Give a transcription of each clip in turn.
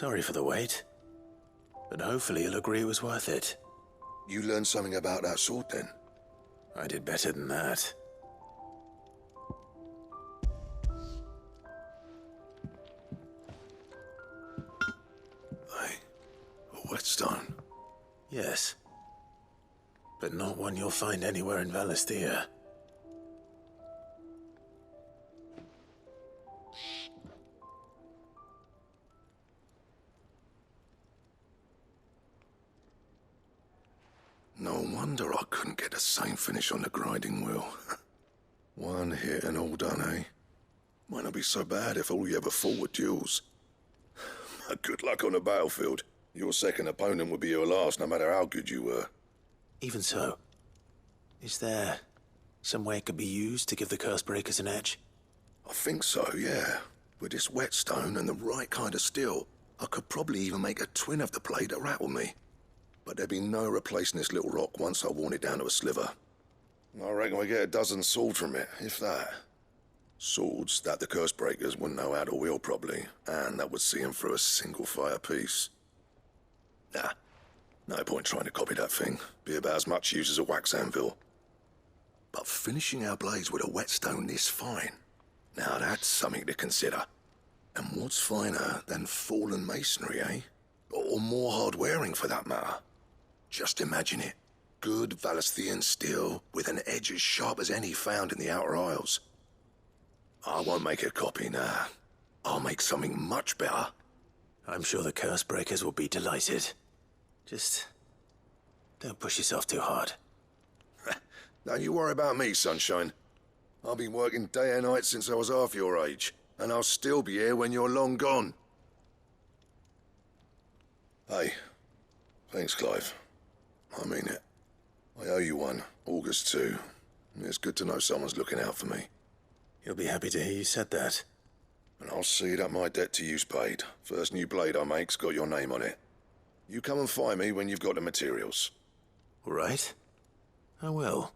Sorry for the wait, but hopefully you'll agree it was worth it. You learned something about that sword then? I did better than that. A whetstone? Yes. But not one you'll find anywhere in Valisthea. No wonder I couldn't get the same finish on the grinding wheel. One hit and all done, eh? Might not be so bad if all you ever fought were duels. Good luck on the battlefield. Your second opponent would be your last, no matter how good you were. Even so, is there some way it could be used to give the curse breakers an edge? I think so, yeah. With this whetstone and the right kind of steel, I could probably even make a twin of the blade that rattled me. But there'd be no replacing this little rock once I worn it down to a sliver. I reckon we get a dozen swords from it, if that. Swords that the curse breakers wouldn't know how to wield properly, and that would see them through a single fire piece. Nah, no point trying to copy that thing. Be about as much use as a wax anvil. But finishing our blades with a whetstone this fine, now that's something to consider. And what's finer than fallen masonry, eh? Or more hard-wearing, for that matter. Just imagine it. Good Valisthean steel with an edge as sharp as any found in the Outer Isles. I won't make a copy, nah. I'll make something much better. I'm sure the curse breakers will be delighted. Just don't push yourself too hard. Don't you worry about me, sunshine. I've been working day and night since I was half your age, and I'll still be here when you're long gone. Hey, thanks, Clive. I mean it. I owe you one, August too. It's good to know someone's looking out for me. You'll be happy to hear you said that. And I'll see that my debt to you's paid. First new blade I make's got your name on it. You come and find me when you've got the materials. All right. I will.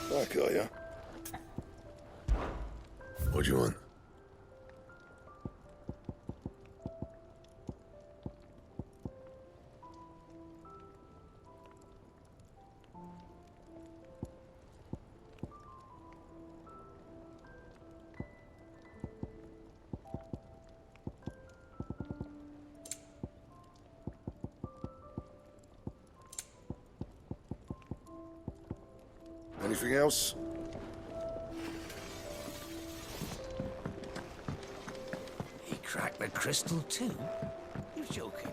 Back, are ya? What do you want? Anything else? He cracked the crystal too? You're joking.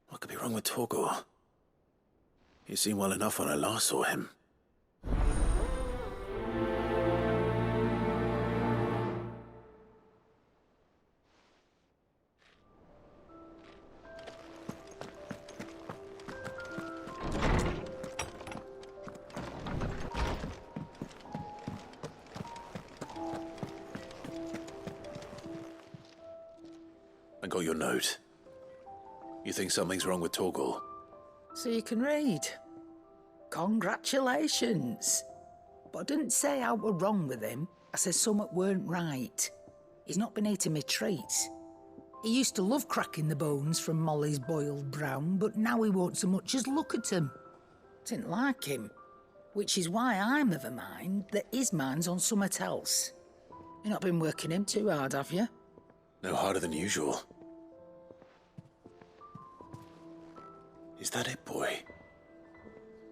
What could be wrong with Torgor? He seemed well enough when I last saw him. got your note. You think something's wrong with Torgal? So you can read. Congratulations. But I didn't say I were wrong with him. I said something weren't right. He's not been eating me treats. He used to love cracking the bones from Molly's boiled brown, but now he won't so much as look at them. Didn't like him. Which is why I'm of a mind that his mind's on something else. You've not been working him too hard, have you? No harder than usual. Is that it, boy?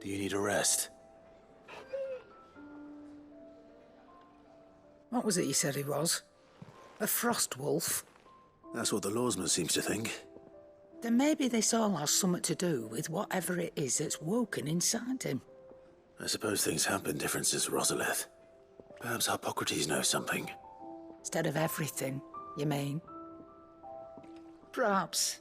Do you need a rest? What was it you said he was? A frost wolf? That's what the lawsman seems to think. Then maybe this all has something to do with whatever it is that's woken inside him. I suppose things have been different since Rosalith. Perhaps Hippocrates knows something. Instead of everything, you mean? Perhaps.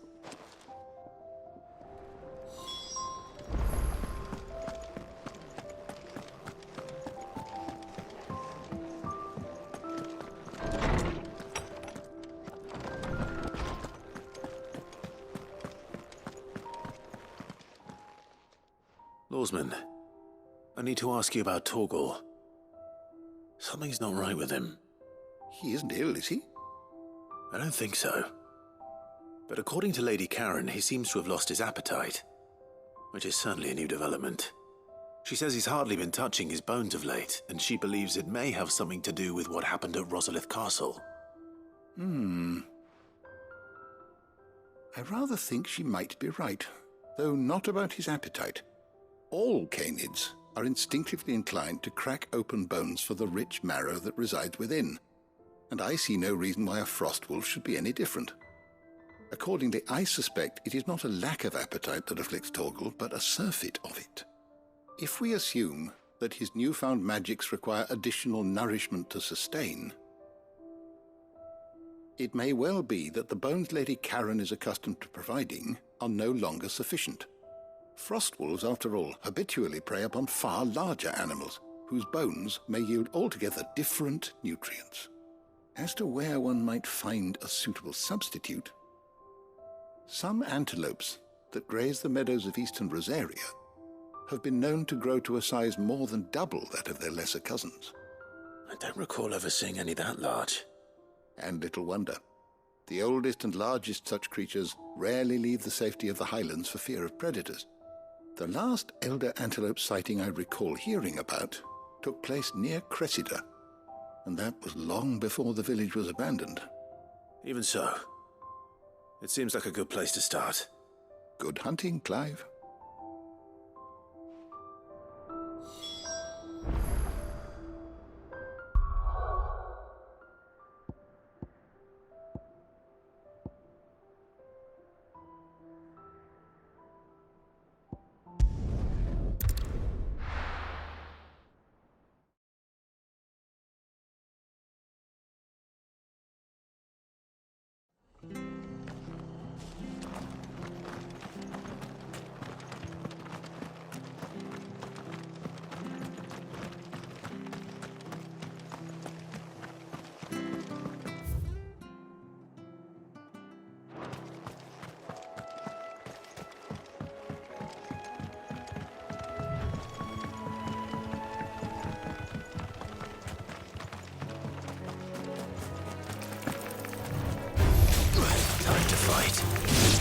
Lawsman, I need to ask you about Torgal. Something's not right with him. He isn't ill, is he? I don't think so. But according to Lady Karen, he seems to have lost his appetite, which is certainly a new development. She says he's hardly been touching his bones of late, and she believes it may have something to do with what happened at Rosalith Castle. I rather think she might be right, though not about his appetite. All canids are instinctively inclined to crack open bones for the rich marrow that resides within, and I see no reason why a frost wolf should be any different. Accordingly, I suspect it is not a lack of appetite that afflicts Torgal, but a surfeit of it. If we assume that his newfound magics require additional nourishment to sustain, it may well be that the bones Lady Karen is accustomed to providing are no longer sufficient. Frost wolves, after all, habitually prey upon far larger animals, whose bones may yield altogether different nutrients. As to where one might find a suitable substitute, some antelopes that graze the meadows of eastern Rosaria have been known to grow to a size more than double that of their lesser cousins. I don't recall ever seeing any that large. And little wonder. The oldest and largest such creatures rarely leave the safety of the highlands for fear of predators. The last elder antelope sighting I recall hearing about took place near Cressida, and that was long before the village was abandoned. Even so, it seems like a good place to start. Good hunting, Clive.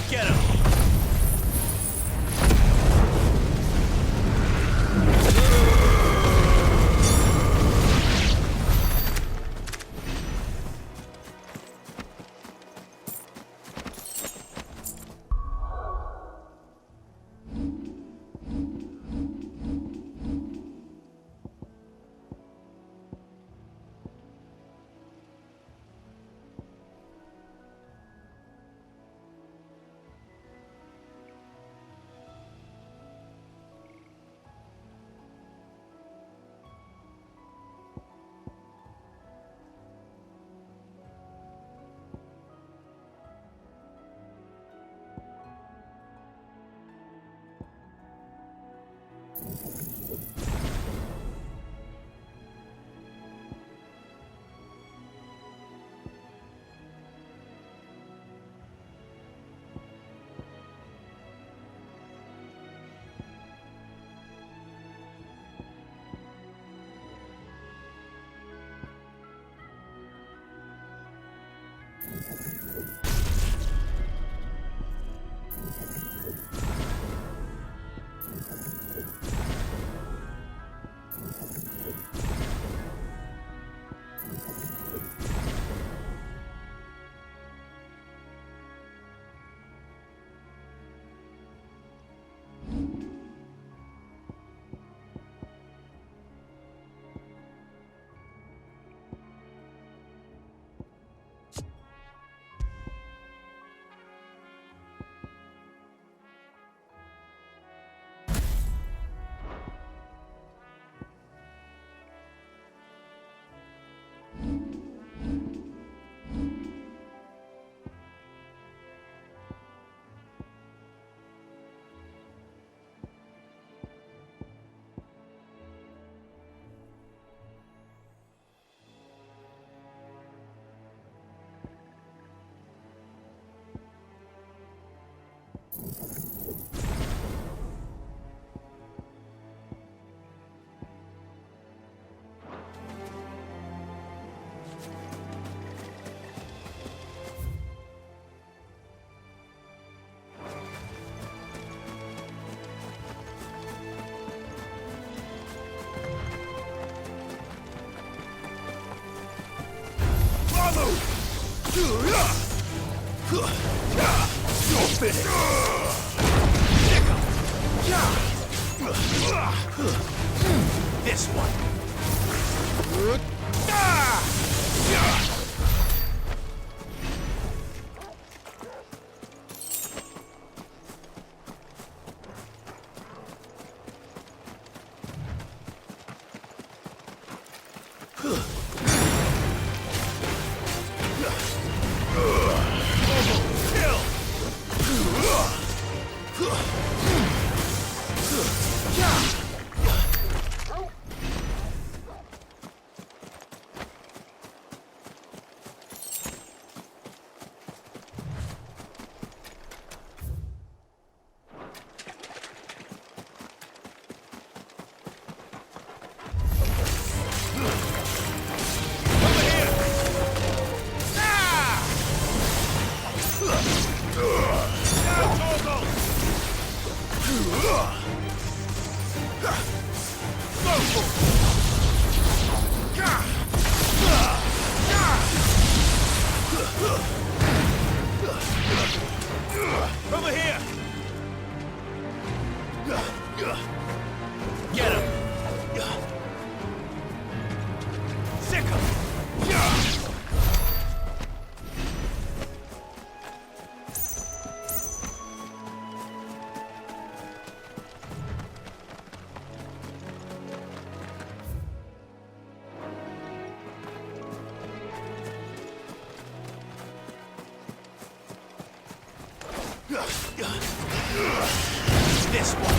Get him! This one. Over here! Get him! Sick him! This one.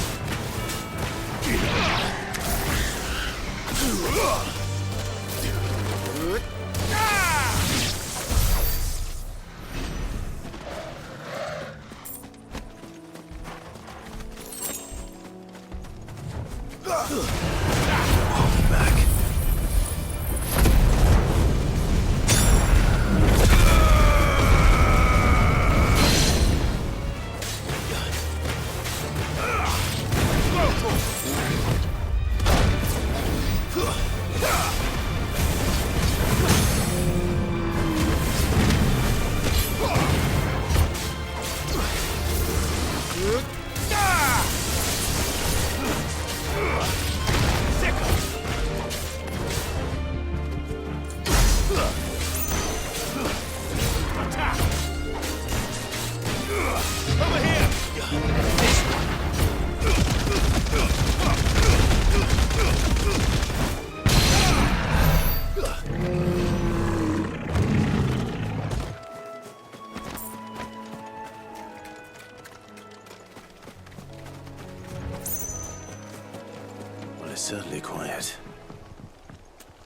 It's certainly quiet.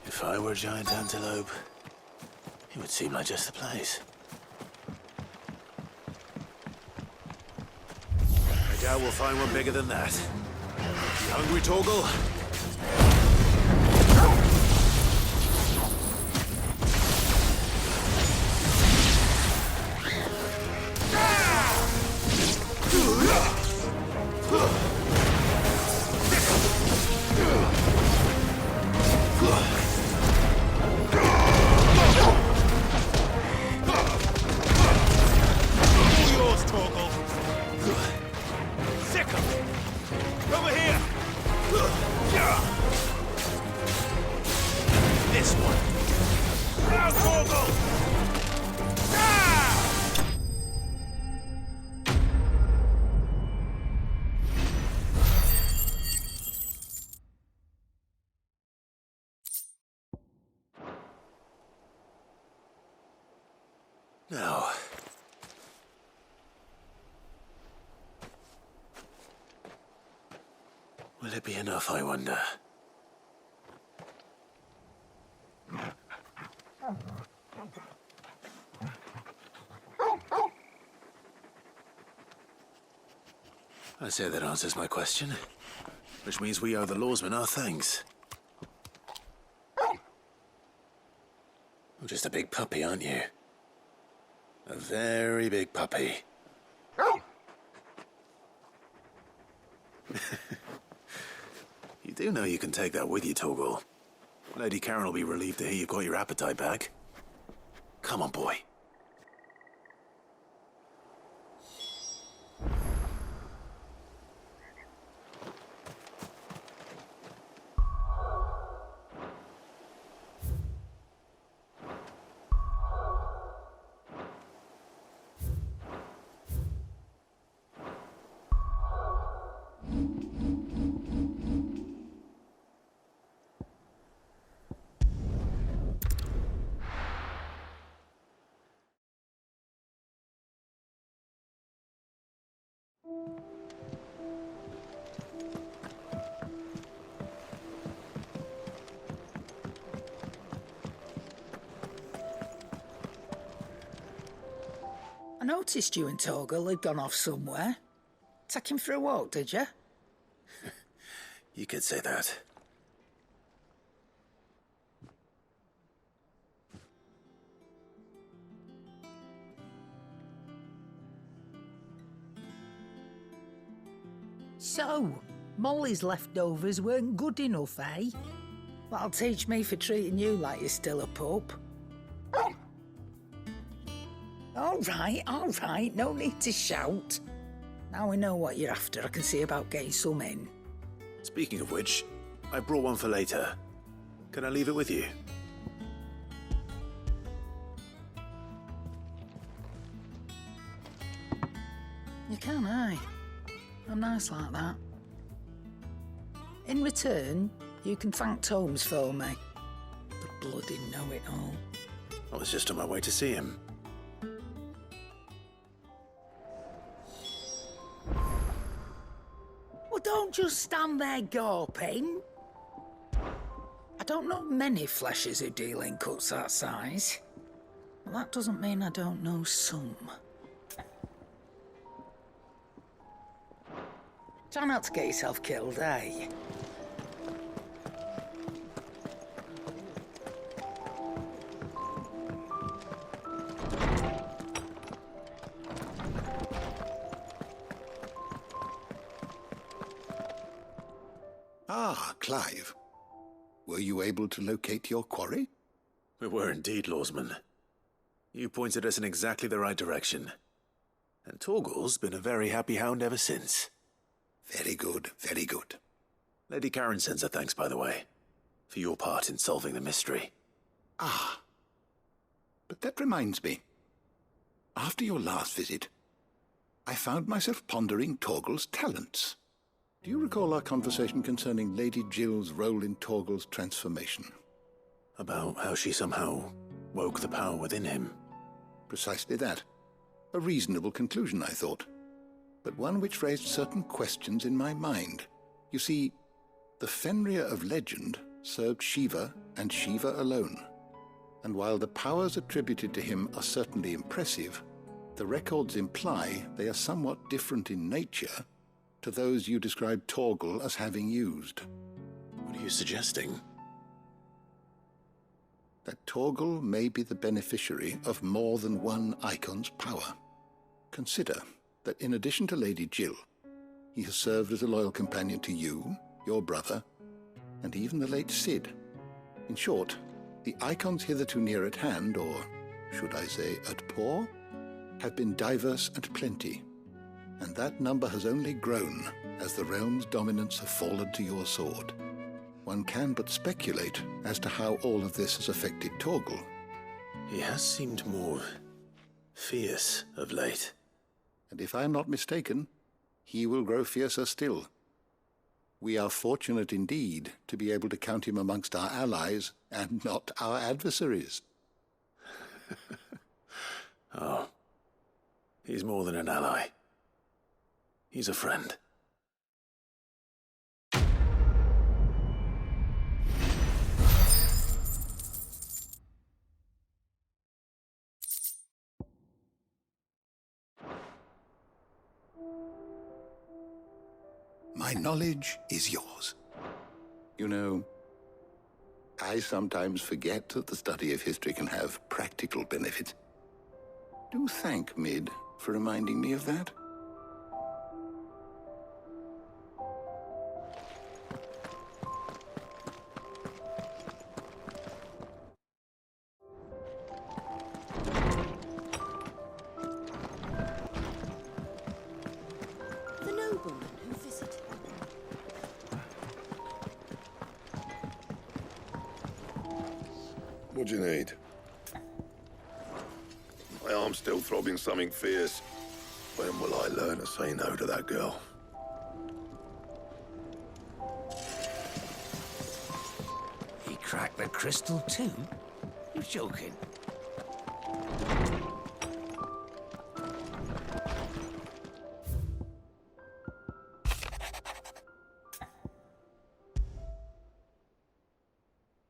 If I were a giant antelope, it would seem like just the place. I doubt we'll find one bigger than that. You hungry, Torgal? Yours, Torgal. Sick of it. Over here. This one. Now, Torgal. Now. Will it be enough, I wonder? I say that answers my question. Which means we owe the lawsmen our thanks. You're just a big puppy, aren't you? A very big puppy. You do know you can take that with you, Torgal. Lady Karen will be relieved to hear you've got your appetite back. Come on, boy. I noticed you and Torgal had gone off somewhere. Take him for a walk, did you? You could say that. So, Molly's leftovers weren't good enough, eh? That'll teach me for treating you like you're still a pup. All right, no need to shout. Now we know what you're after, I can see about getting some in. Speaking of which, I brought one for later. Can I leave it with you? You can, aye. I'm nice like that. In return, you can thank Tomes for me. The bloody know-it-all. I was just on my way to see him. Well, don't just stand there gawping. I don't know many fleshers who deal in cuts that size. But that doesn't mean I don't know some. Try not to get yourself killed, eh? Ah, Clive. Were you able to locate your quarry? We were indeed, lawsman. You pointed us in exactly the right direction. And Torgal's been a very happy hound ever since. Very good, very good. Lady Karen sends her thanks, by the way, for your part in solving the mystery. Ah. But that reminds me. After your last visit, I found myself pondering Torgal's talents. Do you recall our conversation concerning Lady Jill's role in Torgal's transformation? About how she somehow woke the power within him. Precisely that. A reasonable conclusion, I thought, but one which raised certain questions in my mind. You see, the Fenrir of legend served Shiva and Shiva alone, and while the powers attributed to him are certainly impressive, the records imply they are somewhat different in nature to those you described Torgal as having used. What are you suggesting? That Torgal may be the beneficiary of more than one Eikon's power. Consider that in addition to Lady Jill, He has served as a loyal companion to you, your brother, and even the late Cid. In short, the Eikons hitherto near at hand, or should I say at paw, have been diverse and plenty, and that number has only grown as the realm's dominance have fallen to your sword. One can but speculate as to how all of this has affected Torgal. He has seemed more fierce of late. And if I am not mistaken, he will grow fiercer still. We are fortunate indeed to be able to count him amongst our allies and not our adversaries. Oh, he's more than an ally. He's a friend. My knowledge is yours. You know, I sometimes forget that the study of history can have practical benefits. Do thank Mid for reminding me of that. The nobleman who visited. What do you need? My arm's still throbbing something fierce. When will I learn to say no to that girl? He cracked the crystal too? You're joking.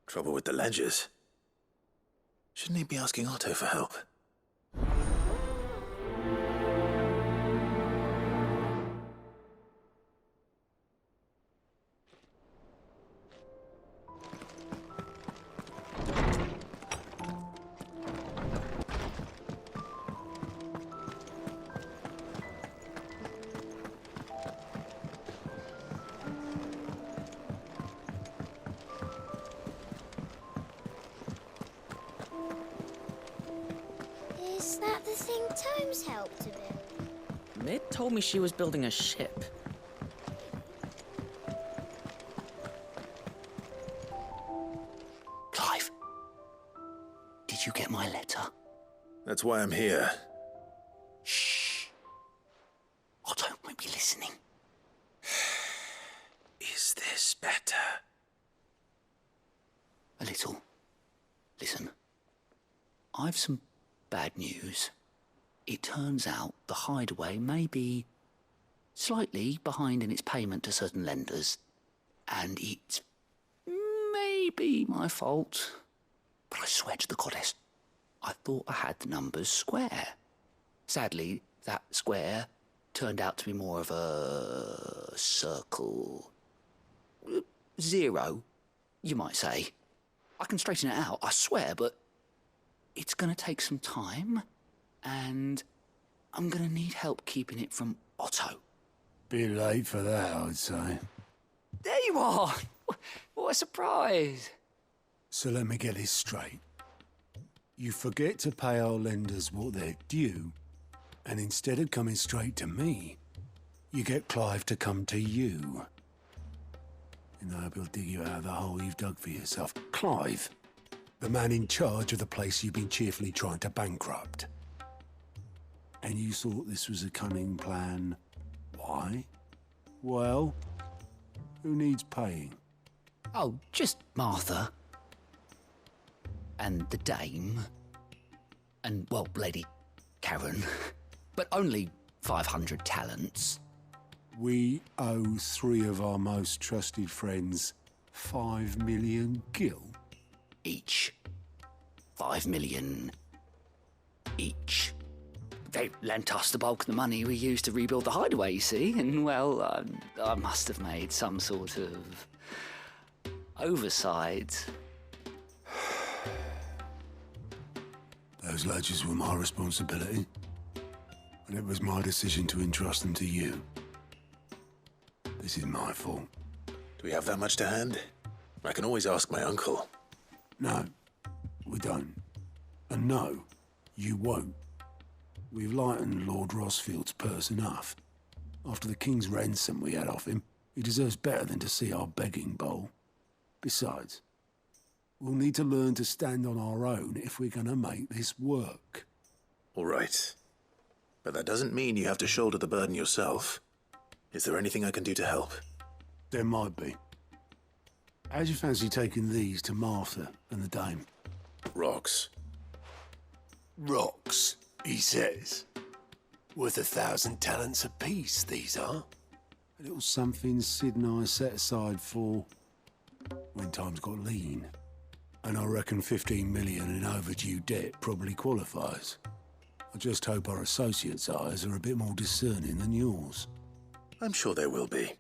Trouble with the ledgers. Shouldn't he be asking Otto for help? Is that the thing Tomes helped to build? Mid told me she was building a ship. Clive, did you get my letter? That's why I'm here. Shh. Otto might be listening. Is this better? A little. Listen, I've some bad news. It turns out the hideaway may be slightly behind in its payment to certain lenders, and it's maybe my fault. But I swear to the goddess, I thought I had the numbers square. Sadly, that square turned out to be more of a circle. Zero, you might say. I can straighten it out, I swear, but it's going to take some time, and I'm going to need help keeping it from Otto. Bit late for that, I'd say. There you are! What a surprise! So let me get this straight. You forget to pay our lenders what they're due, and instead of coming straight to me, you get Clive to come to you. And I will dig you out of the hole you've dug for yourself. Clive, the man in charge of the place you've been cheerfully trying to bankrupt. And you thought this was a cunning plan. Why? Well, who needs paying? Oh, just Martha. And the dame. And, well, Lady Karen. But only 500 talents. We owe 3 of our most trusted friends 5 million gil. Each. 5 million each. They lent us the bulk of the money we used to rebuild the hideaway, you see, and, well, I must have made some sort of oversight. Those ledgers were my responsibility, and it was my decision to entrust them to you. This is my fault. Do we have that much to hand? I can always ask my uncle. No, we don't. And no, you won't. We've lightened Lord Rosfield's purse enough. After the king's ransom we had off him, he deserves better than to see our begging bowl. Besides, we'll need to learn to stand on our own if we're gonna make this work. All right. But that doesn't mean you have to shoulder the burden yourself. Is there anything I can do to help? There might be. How'd you fancy taking these to Martha and the dame? Rocks. Rocks, he says. Worth 1,000 talents apiece, these are. A little something Sid and I set aside for when times got lean. And I reckon 15 million in overdue debt probably qualifies. I just hope our associates' eyes are a bit more discerning than yours. I'm sure there will be.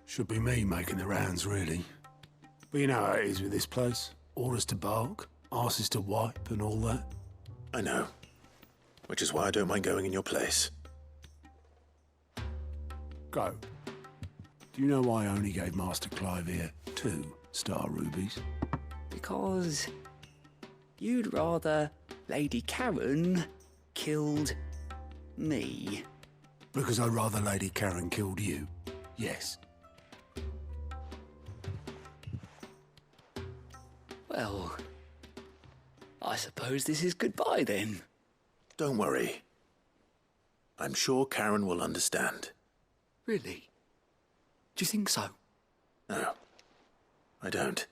Should be me making the rounds, really. But you know how it is with this place. Orders to bark, arses to wipe and all that. I know. Which is why I don't mind going in your place. Go. Do you know why I only gave Master Clive here 2 star rubies? Because you'd rather Lady Karen killed me. Because I'd rather Lady Karen killed you. Yes. Well, I suppose this is goodbye then. Don't worry. I'm sure Karen will understand. Really? Do you think so? No, I don't.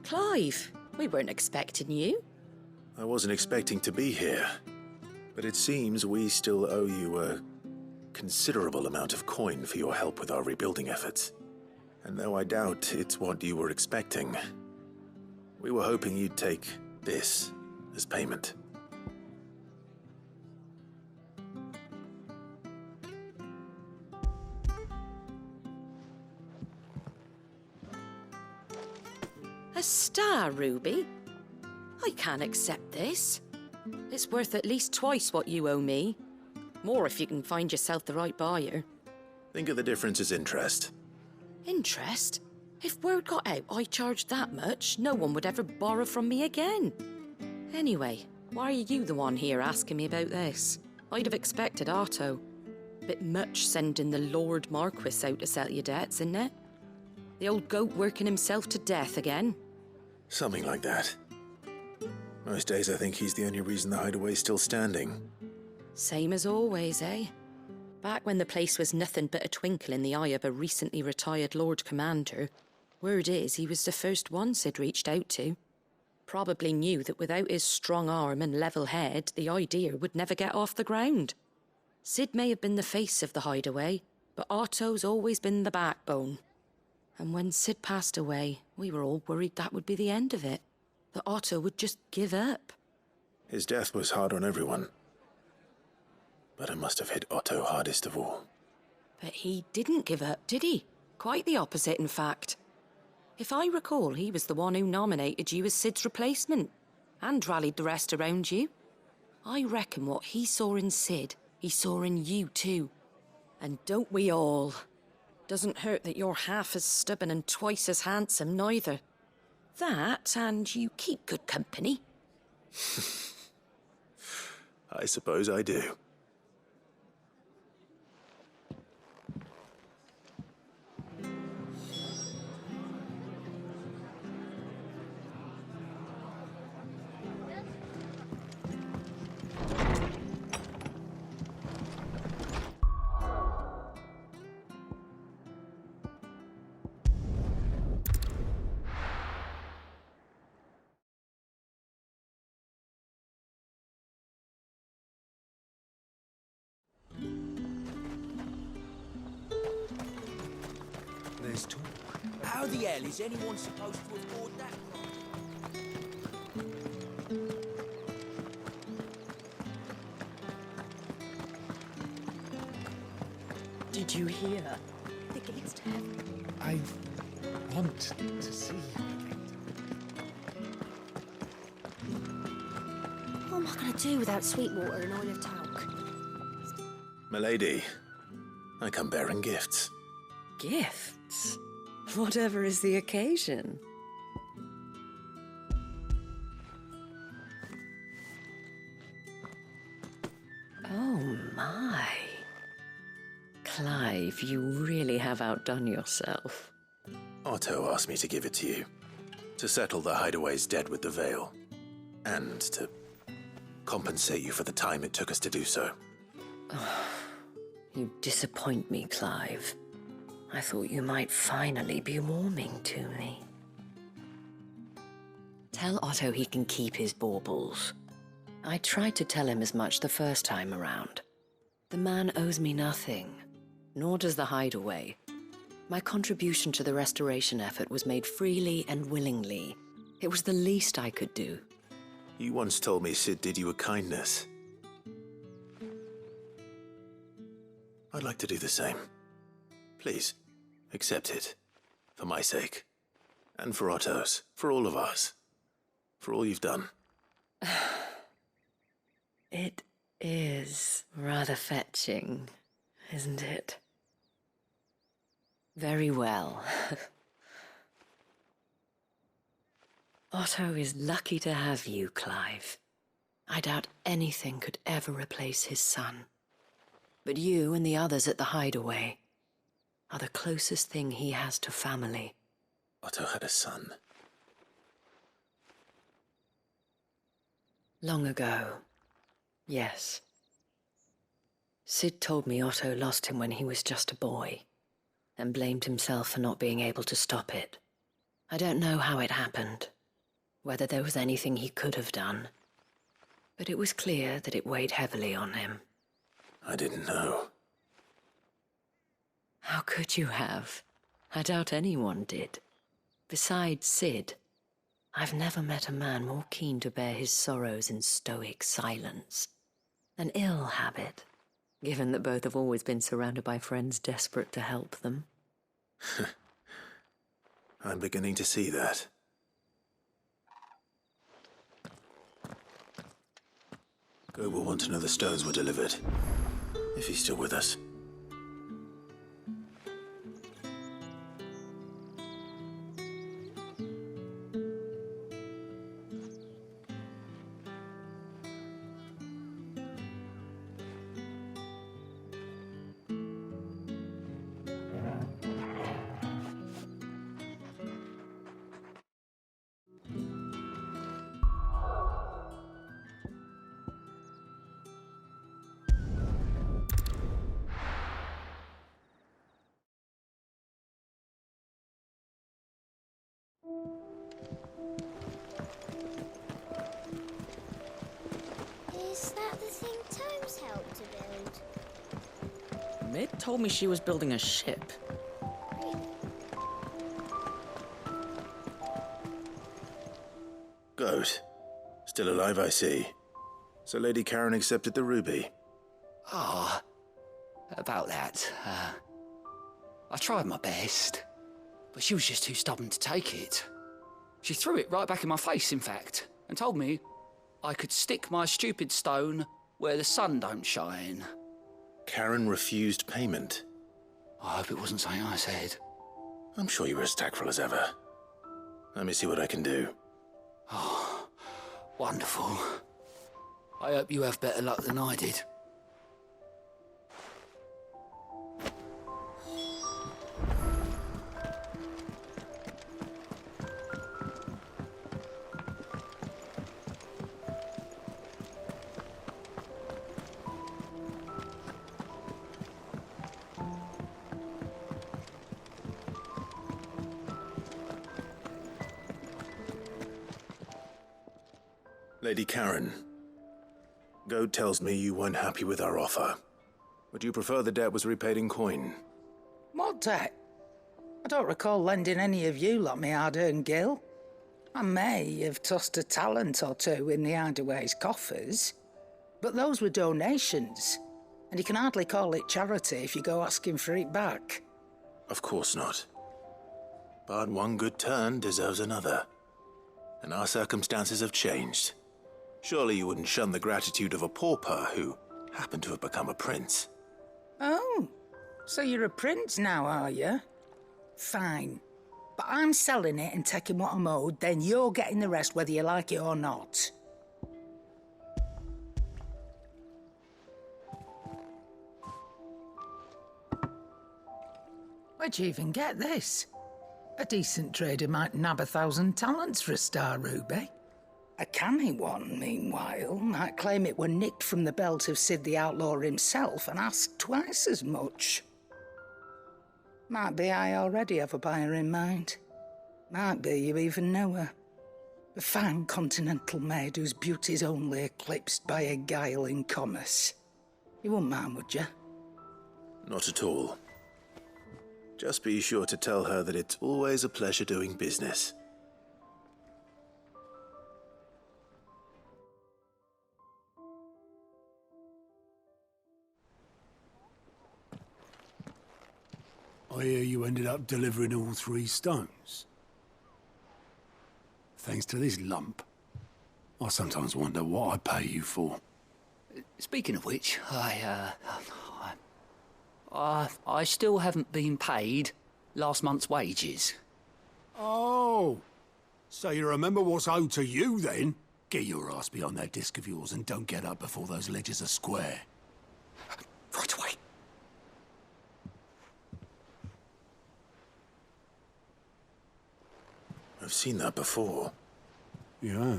Clive, we weren't expecting you. I wasn't expecting to be here, but it seems we still owe you a considerable amount of coin for your help with our rebuilding efforts. And though I doubt it's what you were expecting, we were hoping you'd take this as payment. A star ruby? I can't accept this. It's worth at least twice what you owe me. More if you can find yourself the right buyer. Think of the difference as interest. Interest? If word got out I charged that much, no one would ever borrow from me again. Anyway, why are you the one here asking me about this? I'd have expected Otto. Bit much sending the Lord Marquis out to settle your debts, isn't it? The old goat working himself to death again. Something like that. Most days I think he's the only reason the hideaway's still standing. Same as always, eh? Back when the place was nothing but a twinkle in the eye of a recently retired Lord Commander, word is he was the first one Sid reached out to. Probably knew that without his strong arm and level head, the idea would never get off the ground. Sid may have been the face of the hideaway, but Otto's always been the backbone. And when Sid passed away, we were all worried that would be the end of it. That Otto would just give up. His death was hard on everyone. But it must have hit Otto hardest of all. But he didn't give up, did he? Quite the opposite, in fact. If I recall, he was the one who nominated you as Sid's replacement, and rallied the rest around you. I reckon what he saw in Sid, he saw in you too. And don't we all? Doesn't hurt that you're half as stubborn and twice as handsome, neither. That, and you keep good company. I suppose I do. this talk. How the hell is anyone supposed to afford that? Did you hear? The gates to heaven. I want to see. What am I going to do without sweet water and oil of talc? Milady, I come bearing gifts. Gifts? Whatever is the occasion. Oh my. Clive, you really have outdone yourself. Otto asked me to give it to you. To settle the Hideaway's debt with the Veil. And to compensate you for the time it took us to do so. You disappoint me, Clive. I thought you might finally be warming to me. Tell Otto he can keep his baubles. I tried to tell him as much the first time around. The man owes me nothing, nor does the Hideaway. My contribution to the restoration effort was made freely and willingly. It was the least I could do. You once told me Sid did you a kindness. I'd like to do the same. Please, accept it. For my sake. And for Otto's. For all of us. For all you've done. It is rather fetching, isn't it? Very well. Otto is lucky to have you, Clive. I doubt anything could ever replace his son. But you and the others at the Hideaway are the closest thing he has to family. Otto had a son. Long ago, yes. Sid told me Otto lost him when he was just a boy, and blamed himself for not being able to stop it. I don't know how it happened, whether there was anything he could have done, but it was clear that it weighed heavily on him. I didn't know. How could you have? I doubt anyone did. Besides Sid, I've never met a man more keen to bear his sorrows in stoic silence. An ill habit, given that both have always been surrounded by friends desperate to help them. I'm beginning to see that. Gob will want to know the stones were delivered. If he's still with us. Is that the thing Tomes helped to build? Mid told me she was building a ship. Goat. Still alive, I see. So Lady Karen accepted the ruby. About that. I tried my best, but she was just too stubborn to take it. She threw it right back in my face, in fact, and told me I could stick my stupid stone where the sun don't shine. Karen refused payment. I hope it wasn't something I said. I'm sure you were as tactful as ever. Let me see what I can do. Oh, wonderful. I hope you have better luck than I did. Lady Karen, Goad tells me you weren't happy with our offer. Would you prefer the debt was repaid in coin? Mod that. I don't recall lending any of you lot me hard-earned gil. I may have tossed a talent or two in the Hideaway's coffers, but those were donations, and you can hardly call it charity if you go asking for it back. Of course not. But one good turn deserves another. And our circumstances have changed. Surely you wouldn't shun the gratitude of a pauper who happened to have become a prince. Oh, so you're a prince now, are you? Fine. But I'm selling it and taking what I'm owed, then you're getting the rest whether you like it or not. Where'd you even get this? A decent trader might nab 1,000 talents for a star ruby. A canny one, meanwhile, might claim it were nicked from the belt of Sid the Outlaw himself and ask twice as much. Might be I already have a buyer in mind. Might be you even know her. A fine continental maid whose beauty's only eclipsed by a guile in commerce. You wouldn't mind, would you? Not at all. Just be sure to tell her that it's always a pleasure doing business. I hear you ended up delivering all 3 stones. Thanks to this lump. I sometimes wonder what I pay you for. Speaking of which, I still haven't been paid last month's wages. Oh, so you remember what's owed to you then? Get your ass behind that disc of yours and don't get up before those ledgers are square. Right away. I've seen that before. Yeah.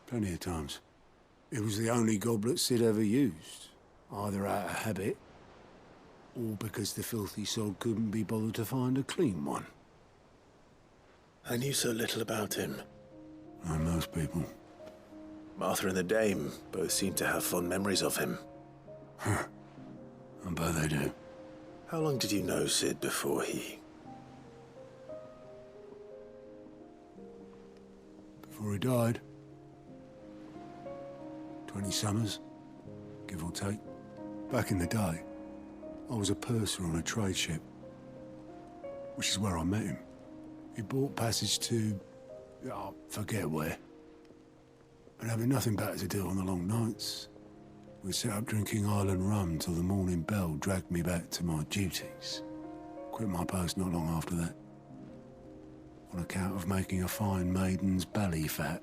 Plenty of times. It was the only goblet Sid ever used, either out of habit or because the filthy sod couldn't be bothered to find a clean one. I knew so little about him. Like most people. Martha and the Dame both seem to have fond memories of him. I bet they do. How long did you know Sid before he... Before he died. 20 summers, give or take. Back in the day, I was a purser on a trade ship, which is where I met him. He bought passage to... forget where. And having nothing better to do on the long nights, we set up drinking island rum till the morning bell dragged me back to my duties. Quit my post not long after that, on account of making a fine maiden's belly fat.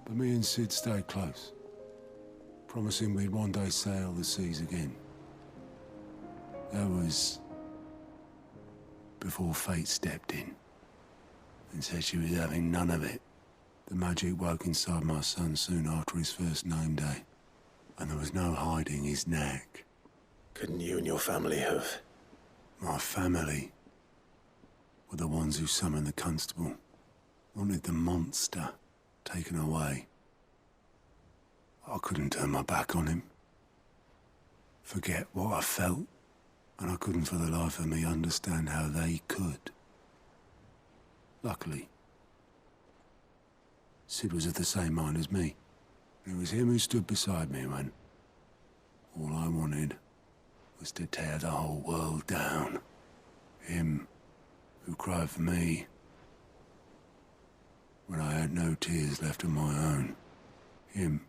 But me and Sid stayed close, promising we'd one day sail the seas again. That was before fate stepped in and said she was having none of it. The magic woke inside my son soon after his first name day, and there was no hiding his knack. Couldn't you and your family have... My family were the ones who summoned the constable, wanted the monster taken away. I couldn't turn my back on him, forget what I felt, and I couldn't for the life of me understand how they could. Luckily, Sid was of the same mind as me. It was him who stood beside me when all I wanted was to tear the whole world down. Him who cried for me when I had no tears left of my own. Him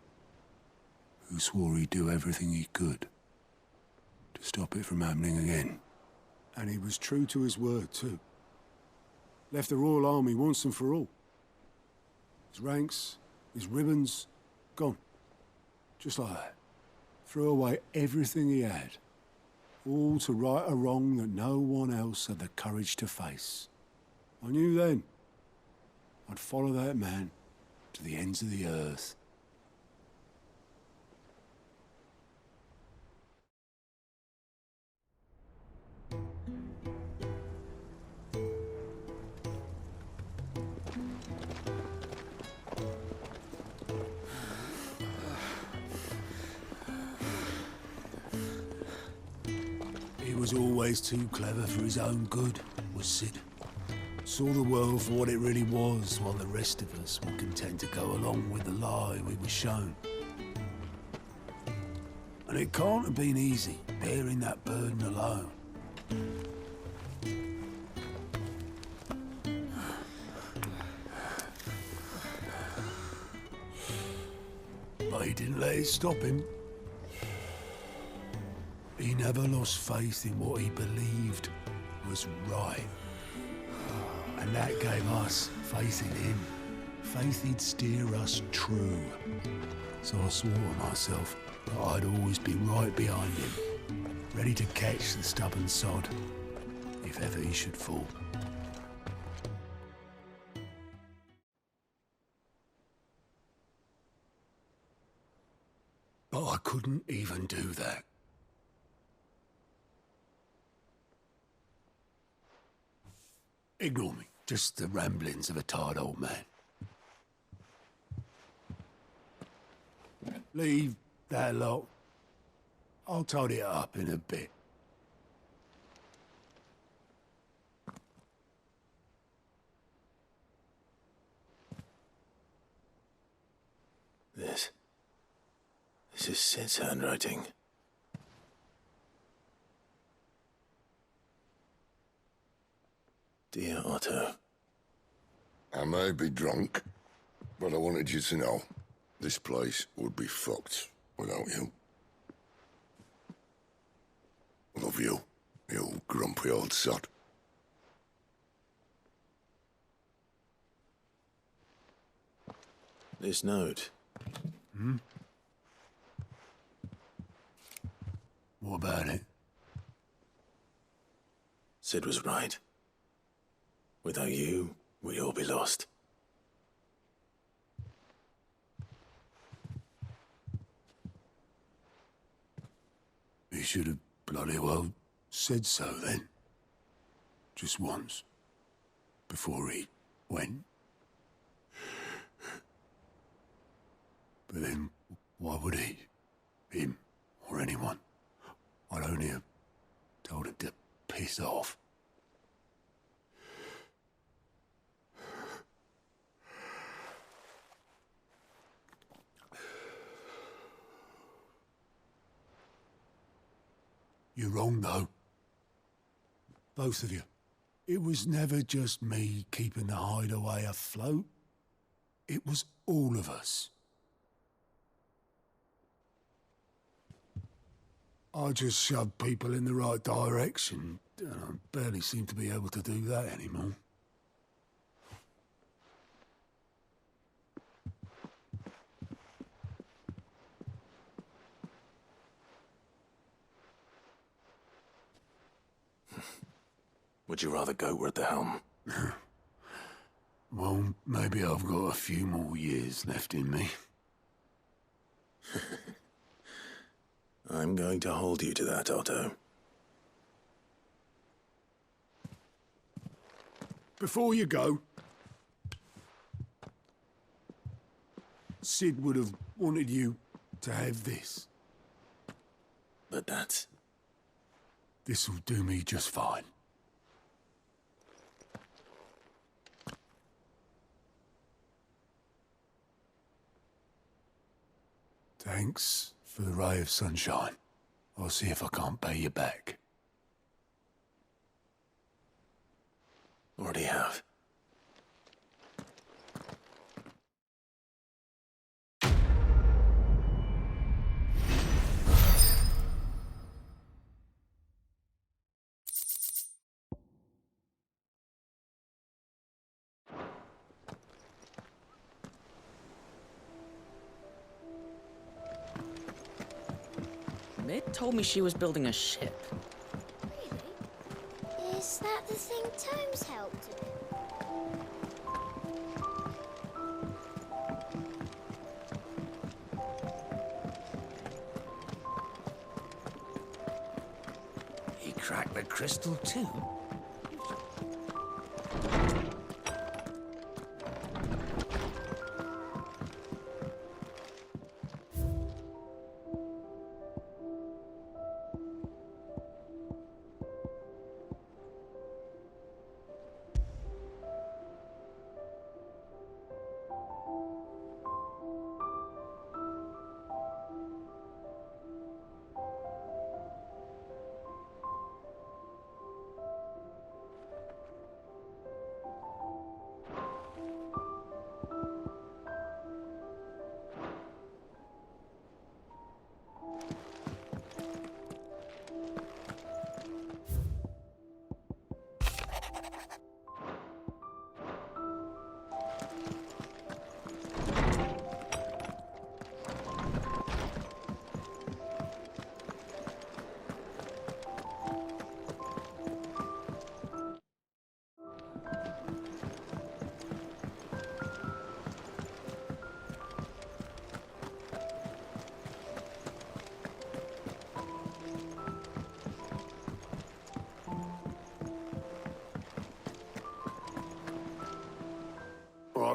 who swore he'd do everything he could to stop it from happening again. And he was true to his word, too. Left the Royal Army once and for all. His ranks, his ribbons, gone. Just like that. Threw away everything he had. All to right a wrong that no one else had the courage to face. I knew then I'd follow that man to the ends of the earth. He was always too clever for his own good, was Sid. Saw the world for what it really was, while the rest of us were content to go along with the lie we were shown. And it can't have been easy, bearing that burden alone. But he didn't let it stop him. He never lost faith in what he believed was right. And that gave us faith in him. Faith he'd steer us true. So I swore to myself that I'd always be right behind him, ready to catch the stubborn sod, if ever he should fall. But I couldn't even do that. Ignore me. Just the ramblings of a tired old man. Leave that lot. I'll tidy it up in a bit. This is Sid's handwriting. Dear Otto. I may be drunk, but I wanted you to know this place would be fucked without you. Love you, you grumpy old sod. This note. What about it? Sid was right. Without you, we'd all be lost. He should have bloody well said so then. Just once. Before he went. But then, why would he? Him, or anyone? I'd only have told him to piss off. You're wrong, though. Both of you. It was never just me keeping the hideaway afloat. It was all of us. I just shoved people in the right direction, and I barely seem to be able to do that anymore. Would you rather go at the helm? Well, maybe I've got a few more years left in me. I'm going to hold you to that, Otto. Before you go, Sid would have wanted you to have this. But that's... This'll do me just fine. Thanks for the ray of sunshine. I'll see if I can't pay you back. Already have. Mid told me she was building a ship. Really? Is that the thing Tomes helped to build? He cracked the crystal too?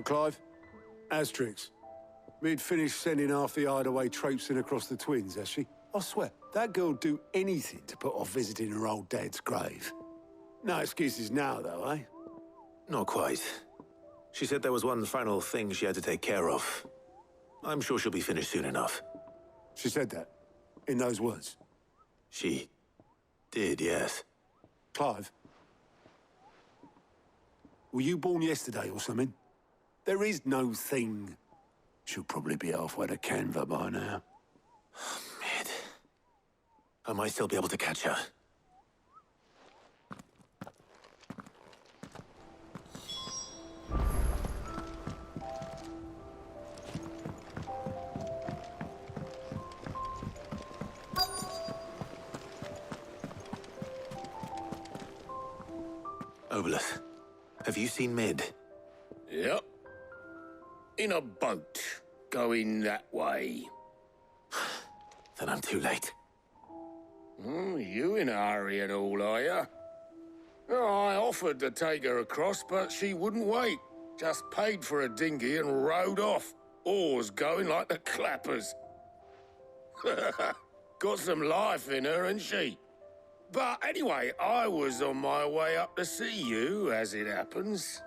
Clive? Asterix. Mid finished sending half the hideaway traipsing across the twins, has she? I swear, that girl'd do anything to put off visiting her old dad's grave. No excuses now, though, eh? Not quite. She said there was one final thing she had to take care of. I'm sure she'll be finished soon enough. She said that? In those words? She did, yes. Clive? Were you born yesterday or something? There is no thing. She'll probably be halfway to Canva by now. Mid. I might still be able to catch her. Obolus, have you seen Mid? Yep. In a boat, going that way. Then I'm too late. You in a hurry and all, are you? Oh, I offered to take her across, but she wouldn't wait. Just paid for a dinghy and rowed off. Oars going like the clappers. Got some life in her, ain't she? But anyway, I was on my way up to see you, as it happens.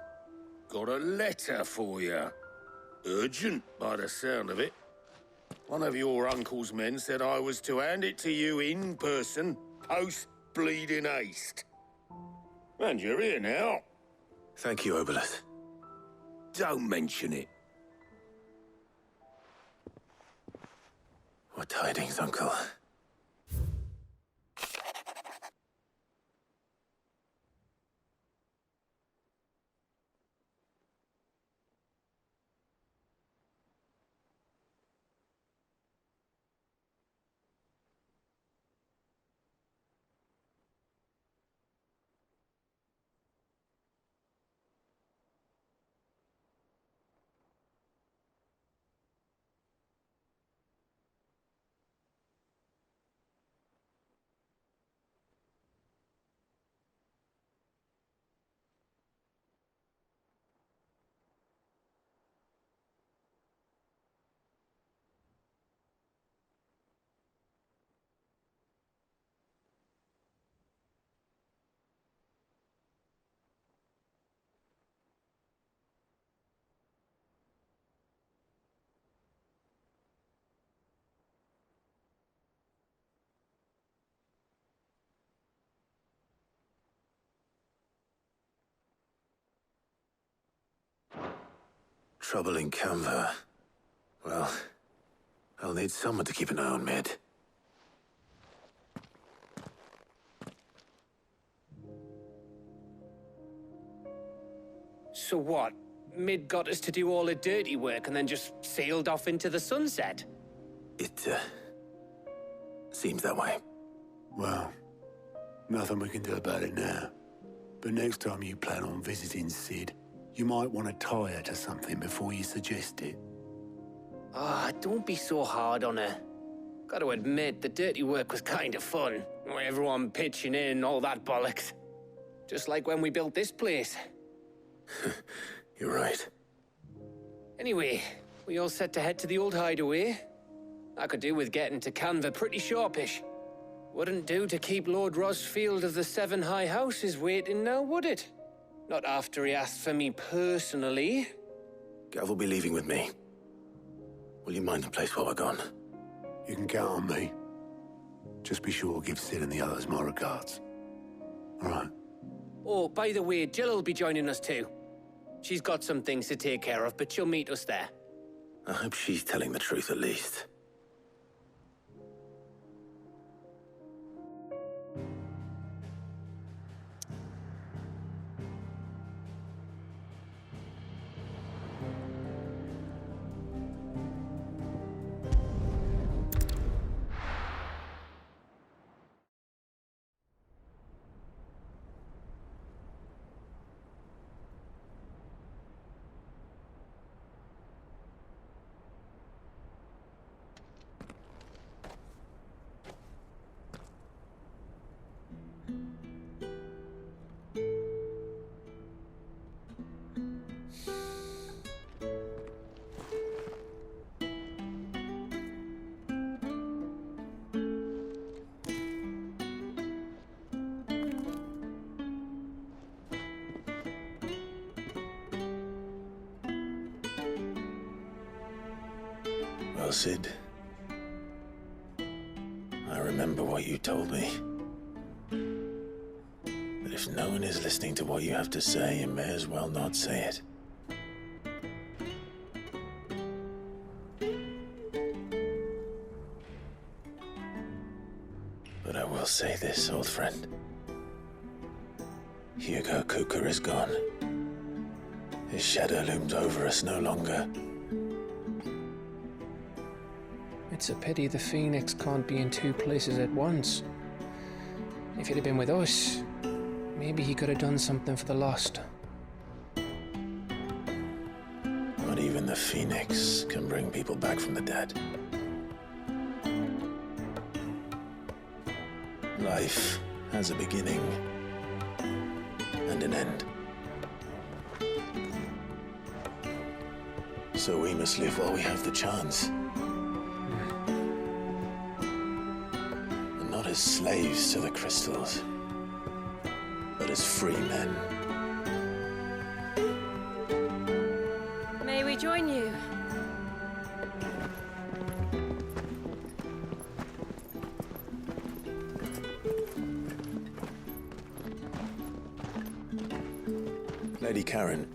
Got a letter for you. Urgent, by the sound of it. One of your uncle's men said I was to hand it to you in person, post-bleeding haste. And you're here now. Thank you, Obolus. Don't mention it. What tidings, Uncle? Trouble in Canva. Well, I'll need someone to keep an eye on Mid. So what? Mid got us to do all the dirty work and then just sailed off into the sunset? It, seems that way. Well, nothing we can do about it now. But next time you plan on visiting Sid, you might want to tie her to something before you suggest it. Ah, don't be so hard on her. Got to admit, the dirty work was kind of fun. Everyone pitching in, all that bollocks. Just like when we built this place. You're right. Anyway, we all set to head to the old hideaway. I could do with getting to Canva pretty sharpish. Wouldn't do to keep Lord Rosfield of the Seven High Houses waiting now, would it? Not after he asked for me personally. Gav will be leaving with me. Will you mind the place while we're gone? You can count on me. Just be sure to give Sid and the others my regards. All right. Oh, by the way, Jill will be joining us too. She's got some things to take care of, but she'll meet us there. I hope she's telling the truth at least. well, Sid. I remember what you told me. But if no one is listening to what you have to say, you may as well not say it. But I will say this, old friend. Hugo Kuka is gone. His shadow looms over us no longer. It's a pity the Phoenix can't be in two places at once. If he'd have been with us, maybe he could have done something for the lost. Not even the Phoenix can bring people back from the dead. Life has a beginning and an end. So we must live while we have the chance. And not as slaves to the crystals, but as free men. May we join you? Lady Karen,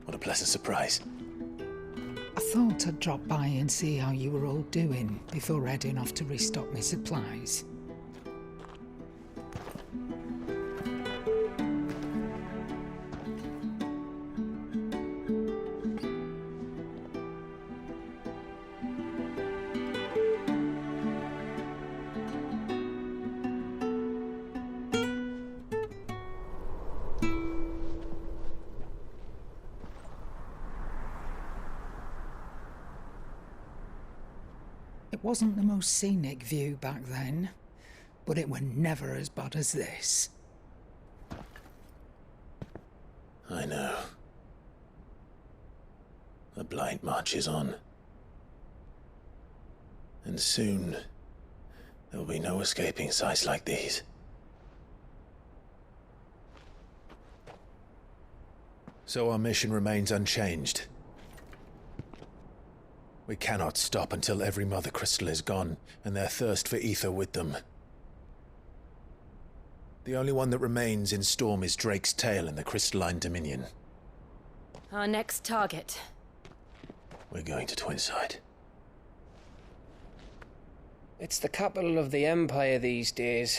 what a pleasant surprise. I thought I'd drop by and see how you were all doing before heading off to restock my supplies. It wasn't the most scenic view back then, but it were never as bad as this. I know. The Blight marches on. And soon, there will be no escaping sights like these. So our mission remains unchanged. We cannot stop until every Mother Crystal is gone, and their thirst for ether with them. The only one that remains in Storm is Drake's Tail in the Crystalline Dominion. Our next target. We're going to Twinside. It's the capital of the Empire these days.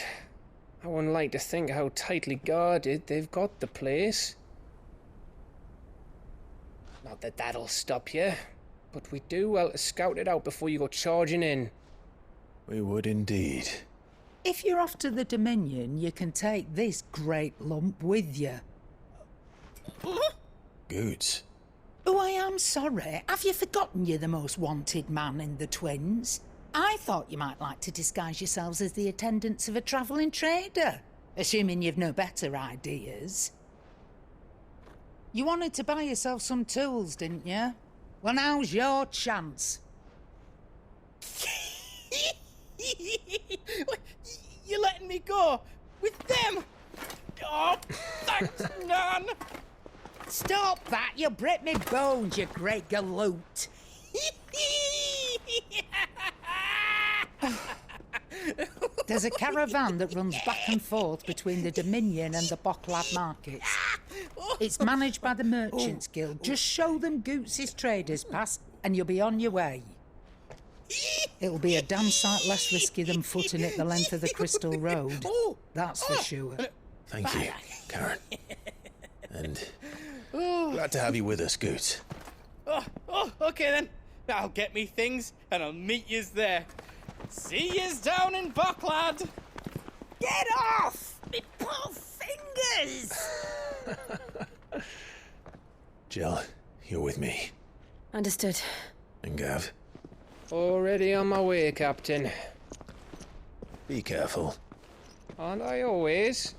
I wouldn't like to think how tightly guarded they've got the place. Not that that'll stop you, but we do well to scout it out before you go charging in. We would indeed. If you're off to the Dominion, you can take this great lump with you. Goods. Oh, I am sorry. Have you forgotten you're the most wanted man in the Twins? I thought you might like to disguise yourselves as the attendants of a travelling trader, assuming you've no better ideas. You wanted to buy yourself some tools, didn't you? Well, now's your chance. You're letting me go with them? Oh, thanks, Nan. Stop that! You'll break me bones, you great galoot. There's a caravan that runs back and forth between the Dominion and the Bocklad markets. It's managed by the Merchants Guild. Just show them Goots' traders pass and you'll be on your way. It'll be a damn sight less risky than footing it the length of the Crystal Road. That's for sure. Thank you, Karen. And glad to have you with us, Goots. Okay then. I'll get me things and I'll meet yous there. See yous down in Bocklad. Get off! Me poor fingers! Jill, you're with me. Understood. And Gav? Already on my way, Captain. Be careful. Aren't I always?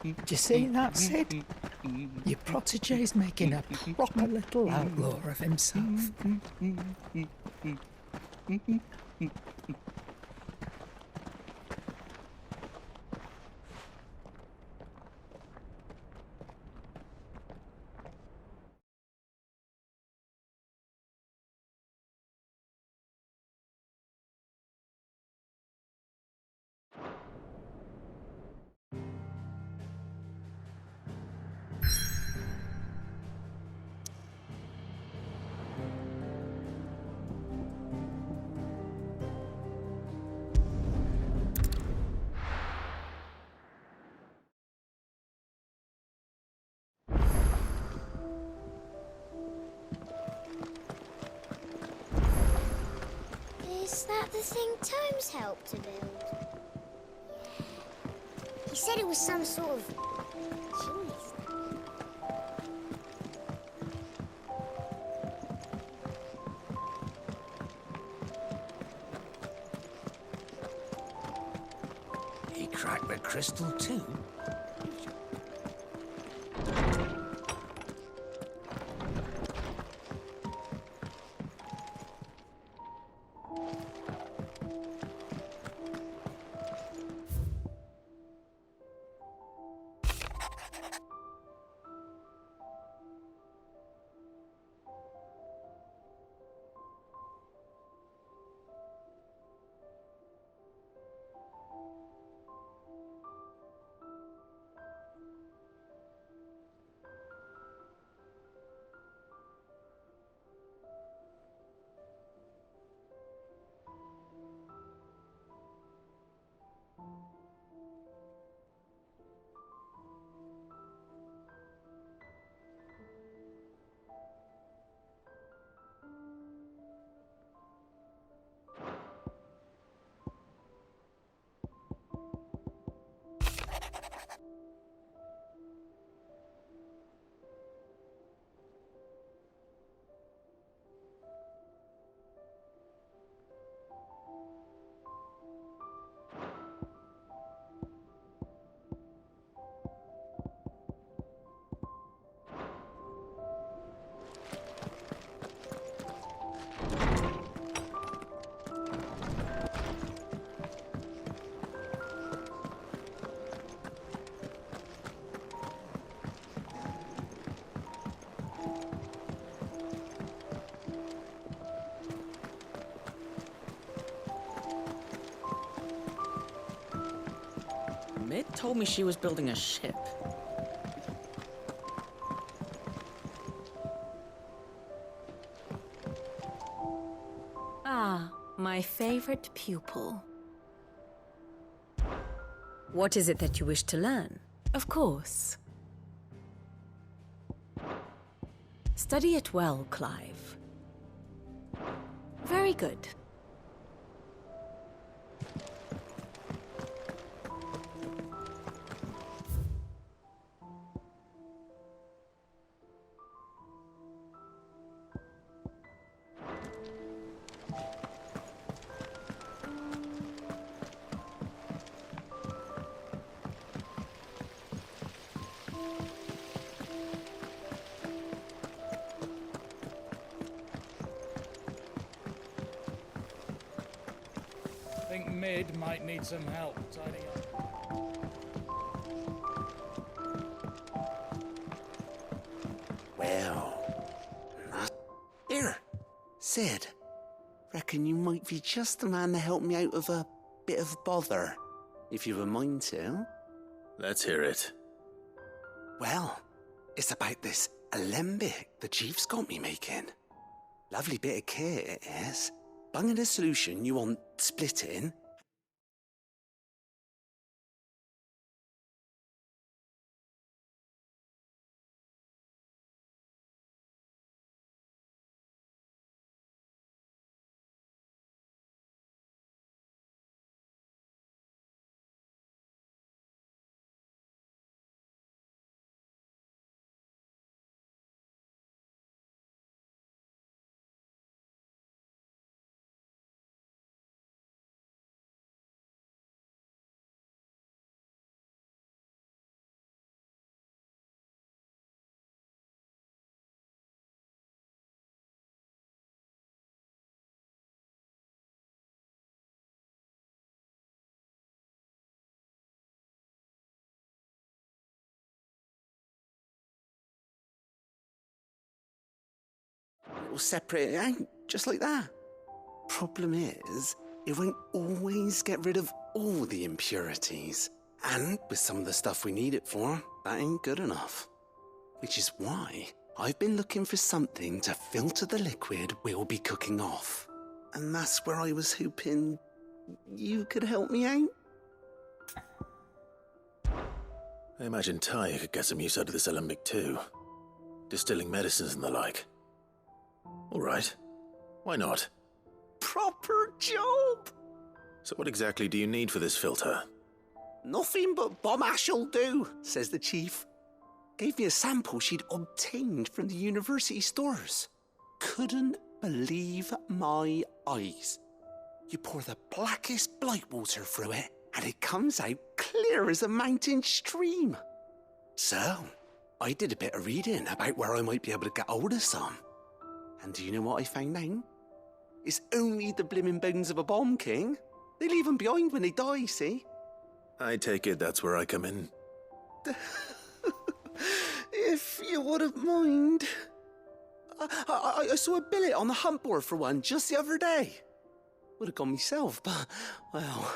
Do you see that, Sid? Your protege's making a proper little outlaw of himself. Is that the thing Tomes helped to build? Yeah. He said it was some sort of chimney stack. He cracked the crystal too? Mid told me she was building a ship. Ah, my favorite pupil. What is it that you wish to learn? Of course. Study it well, Clive. Very good. I think Mid might need some help tidying up. Well, here, Sid. Reckon you might be just the man to help me out of a bit of bother, if you've a mind to. Let's hear it. Well, it's about this alembic the chief's got me making. Lovely bit of kit it is. Bunging a solution you want splitting. It'll separate it out, just like that. Problem is, it won't always get rid of all the impurities. And with some of the stuff we need it for, that ain't good enough. Which is why I've been looking for something to filter the liquid we'll be cooking off. And that's where I was hoping you could help me out. I imagine Ty could get some use out of this alembic too. Distilling medicines and the like. All right. Why not? proper job. So what exactly do you need for this filter? Nothing but bomb ash'll do, says the chief. Gave me a sample she'd obtained from the university stores. Couldn't believe my eyes. You pour the blackest blight water through it, and it comes out clear as a mountain stream. So, I did a bit of reading about where I might be able to get hold of some. And do you know what I found out? It's only the blimmin' bones of a bomb king. They leave them behind when they die, see? I take it that's where I come in. If you wouldn't mind. I saw a billet on the hunt board for one just the other day. Would have gone myself, but, well,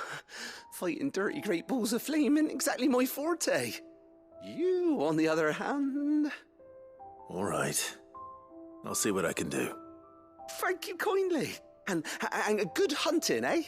fighting dirty great balls of flame isn't exactly my forte. You, on the other hand... All right. I'll see what I can do. Thank you kindly. And good hunting, eh?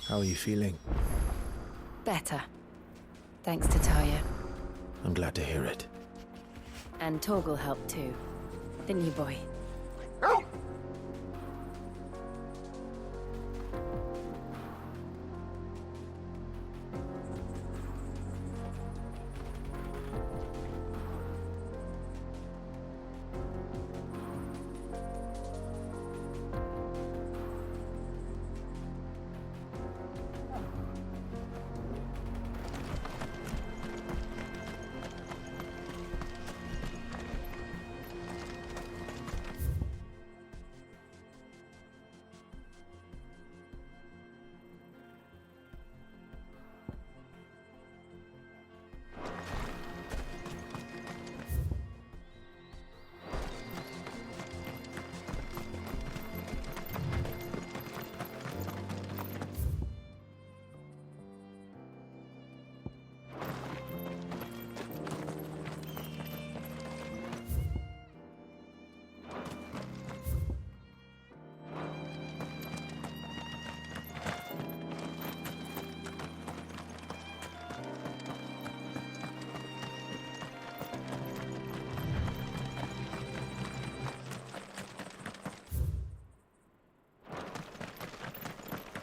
How are you feeling? Better. Thanks to Taya. I'm glad to hear it. And Torgal helped too. Didn't you, boy?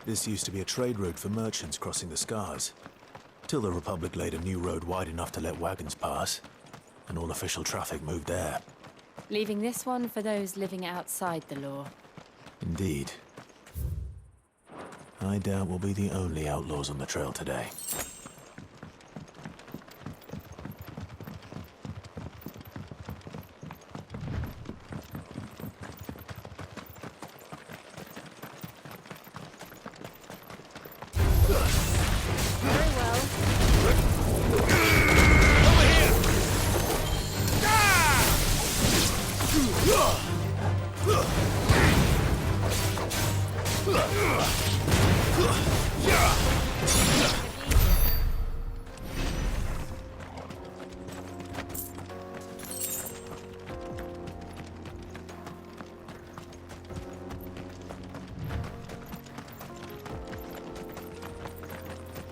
This used to be a trade route for merchants crossing the Scars, till the Republic laid a new road wide enough to let wagons pass, and all official traffic moved there. Leaving this one for those living outside the law. Indeed. I doubt we'll be the only outlaws on the trail today.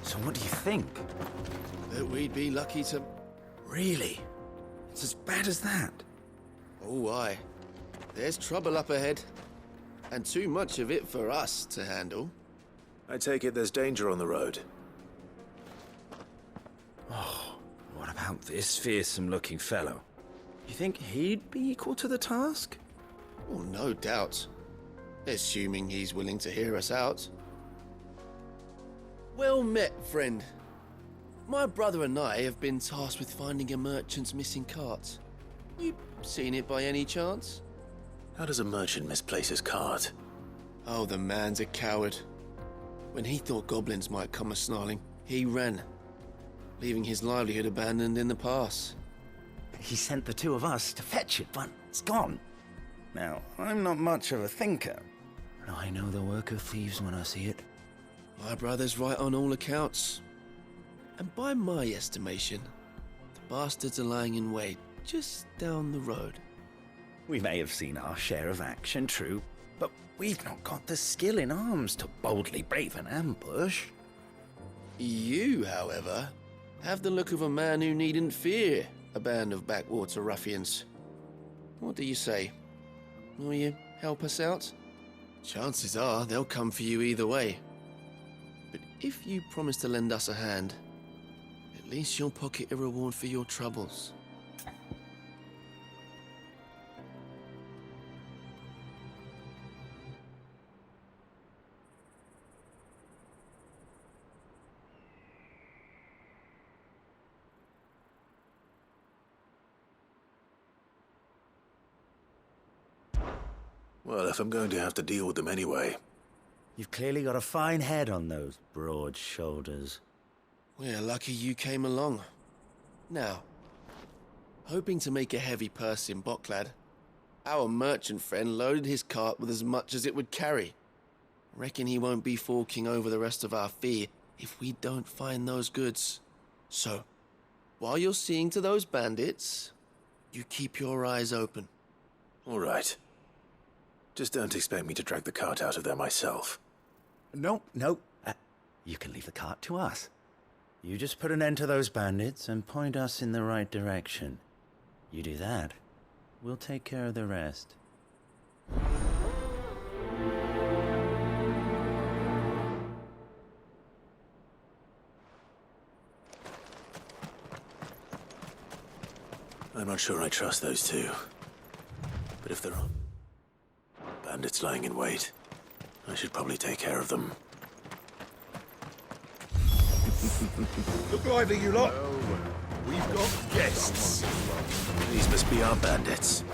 So what do you think? That we'd be lucky to... Really? It's as bad as that? Oh, aye. There's trouble up ahead. And too much of it for us to handle. I take it there's danger on the road. Oh, what about this fearsome-looking fellow? You think he'd be equal to the task? Oh, no doubt. Assuming he's willing to hear us out. Well met, friend. My brother and I have been tasked with finding a merchant's missing cart. You seen it by any chance? How does a merchant misplace his cart? Oh, the man's a coward. When he thought goblins might come a-snarling, he ran, leaving his livelihood abandoned in the pass. He sent the two of us to fetch it, but it's gone. Now, I'm not much of a thinker. I know the work of thieves when I see it. My brother's right on all accounts. And by my estimation, the bastards are lying in wait just down the road. We may have seen our share of action, true, but we've not got the skill in arms to boldly brave an ambush. You, however, have the look of a man who needn't fear a band of backwater ruffians. What do you say? Will you help us out? Chances are they'll come for you either way. But if you promise to lend us a hand, at least you'll pocket a reward for your troubles. Well, if I'm going to have to deal with them anyway. You've clearly got a fine head on those broad shoulders. We're lucky you came along. Now, hoping to make a heavy purse in Boklad, our merchant friend loaded his cart with as much as it would carry. Reckon he won't be forking over the rest of our fee if we don't find those goods. So, while you're seeing to those bandits, you keep your eyes open. All right. Just don't expect me to drag the cart out of there myself. No. You can leave the cart to us. You just put an end to those bandits and point us in the right direction. You do that, we'll take care of the rest. I'm not sure I trust those two. But if there are bandits lying in wait, I should probably take care of them. Look lively, you lot. We've got guests. These must be our bandits.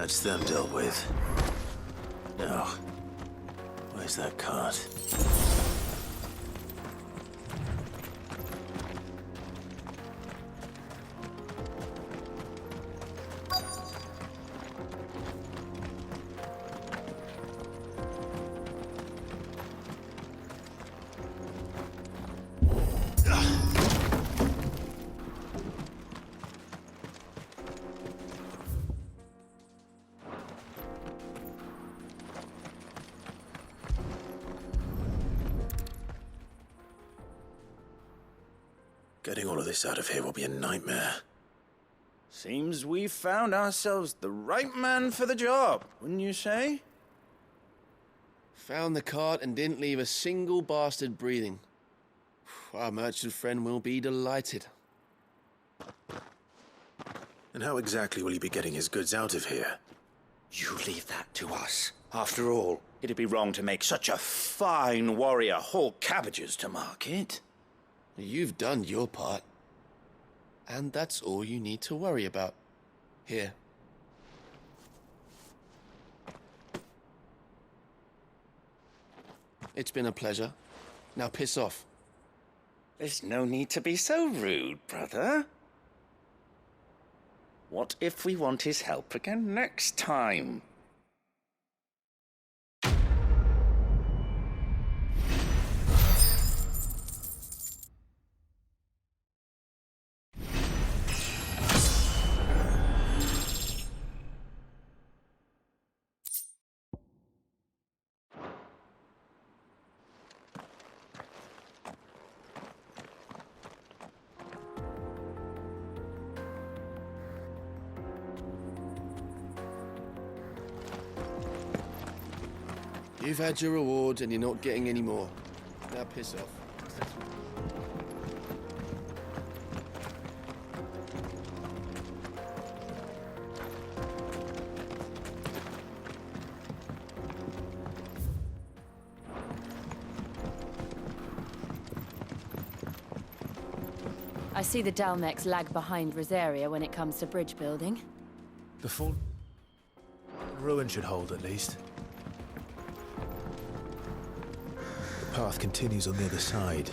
That's them dealt with. Now, where's that cart? Getting all of this out of here will be a nightmare. Seems we've found ourselves the right man for the job, wouldn't you say? Found the cart and didn't leave a single bastard breathing. Our merchant friend will be delighted. And how exactly will he be getting his goods out of here? You leave that to us. After all, it'd be wrong to make such a fine warrior haul cabbages to market. You've done your part. And that's all you need to worry about. Here. It's been a pleasure. Now piss off. There's no need to be so rude, brother. What if we want his help again next time? You've had your reward and you're not getting any more. Now piss off. I see the Dalmecs lag behind Rosaria when it comes to bridge building. The ruin should hold at least. The path continues on the other side.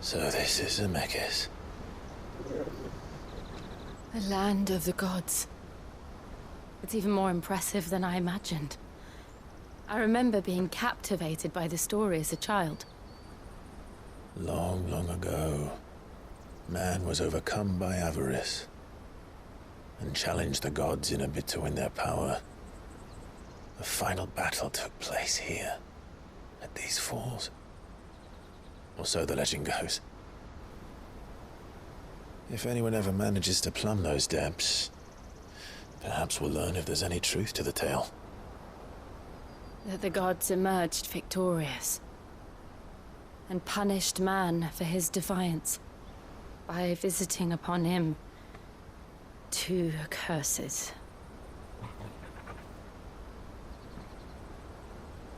So this is Zemeckis. The land of the gods. It's even more impressive than I imagined. I remember being captivated by the story as a child. Long, long ago, man was overcome by avarice and challenged the gods in a bid to win their power. The final battle took place here, at these falls. Or so the legend goes. If anyone ever manages to plumb those depths, Perhaps we'll learn if there's any truth to the tale. That the gods emerged victorious and punished man for his defiance by visiting upon him 2 curses.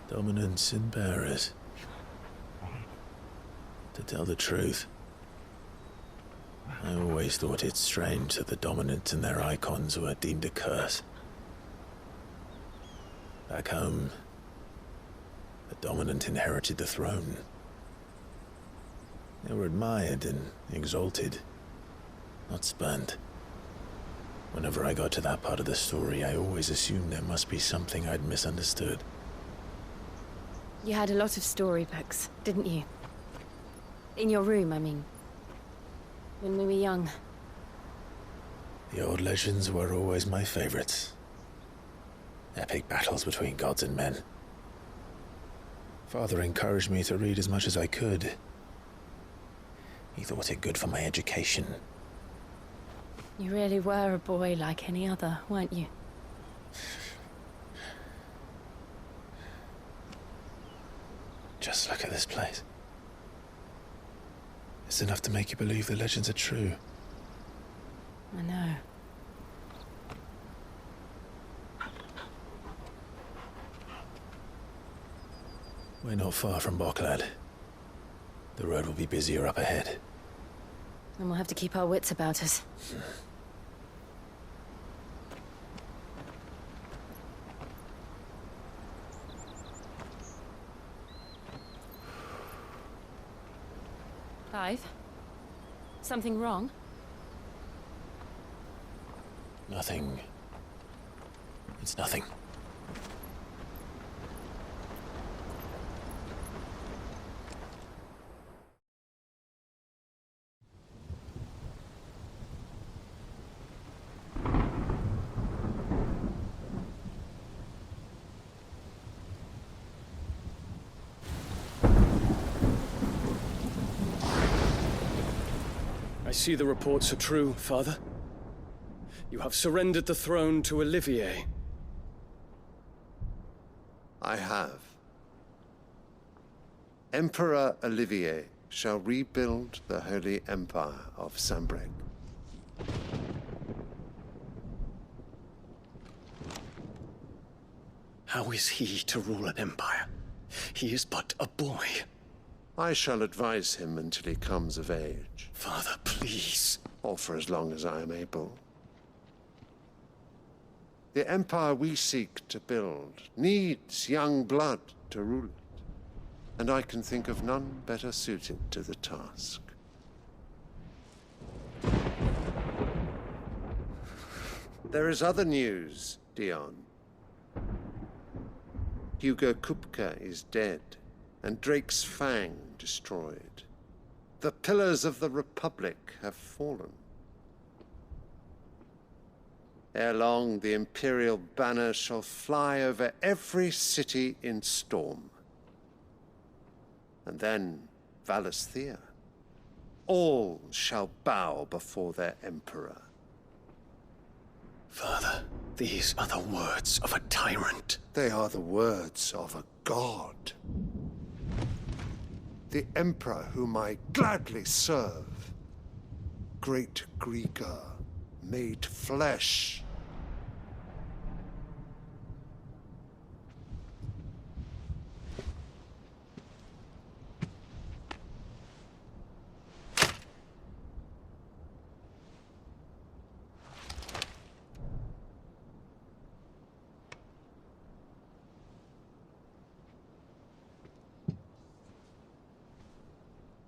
Dominants and bearers. To tell the truth, I always thought it strange that the dominant and their icons were deemed a curse. Back home, the dominant inherited the throne. They were admired and exalted, not spurned. Whenever I got to that part of the story, I always assumed there must be something I'd misunderstood. You had a lot of storybooks, didn't you? In your room, I mean. When we were young. The old legends were always my favorites. Epic battles between gods and men. Father encouraged me to read as much as I could. He thought it good for my education. You really were a boy like any other, weren't you? Just look at this place. It's enough to make you believe the legends are true. I know. We're not far from Boklad. The road will be busier up ahead. And we'll have to keep our wits about us. Clive? Something wrong? Nothing. It's nothing. I see the reports are true, Father. You have surrendered the throne to Olivier. I have. Emperor Olivier shall rebuild the Holy Empire of Sanbreque. How is he to rule an empire? He is but a boy. I shall advise him until he comes of age. Father, please. Or for as long as I am able. The empire we seek to build needs young blood to rule it, and I can think of none better suited to the task. There is other news, Dion. Hugo Kupka is dead, and Drake's Fang destroyed. The pillars of the Republic have fallen. Ere long, the Imperial banner shall fly over every city in Storm. And then, Valisthea. All shall bow before their Emperor. Father, these are the words of a tyrant. They are the words of a god. The Emperor whom I gladly serve. Great Grieger, made flesh.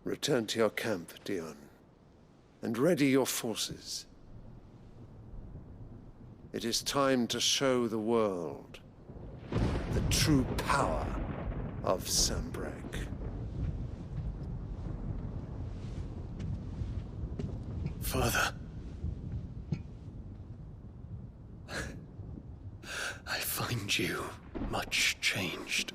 Return to your camp, Dion, and ready your forces. It is time to show the world the true power of Sanbreque. Father. I find you much changed.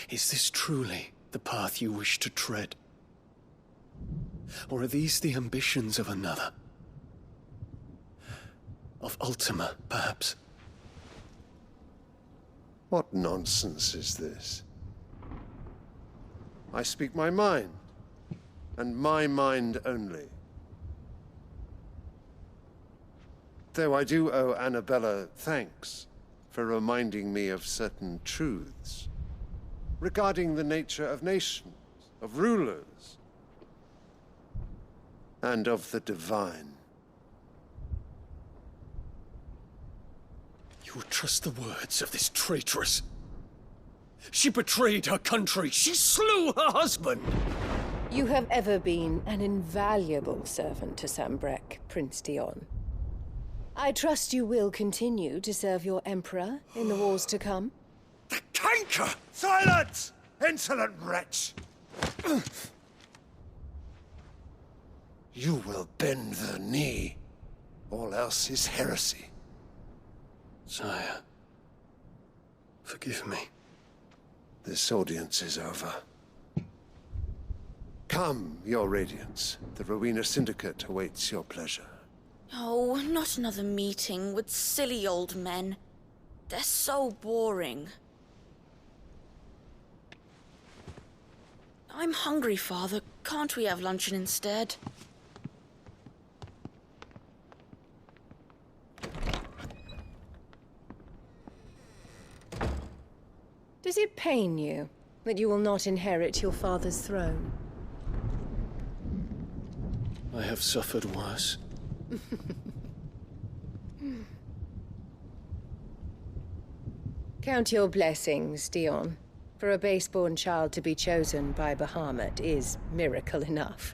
Is this truly the path you wish to tread? Or are these the ambitions of another? Of Ultima, perhaps. What nonsense is this? I speak my mind, and my mind only. Though I do owe Annabella thanks for reminding me of certain truths regarding the nature of nations, of rulers, and of the divine. You would trust the words of this traitress? She betrayed her country. She slew her husband. You have ever been an invaluable servant to Sambrek, Prince Dion. I trust you will continue to serve your Emperor in the wars to come. The canker! Silence! Insolent wretch! You will bend the knee. All else is heresy. Sire, forgive me. This audience is over. Come, Your Radiance. The Rowena Syndicate awaits your pleasure. Oh, not another meeting with silly old men. They're so boring. I'm hungry, Father. Can't we have luncheon instead? Does it pain you that you will not inherit your father's throne? I have suffered worse. Count your blessings, Dion. For a base-born child to be chosen by Bahamut is miracle enough.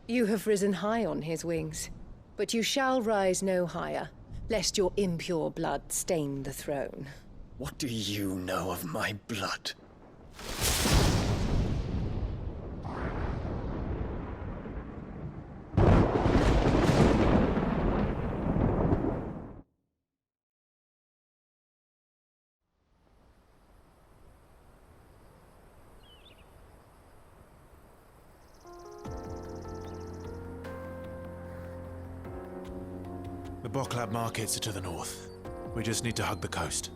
You have risen high on his wings, but you shall rise no higher, lest your impure blood stain the throne. What do you know of my blood? The Boklab markets are to the north. We just need to hug the coast.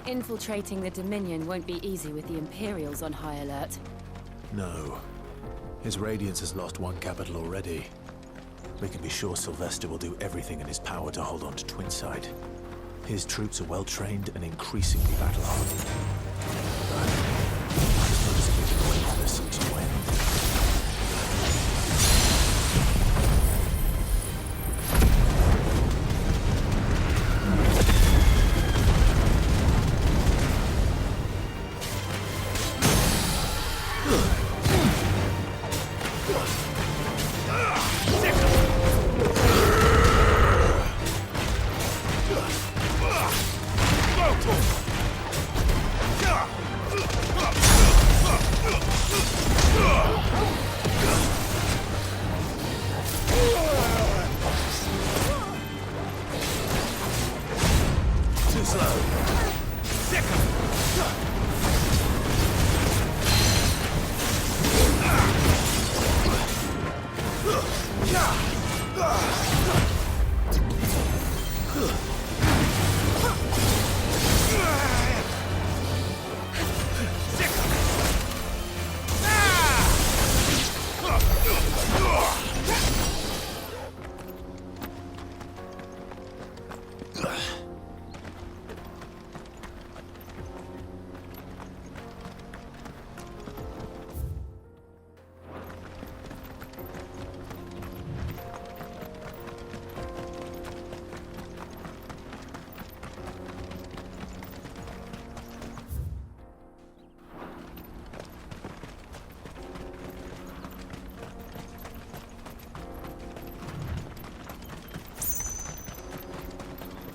Infiltrating the Dominion won't be easy with the Imperials on high alert. No. His Radiance has lost one capital already. We can be sure Sylvester will do everything in his power to hold on to Twinside. His troops are well-trained and increasingly battle-hardened. It's not as if we can wait for the siege to end.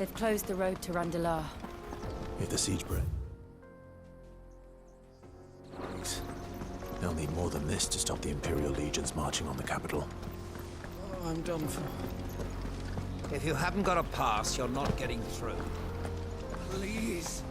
They've closed the road to Randalar. If the siege breaks, they'll need more than this to stop the Imperial legions marching on the capital. Oh, I'm done for. If you haven't got a pass, you're not getting through. Please.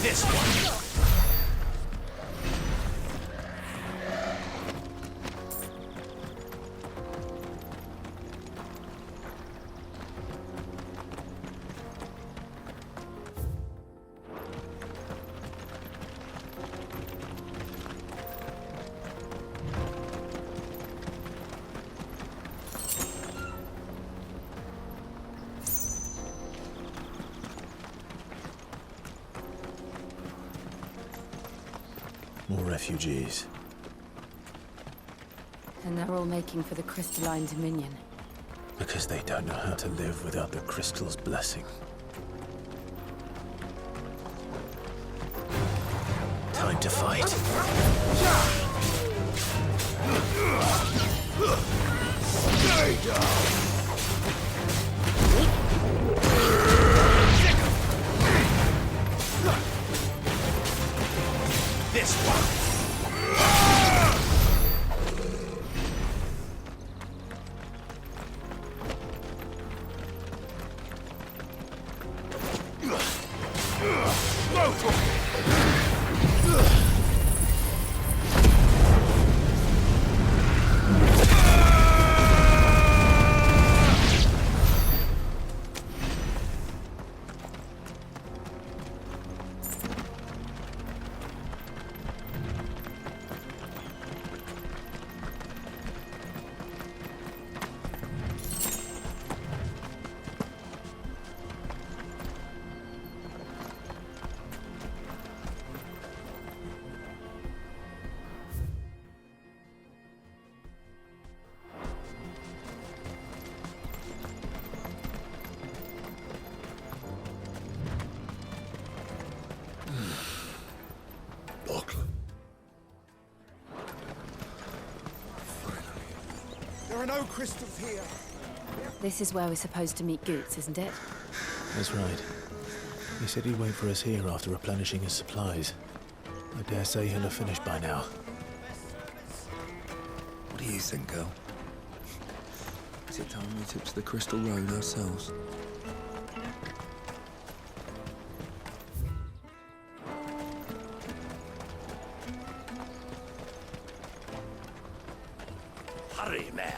This one. More refugees. And they're all making for the crystalline dominion. Because they don't know how to live without the crystal's blessing. Time to fight. Stay down! This one! There are no crystals here. This is where we're supposed to meet Goots, isn't it? That's right. He said he'd wait for us here after replenishing his supplies. I dare say he'll have finished by now. What do you think, girl? Is it time we took to the Crystal Road ourselves? Hurry, man.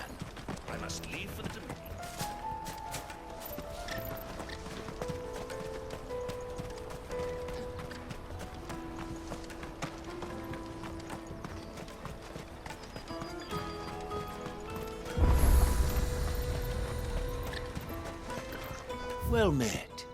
I must leave for the Dominion. Well met.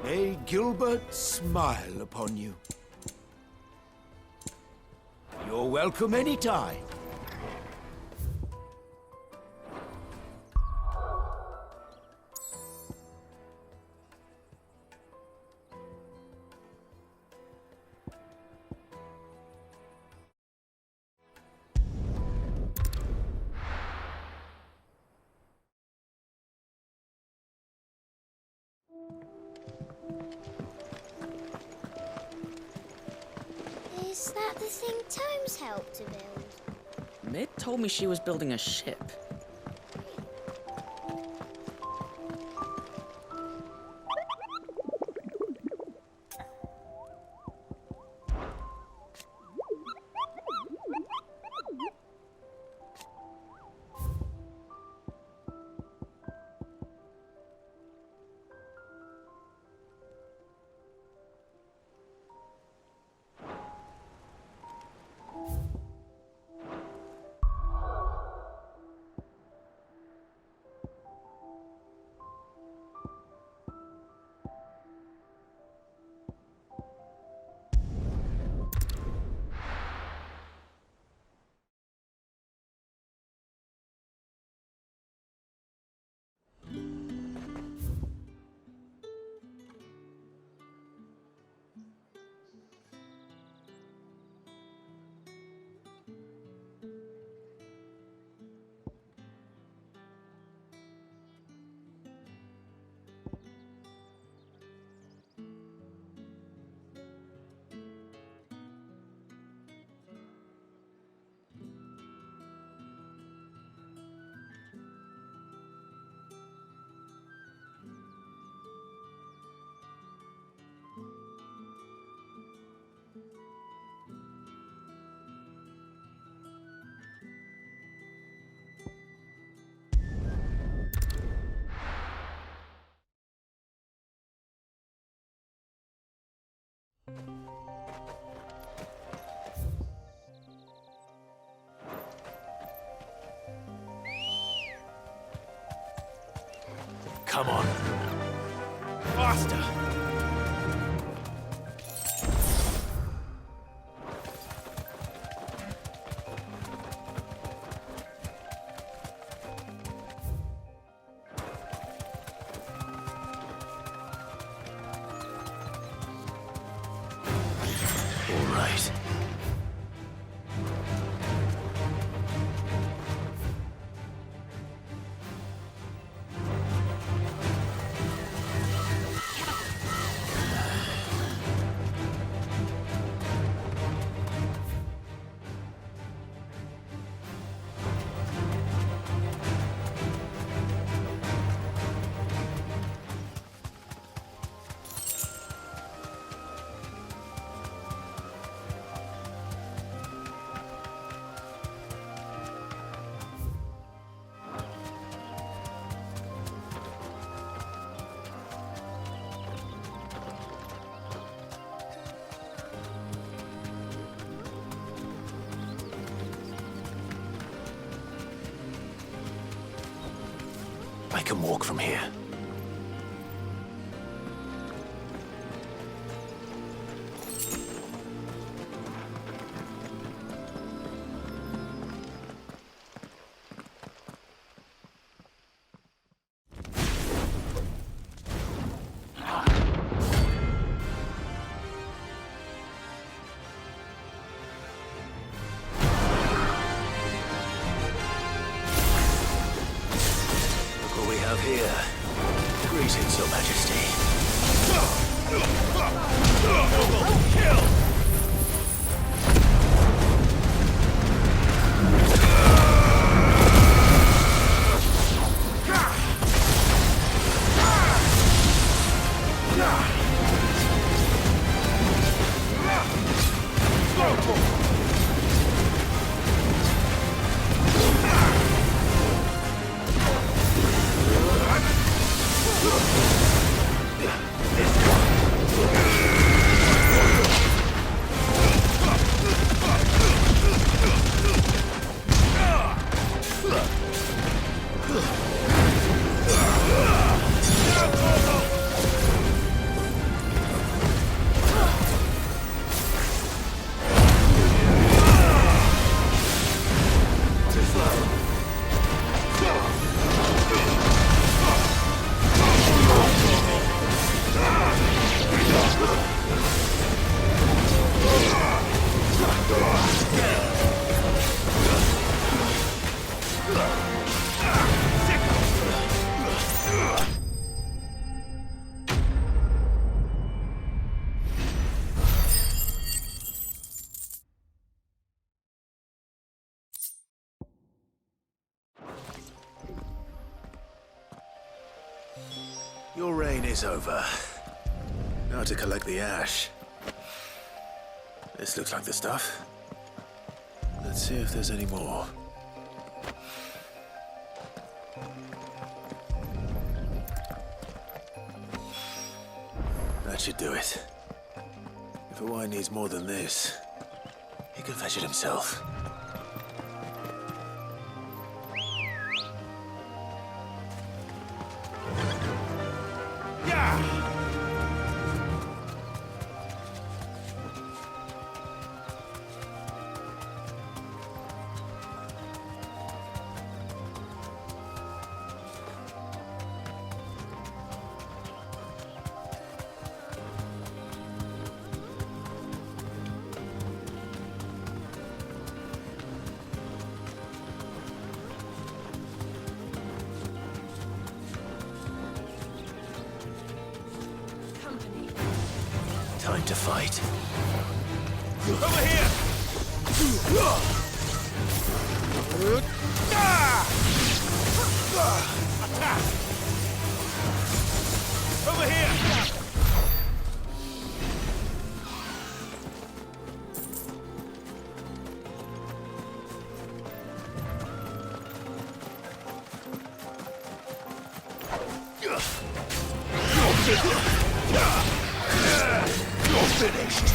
May Gilbert smile upon you. You're welcome anytime. Is that the thing Tomes helped to build? Mid told me she was building a ship. Come on. Faster! All right. I can walk from here. Here. Greetings, Your Majesty. Kill! Your reign is over. Now to collect the ash. This looks like the stuff. Let's see if there's any more. That should do it. If a wine needs more than this, he can fetch it himself. Time to fight. Over here! Attack! Over here! You're finished.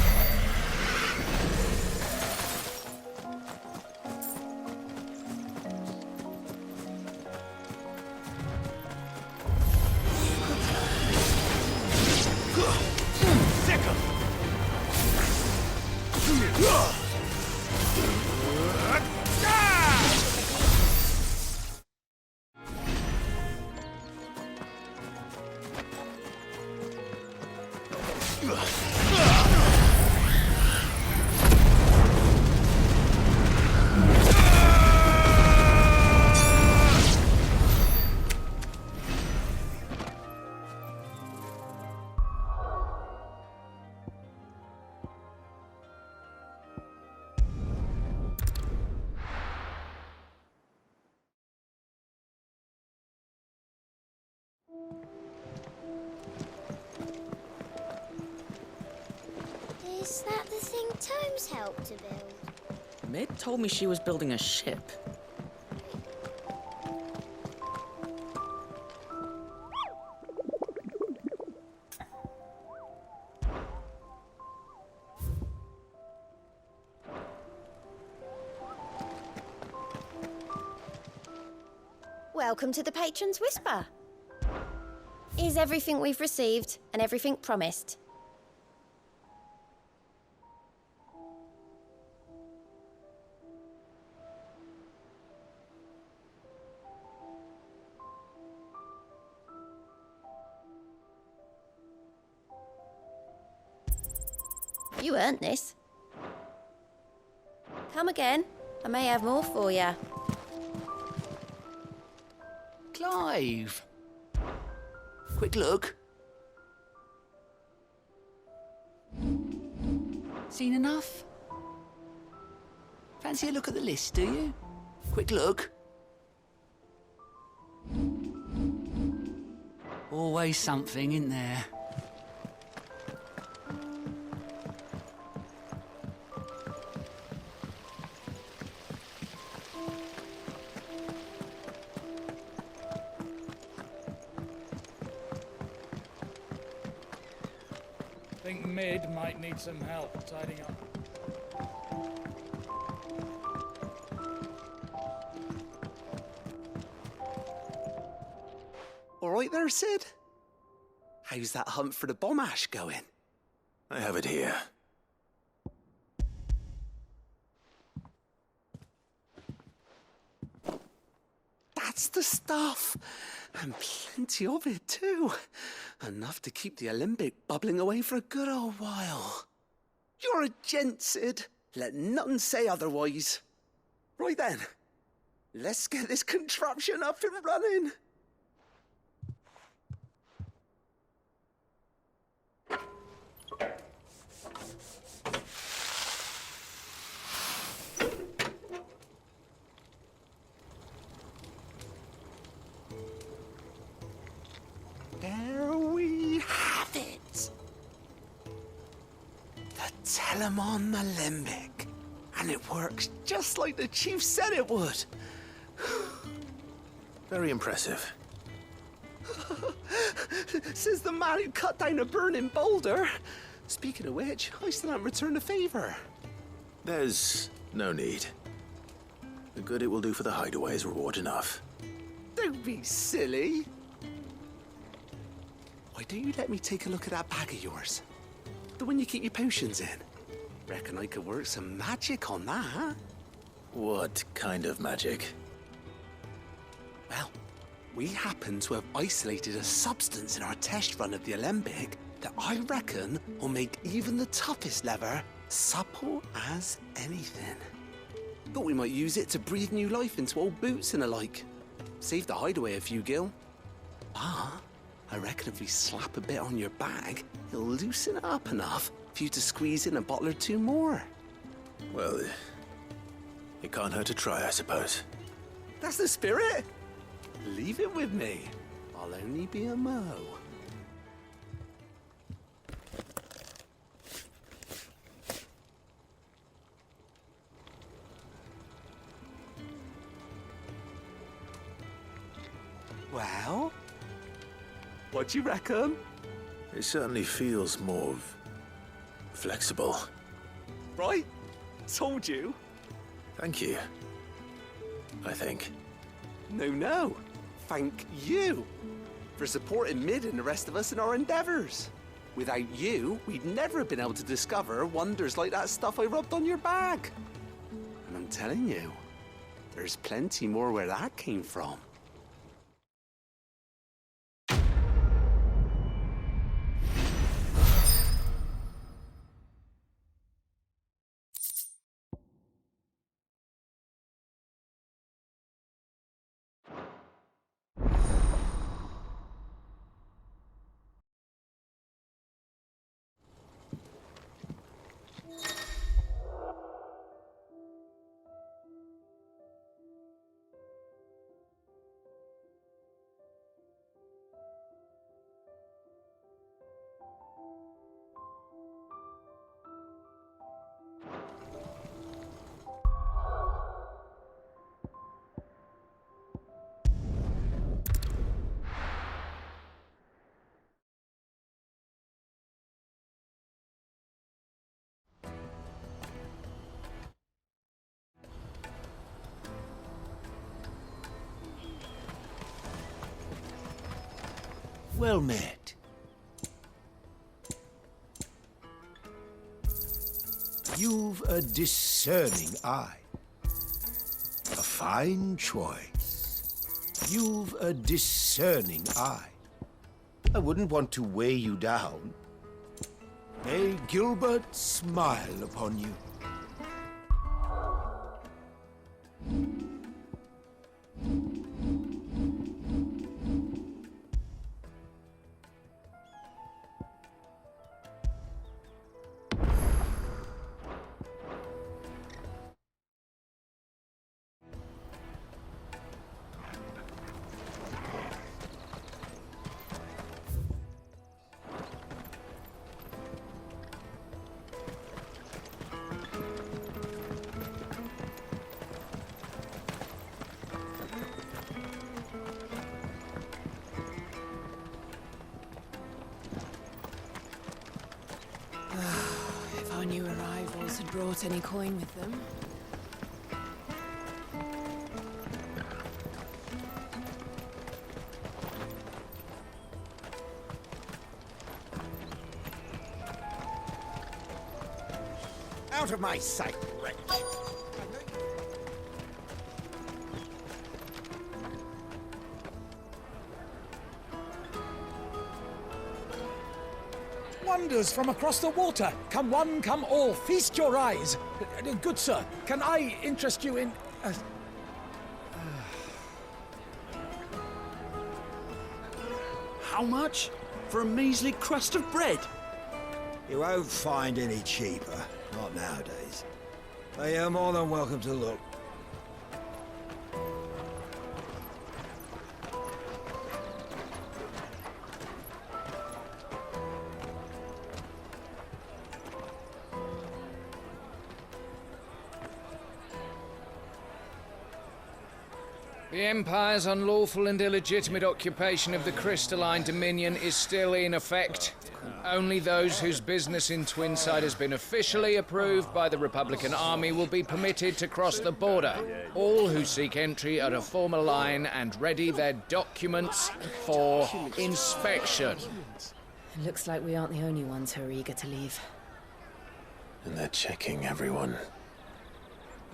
Is that the thing Tomes helped to build? Mid told me she was building a ship. Welcome to the Patron's Whisper. Is everything we've received and everything promised? You earned this. Come again. I may have more for you. Clive! Quick look. Seen enough? Fancy a look at the list, do you? Quick look. Always something, isn't there? I think Mid might need some help tidying up. All right there, Sid? How's that hunt for the bomb ash going? I have it here. That's the stuff! And plenty of it, too. Enough to keep the Olympic bubbling away for a good old while. You're a gent, Sid. Let none say otherwise. Right then, let's get this contraption up and running. There we have it. The Telemon Alembic. And it works just like the chief said it would. Very impressive. Says the man who cut down a burning boulder. Speaking of which, I still haven't returned the favor. There's no need. The good it will do for the hideaway is reward enough. Don't be silly. Why don't you let me take a look at that bag of yours? The one you keep your potions in. Reckon I could work some magic on that. What kind of magic? Well, we happen to have isolated a substance in our test run of the Alembic that I reckon will make even the toughest leather supple as anything. Thought we might use it to breathe new life into old boots and the like. Save the hideaway a few gil. Ah, I reckon if we slap a bit on your bag, it'll loosen it up enough for you to squeeze in a bottle or two more. Well, it can't hurt to try, I suppose. That's the spirit. Leave it with me. I'll only be a mo. Well, what do you reckon? It certainly feels more flexible. Right? Told you. Thank you. I think. No. Thank you for supporting Mid and the rest of us in our endeavors. Without you, we'd never have been able to discover wonders like that stuff I rubbed on your bag. I'm telling you, there's plenty more where that came from. Well met. You've a discerning eye. A fine choice. You've a discerning eye. I wouldn't want to weigh you down. May Gilbert smile upon you. If our new arrivals had brought any coin with them. Out of my sight, wretch! Wonders from across the water. Come one, come all. Feast your eyes. Good sir, can I interest you in... How much? For a measly crust of bread? You won't find any cheaper. Not nowadays. But you're more than welcome to look. The Empire's unlawful and illegitimate occupation of the crystalline dominion is still in effect. Only those whose business in Twinside has been officially approved by the Republican Army will be permitted to cross the border. All who seek entry are to form a line and ready their documents for inspection. It looks like we aren't the only ones who are eager to leave. And they're checking everyone.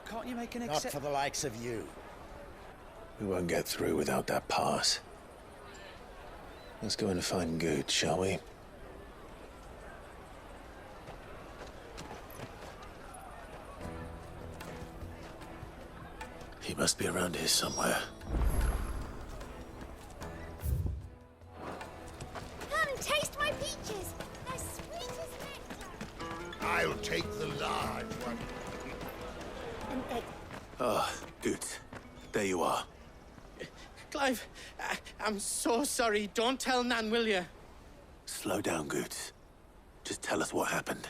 Can't you make an Not for the likes of you. We won't get through without that pass. Let's go in and find Good, shall we? He must be around here somewhere. Come, taste my peaches. They're sweet as nectar. I'll take the large one. Ah, Good. There you are. Clive, I'm so sorry. Don't tell Nan, will you? Slow down, Good. Just tell us what happened.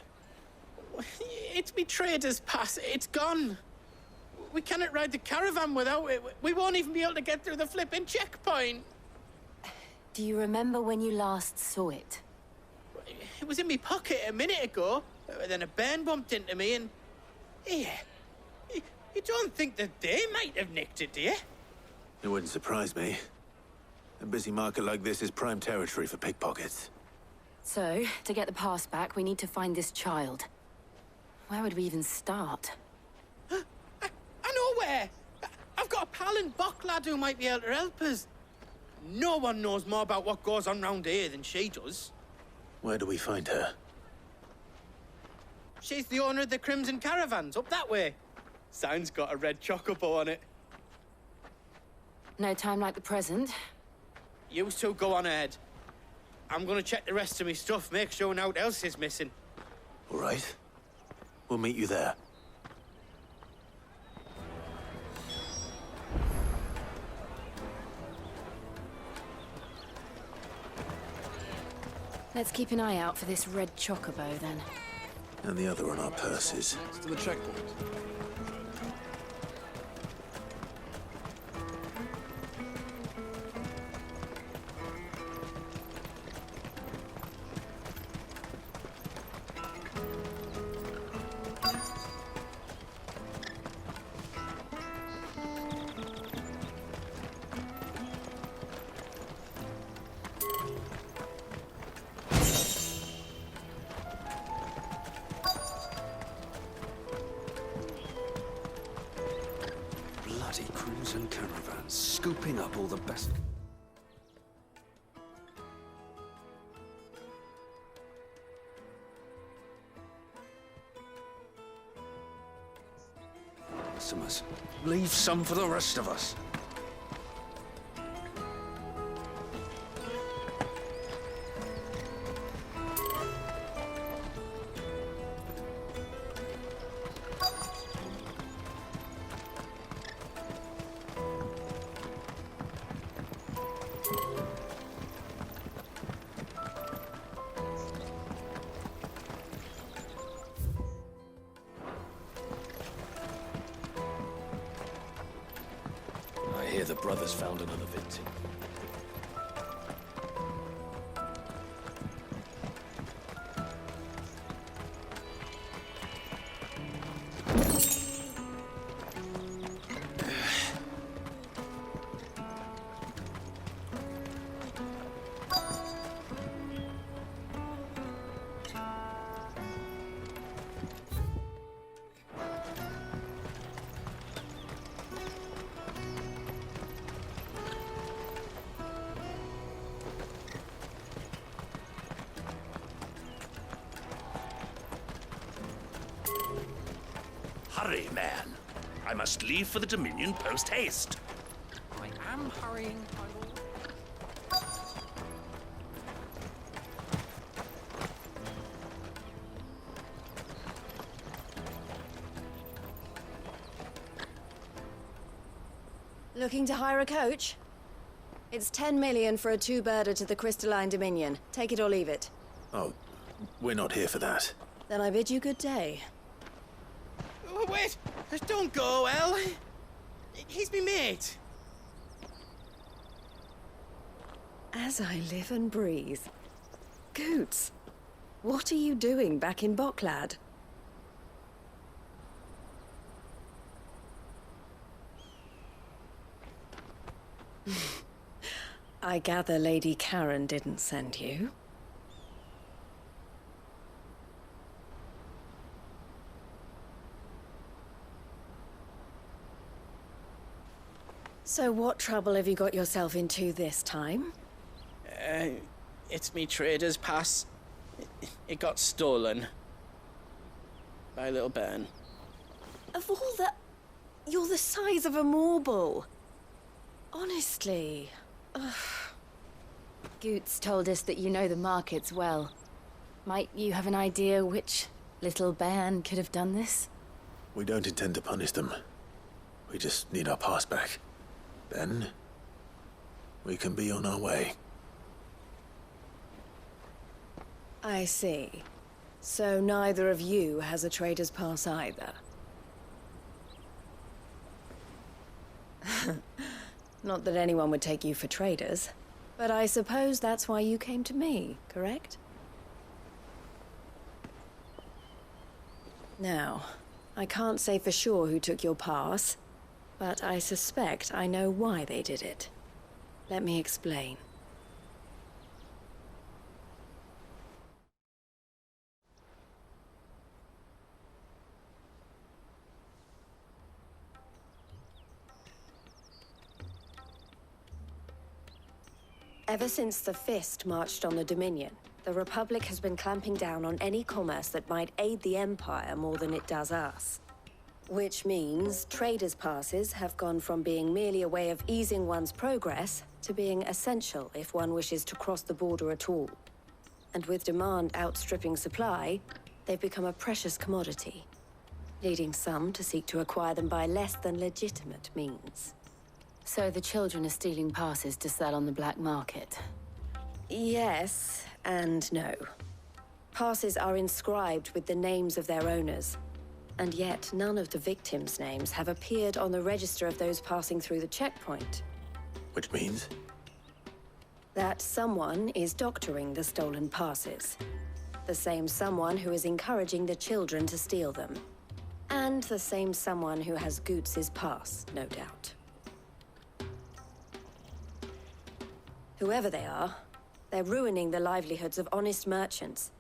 It's me trader's pass. It's gone. We cannot ride the caravan without it. We won't even be able to get through the flipping checkpoint. Do you remember when you last saw it? It was in my pocket a minute ago. Then a bairn bumped into me and... Yeah. You don't think that they might have nicked it, do you? It wouldn't surprise me. A busy market like this is prime territory for pickpockets. So, to get the pass back, we need to find this child. Where would we even start? gallant Bok lad who might be able to help us. No one knows more about what goes on round here than she does. Where do we find her? She's the owner of the Crimson Caravans, up that way. Sign's got a red chocobo on it. No time like the present. You two go on ahead. I'm gonna check the rest of my stuff, make sure naught else is missing. All right. We'll meet you there. Let's keep an eye out for this red chocobo, then. And the other on our purses. To the checkpoint. Bloody Crimson Caravans, scooping up all the best. Customers, leave some for the rest of us. I hear the brothers found another victim. Hurry, man. I must leave for the Dominion post-haste. I am hurrying, my lord. Looking to hire a coach? It's 10 million for a two-birder to the Crystalline Dominion. Take it or leave it. Oh, we're not here for that. Then I bid you good day. Oh, wait! Don't go, El. He's me mate. As I live and breathe. Goots, what are you doing back in Boklad? I gather Lady Karen didn't send you. So what trouble have you got yourself into this time? It's me trader's pass. It got stolen. By a little bairn. Of all the... You're the size of a marble. Honestly. Ugh. Goots told us that you know the markets well. Might you have an idea which little bairn could have done this? We don't intend to punish them. We just need our pass back. Then, we can be on our way. I see. So neither of you has a trader's pass either. Not that anyone would take you for traders, but I suppose that's why you came to me, correct? Now, I can't say for sure who took your pass, but I suspect I know why they did it. Let me explain. Ever since the Fist marched on the Dominion, the Republic has been clamping down on any commerce that might aid the Empire more than it does us. Which means traders' passes have gone from being merely a way of easing one's progress to being essential if one wishes to cross the border at all. And with demand outstripping supply, they've become a precious commodity, leading some to seek to acquire them by less than legitimate means. So the children are stealing passes to sell on the black market? Yes and no. Passes are inscribed with the names of their owners, and yet none of the victims' names have appeared on the register of those passing through the checkpoint. Which means? That someone is doctoring the stolen passes. The same someone who is encouraging the children to steal them. And the same someone who has Goots's pass, no doubt. Whoever they are, they're ruining the livelihoods of honest merchants,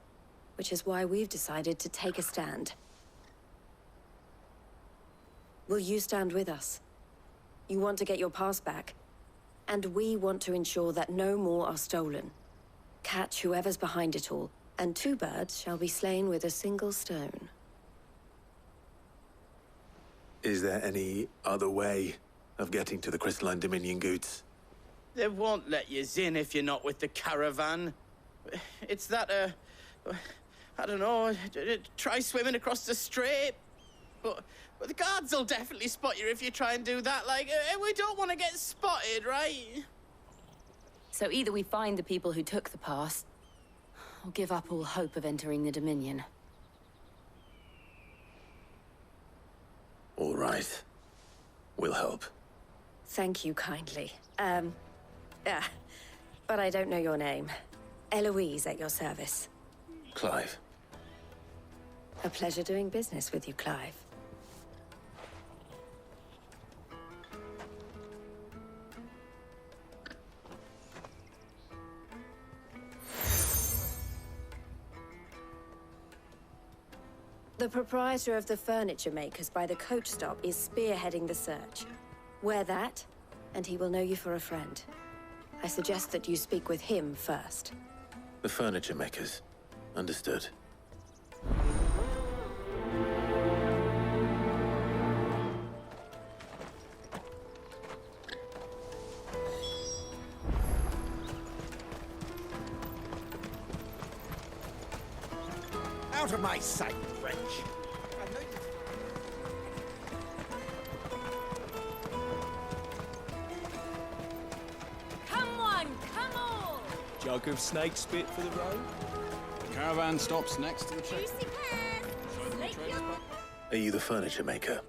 which is why we've decided to take a stand. Will you stand with us? You want to get your pass back, and we want to ensure that no more are stolen. Catch whoever's behind it all, and 2 birds shall be slain with a single stone. Is there any other way of getting to the Crystalline Dominion, Goots? They won't let you in if you're not with the caravan. It's that, I don't know, try swimming across the strait. But the guards will definitely spot you if you try and do that. Like, we don't want to get spotted, right? So either we find the people who took the pass, or give up all hope of entering the Dominion. All right. We'll help. Thank you kindly. But I don't know your name. Eloise at your service. Clive. A pleasure doing business with you, Clive. The proprietor of the furniture makers by the coach stop is spearheading the search. Wear that, and he will know you for a friend. I suggest that you speak with him first. The furniture makers. Understood. Out of my sight, wretch! Come on, come all! Jug of snake spit for the road? The caravan stops next to the check. Are you the furniture maker?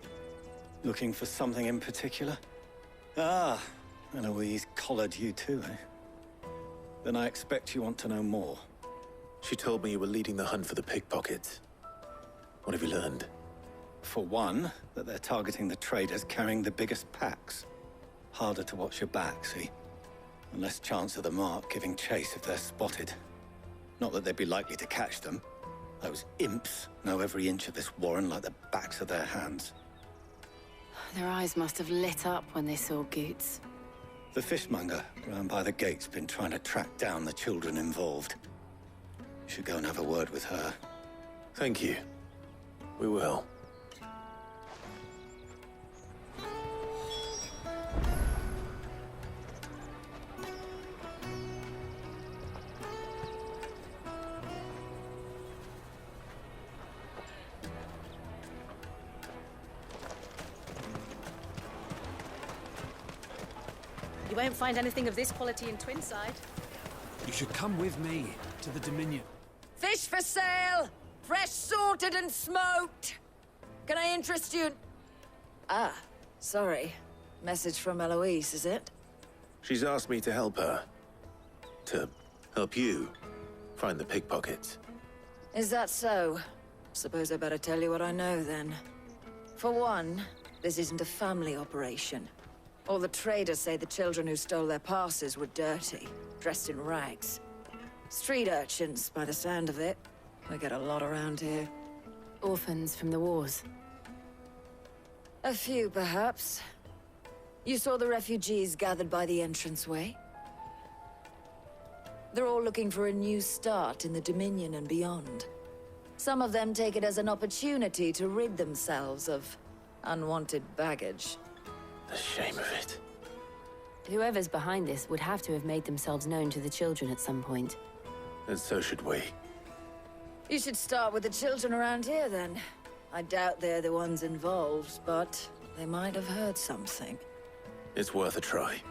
Looking for something in particular? Ah, Eloise collared you too, eh? Then I expect you want to know more. She told me you were leading the hunt for the pickpockets. What have you learned? For one, that they're targeting the traders carrying the biggest packs. Harder to watch your back, see? And less chance of the mark giving chase if they're spotted. Not that they'd be likely to catch them. Those imps know every inch of this warren like the backs of their hands. Their eyes must have lit up when they saw Goots. The fishmonger round by the gate's been trying to track down the children involved. You should go and have a word with her. Thank you. We will. You won't find anything of this quality in Twinside. You should come with me to the Dominion. Fish for sale! Fresh sorted and smoked! Can I interest you? Ah, sorry. Message from Eloise, is it? She's asked me to help her. To help you find the pickpockets. Is that so? Suppose I better tell you what I know, then. For one, this isn't a family operation. All the traders say the children who stole their passes were dirty, dressed in rags. Street urchins, by the sound of it. We get a lot around here. Orphans from the wars. A few, perhaps. You saw the refugees gathered by the entranceway? They're all looking for a new start in the Dominion and beyond. Some of them take it as an opportunity to rid themselves of unwanted baggage. The shame of it. Whoever's behind this would have to have made themselves known to the children at some point. And so should we. You should start with the children around here, then. I doubt they're the ones involved, but they might have heard something. It's worth a try.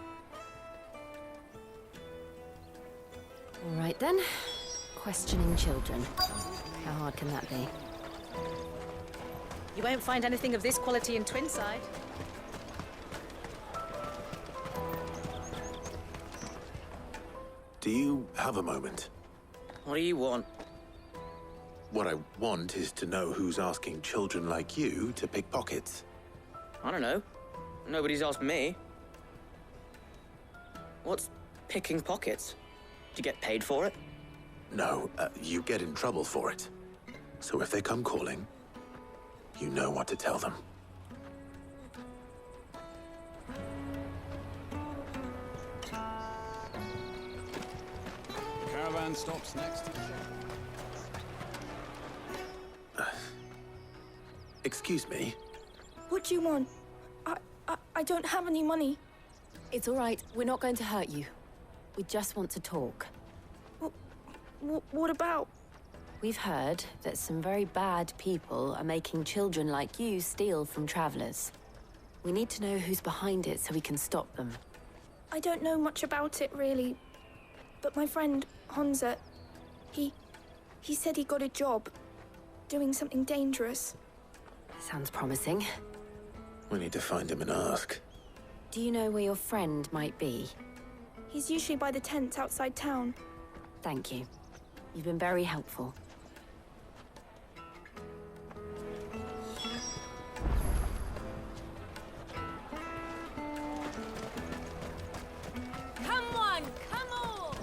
All right, then. Questioning children. How hard can that be? You won't find anything of this quality in Twinside. Do you have a moment? What do you want? What I want is to know who's asking children like you to pick pockets. I don't know. Nobody's asked me. What's picking pockets? Do you get paid for it? No, you get in trouble for it. So if they come calling, you know what to tell them. Caravan stops next. Excuse me? What do you want? I don't have any money. It's all right. We're not going to hurt you. We just want to talk. What about? We've heard that some very bad people are making children like you steal from travelers. We need to know who's behind it so we can stop them. I don't know much about it, really. But my friend, Hansa, he said he got a job doing something dangerous. Sounds promising. We need to find him and ask. Do you know where your friend might be? He's usually by the tents outside town. Thank you. You've been very helpful. Come on, come on!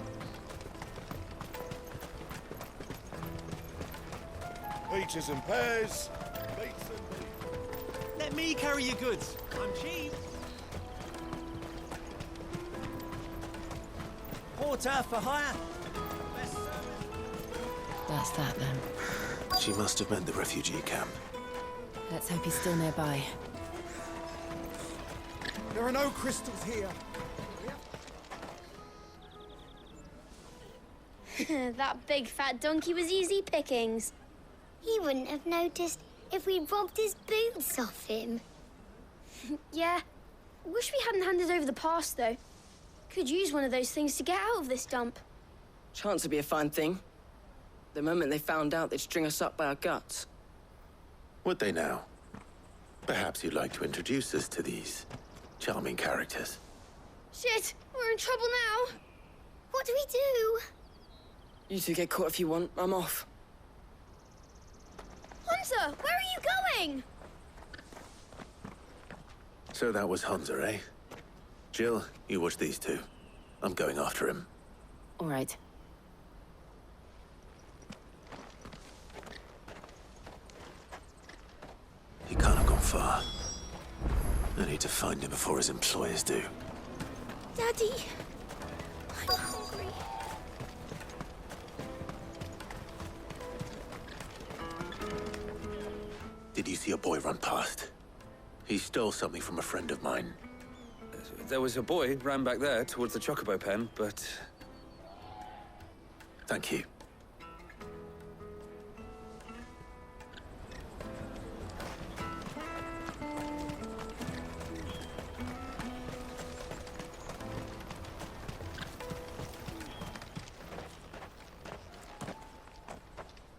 Peaches and pears. Let me carry your goods. I'm cheap. Porter for hire. That's that, then. She must have meant the refugee camp. Let's hope he's still nearby. There are no crystals here. That big fat donkey was easy pickings. He wouldn't have noticed if we robbed his boots off him. Yeah. Wish we hadn't handed over the pass, though. Could use one of those things to get out of this dump. Chance would be a fine thing. The moment they found out, they'd string us up by our guts. Would they now? Perhaps you'd like to introduce us to these charming characters. Shit! We're in trouble now! What do we do? You two get caught if you want. I'm off. Hansa, where are you going? So that was Hansa, eh? Jill, you watch these two. I'm going after him. All right. He can't have gone far. I need to find him before his employers do. Daddy, I'm hungry. Did you see a boy run past? He stole something from a friend of mine. There was a boy ran back there towards the Chocobo pen, but... Thank you.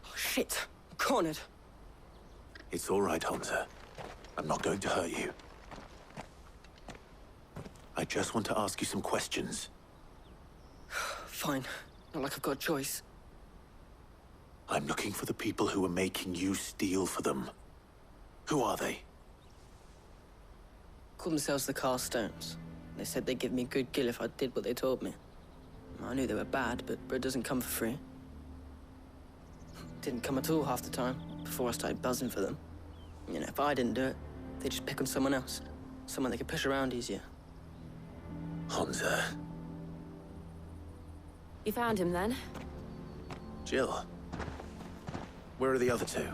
Oh, shit. I'm cornered. It's all right, Hansa. I'm not going to hurt you. I just want to ask you some questions. Fine. Not like I've got a choice. I'm looking for the people who are making you steal for them. Who are they? Called themselves the Carstones. They said they'd give me a good gill if I did what they told me. I knew they were bad, but bread doesn't come for free. Didn't come at all half the time, before I started buzzing for them. You know, if I didn't do it, they'd just pick on someone else. Someone they could push around easier. Hansa. You found him then? Jill. Where are the other two?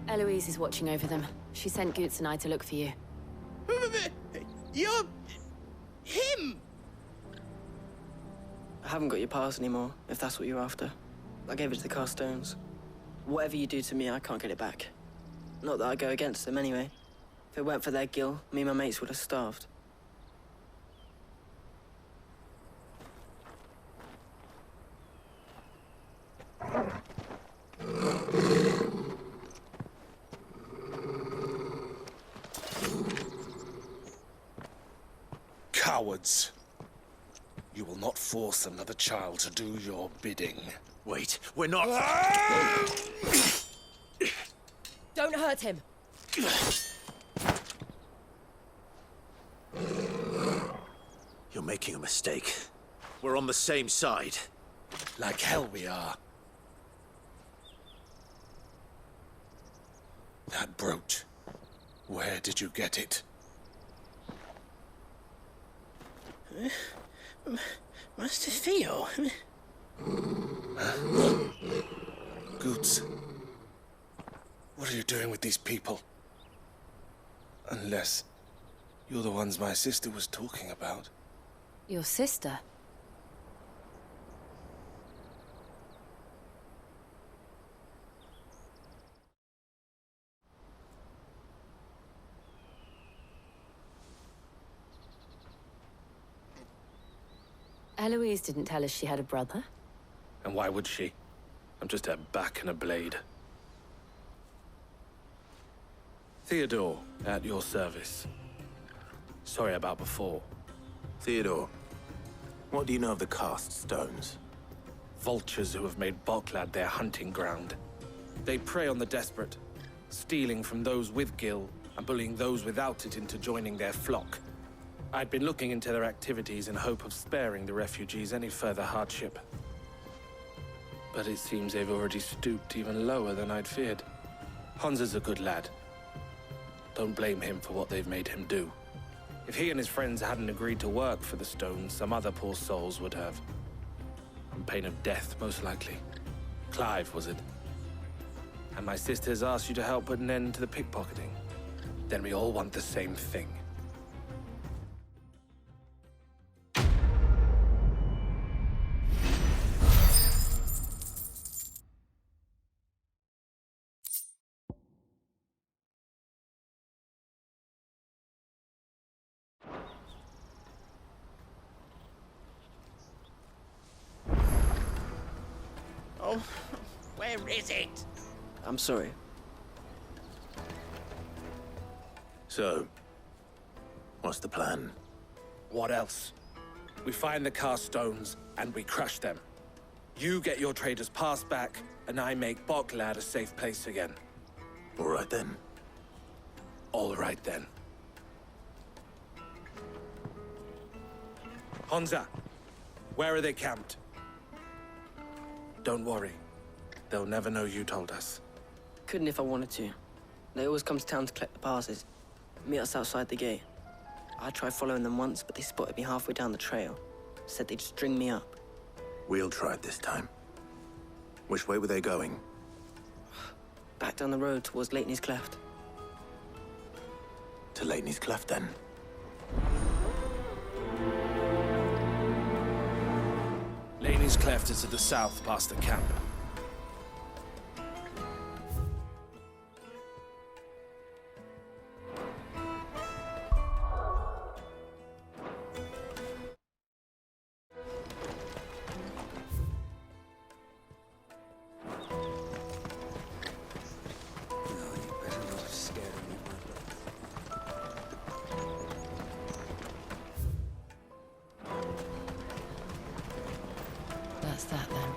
Eloise is watching over them. She sent Goots and I to look for you. You're... him! I haven't got your pass anymore, if that's what you're after. I gave it to the Carstones. Whatever you do to me, I can't get it back. Not that I go against them anyway. If it weren't for their guild, me and my mates would have starved. Cowards. You will not force another child to do your bidding. Wait, we're not... Don't hurt him! You're making a mistake. We're on the same side. Like hell we are. That brooch. Where did you get it? Master Theo? Goots. What are you doing with these people? Unless you're the ones my sister was talking about. Your sister? Eloise didn't tell us she had a brother. And why would she? I'm just her back and a blade. Theodore, at your service. Sorry about before. Theodore, what do you know of the cast stones? Vultures who have made Boklad their hunting ground. They prey on the desperate, stealing from those with gil and bullying those without it into joining their flock. I'd been looking into their activities in hope of sparing the refugees any further hardship. But it seems they've already stooped even lower than I'd feared. Hansa's a good lad. Don't blame him for what they've made him do. If he and his friends hadn't agreed to work for the stones, some other poor souls would have. On pain of death, most likely. Clive, was it? And my sisters asked you to help put an end to the pickpocketing. Then we all want the same thing. Oh, where is it? I'm sorry. So, what's the plan? What else? We find the cast stones and we crush them. You get your trader's pass back, and I make Boklad a safe place again. All right then. All right then. Hansa, where are they camped? Don't worry. They'll never know you told us. Couldn't if I wanted to. They always come to town to collect the passes. Meet us outside the gate. I tried following them once, but they spotted me halfway down the trail. Said they'd string me up. We'll try it this time. Which way were they going? Back down the road towards Leitney's Cleft. To Leitney's Cleft, then. Leitney's Cleft is to the south past the camp. That's that then.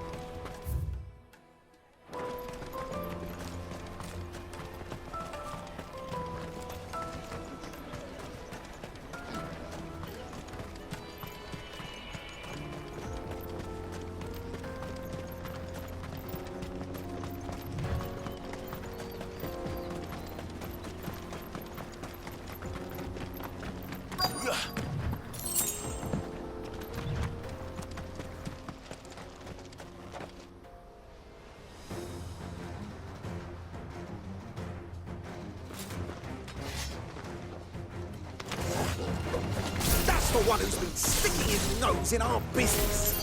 That's the one who's been sticking his nose in our business.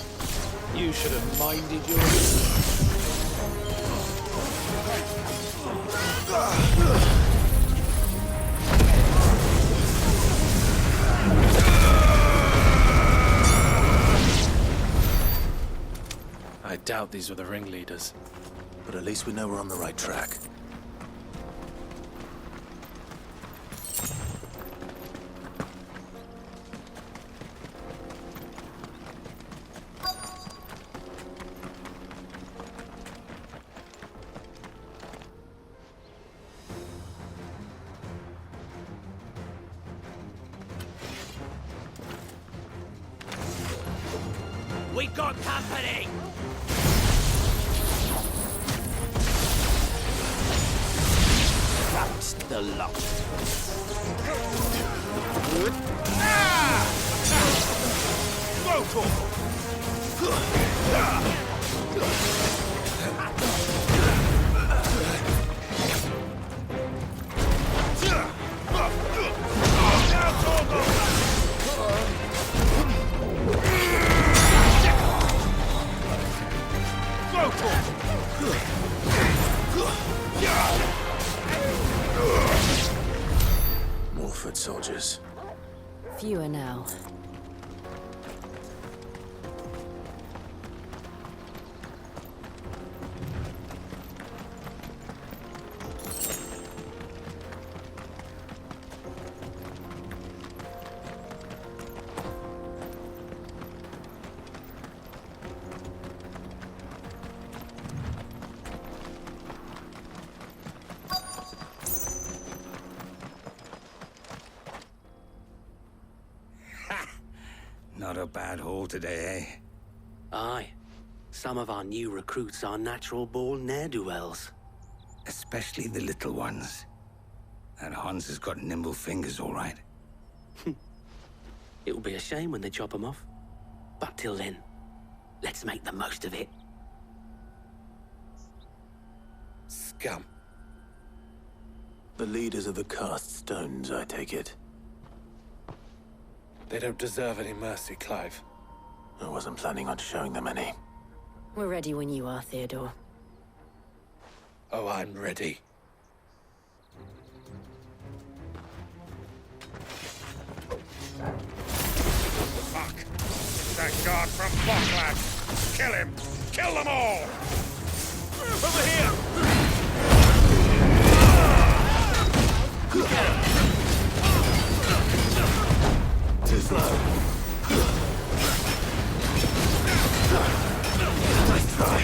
You should have minded your business. I doubt these were the ringleaders. But at least we know we're on the right track. We got company! That's the lot. More foot soldiers. Fewer now. Not a bad haul today, eh? Aye. Some of our new recruits are natural-born ne'er-do-wells. Especially the little ones. That Hans has got nimble fingers, all right. It'll be a shame when they chop them off. But till then, let's make the most of it. Scum. The leaders of the cast stones, I take it. They don't deserve any mercy, Clive. I wasn't planning on showing them any. We're ready when you are, Theodore. Oh, I'm ready. Fuck! It's that guard from Bocklad! Kill him! Kill them all! Over here! Too slow. Nice try.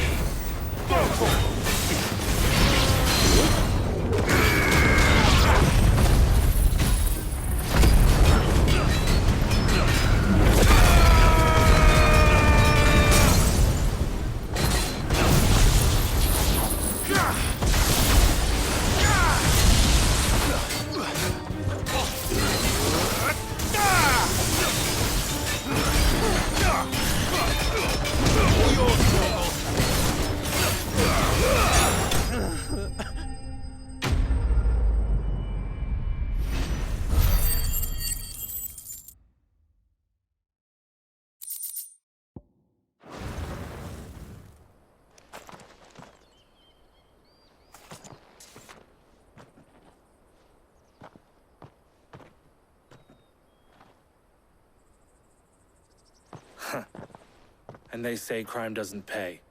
And they say crime doesn't pay.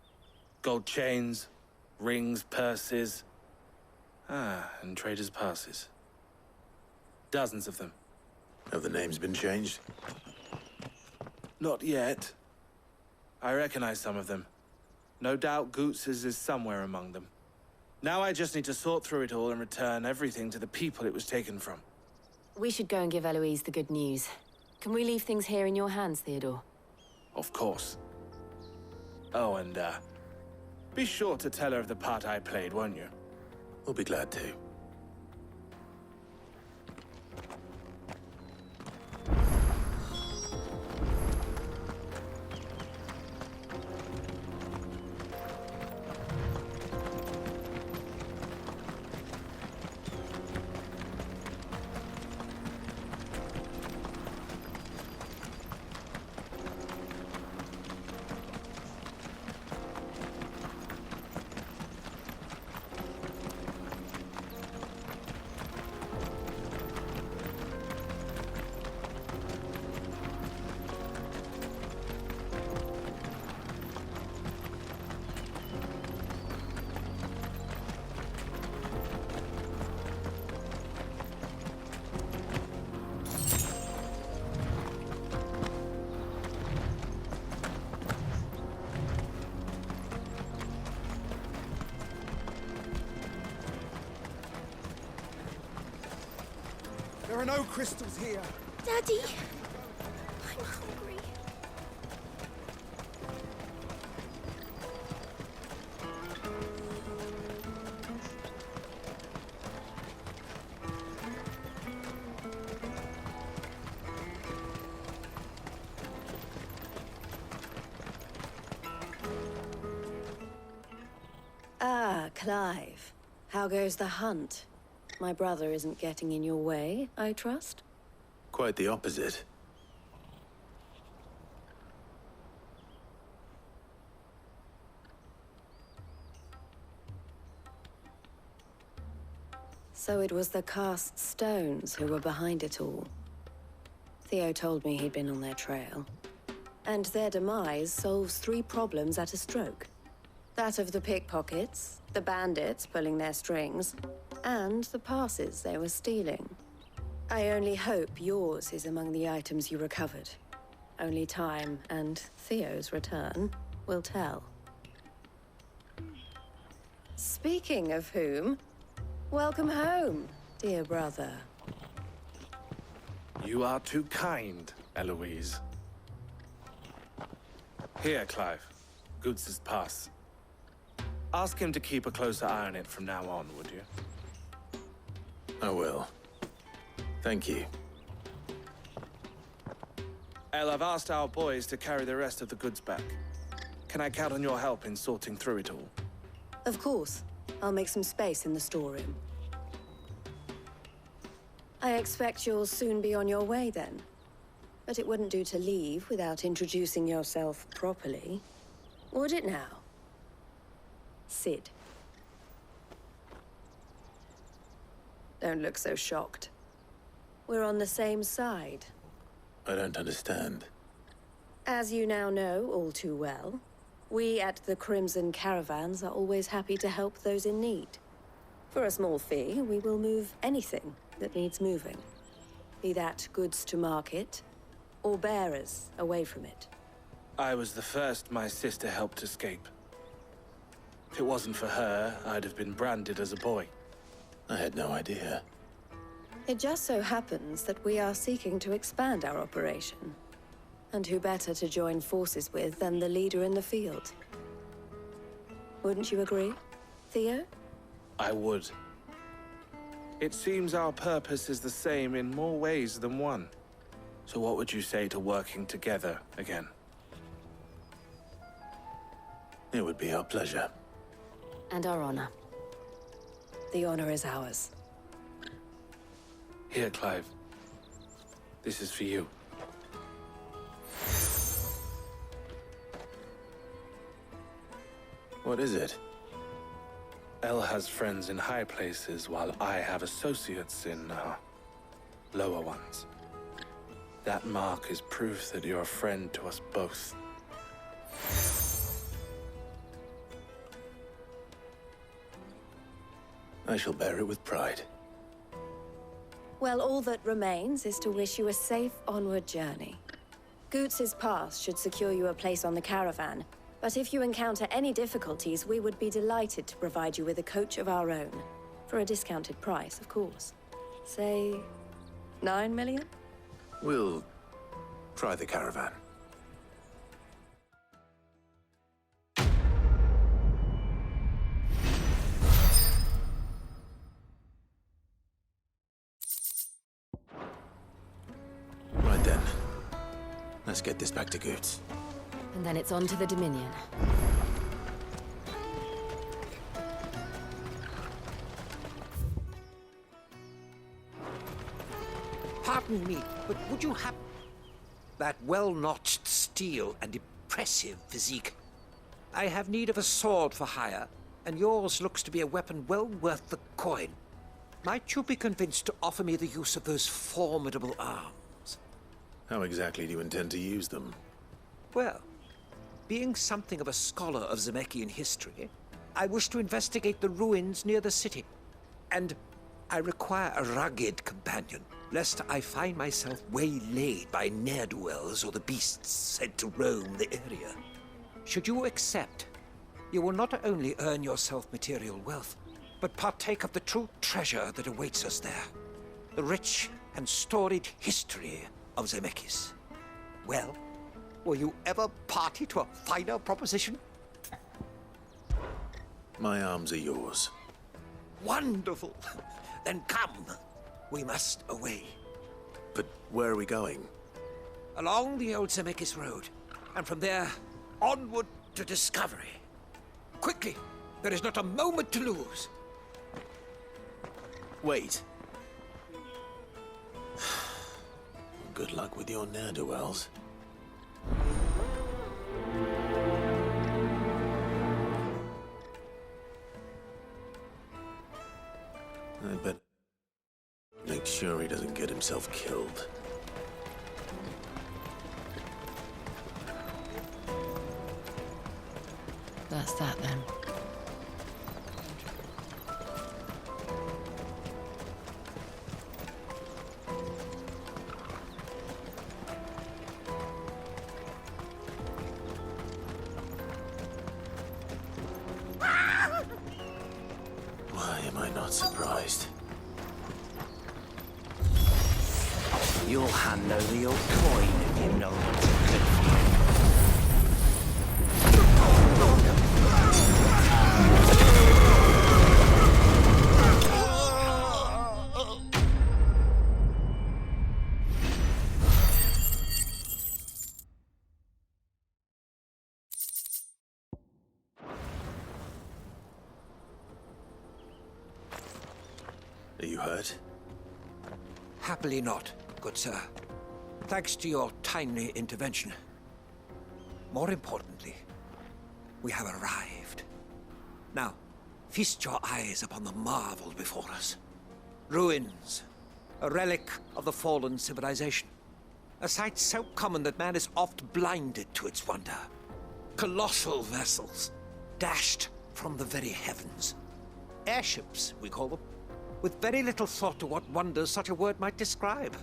Gold chains, rings, purses. And traders' passes. Dozens of them. Have the names been changed? Not yet. I recognize some of them. No doubt Goots's is somewhere among them. Now I just need to sort through it all and return everything to the people it was taken from. We should go and give Eloise the good news. Can we leave things here in your hands, Theodore? Of course. Oh, and, be sure to tell her of the part I played, won't you? We'll be glad to. no crystals here. Daddy, I'm hungry. Ah, Clive. How goes the hunt? My brother isn't getting in your way, I trust? Quite the opposite. So it was the cast stones who were behind it all. Theo told me he'd been on their trail. And their demise solves 3 problems at a stroke. That of the pickpockets, the bandits pulling their strings, and the passes they were stealing. I only hope yours is among the items you recovered. Only time and Theo's return will tell. Speaking of whom, welcome home, dear brother. You are too kind, Eloise. Here, Clive. Goods' pass. Ask him to keep a closer eye on it from now on, would you? I will. Thank you. El, I've asked our boys to carry the rest of the goods back. Can I count on your help in sorting through it all? Of course. I'll make some space in the storeroom. I expect you'll soon be on your way then. But it wouldn't do to leave without introducing yourself properly. Would it now? Sid. Don't look so shocked. We're on the same side. I don't understand. As you now know all too well, we at the Crimson Caravans are always happy to help those in need. For a small fee, we will move anything that needs moving. Be that goods to market, or bearers away from it. I was the first my sister helped escape. If it wasn't for her, I'd have been branded as a boy. I had no idea. It just so happens that we are seeking to expand our operation. And who better to join forces with than the leader in the field? Wouldn't you agree, Theo? I would. It seems our purpose is the same in more ways than one. So what would you say to working together again? It would be our pleasure. And our honor. The honor is ours. Here, Clive. This is for you. What is it? El has friends in high places, while I have associates in, lower ones. That mark is proof that you're a friend to us both. I shall bear it with pride. Well, all that remains is to wish you a safe onward journey. Goots' pass should secure you a place on the caravan, but if you encounter any difficulties, we would be delighted to provide you with a coach of our own. For a discounted price, of course. Say, 9 million? We'll try the caravan. Right then. Let's get this back to Goots. And then it's on to the Dominion. Pardon me, but would you have that well-notched steel and impressive physique? I have need of a sword for hire, and yours looks to be a weapon well worth the coin. Might you be convinced to offer me the use of those formidable arms? How exactly do you intend to use them? Well, being something of a scholar of Zemeckis history, I wish to investigate the ruins near the city. And I require a rugged companion, lest I find myself waylaid by ne'er-do-wells or the beasts sent to roam the area. Should you accept, you will not only earn yourself material wealth, but partake of the true treasure that awaits us there. The rich and storied history of Zemeckis. Well, were you ever party to a finer proposition? My arms are yours. Wonderful. Then come. We must away. But where are we going? Along the old Zemeckis Road, and from there, onward to discovery. Quickly! There is not a moment to lose. Wait. Good luck with your ne'er-do-wells. I bet. Make sure he doesn't get himself killed. That's that then. Why am I not surprised? You'll hand over your coin if you know what's good for you. Are you hurt? Happily not, good sir. Thanks to your timely intervention. More importantly, we have arrived. Now, feast your eyes upon the marvel before us. Ruins, a relic of the fallen civilization. A sight so common that man is oft blinded to its wonder. Colossal vessels, dashed from the very heavens. Airships, we call them, with very little thought to what wonders such a word might describe.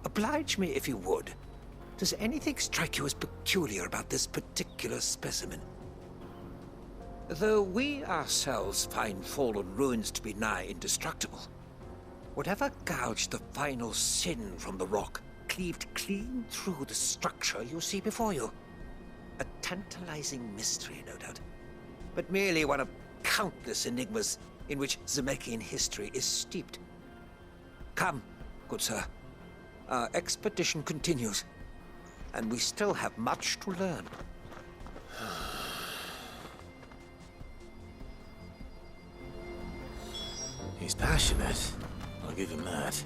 Oblige me if you would. Does anything strike you as peculiar about this particular specimen? Though we ourselves find fallen ruins to be nigh indestructible, whatever gouged the final sin from the rock cleaved clean through the structure you see before you. A tantalizing mystery, no doubt, but merely one of countless enigmas in which Zemeckis history is steeped. Come, good sir. Our expedition continues, and we still have much to learn. He's passionate. I'll give him that.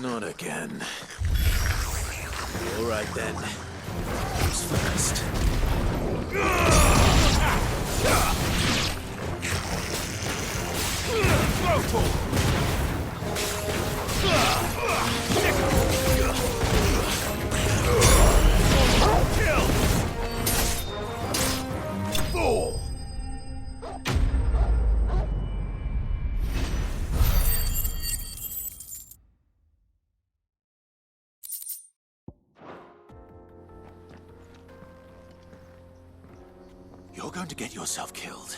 Not again. All right then. Who's first? You're going to get yourself killed.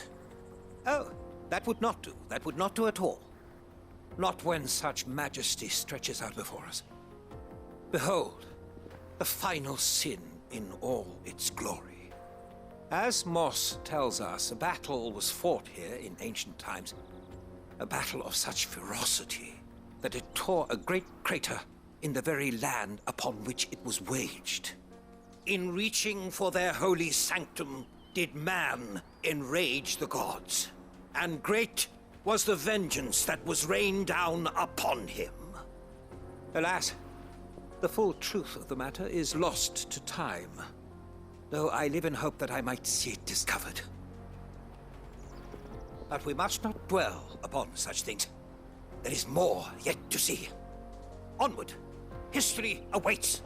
Oh, that would not do. That would not do at all. Not when such majesty stretches out before us. Behold, the final sin in all its glory. As Moss tells us, a battle was fought here in ancient times. A battle of such ferocity that it tore a great crater in the very land upon which it was waged. In reaching for their holy sanctum, did man enrage the gods, and great was the vengeance that was rained down upon him. Alas, the full truth of the matter is lost to time, though I live in hope that I might see it discovered. But we must not dwell upon such things. There is more yet to see. Onward! History awaits!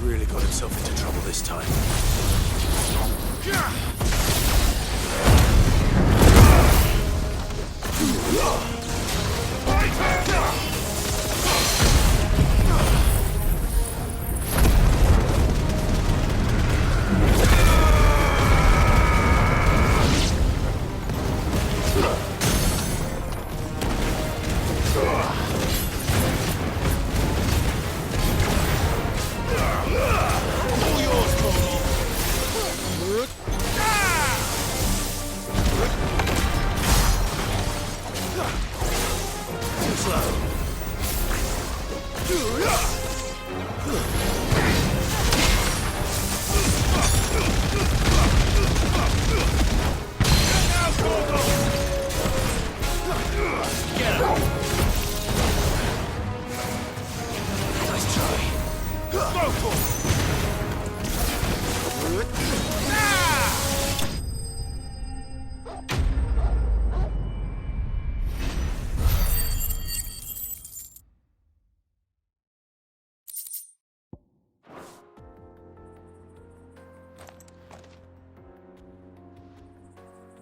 Really got himself into trouble this time.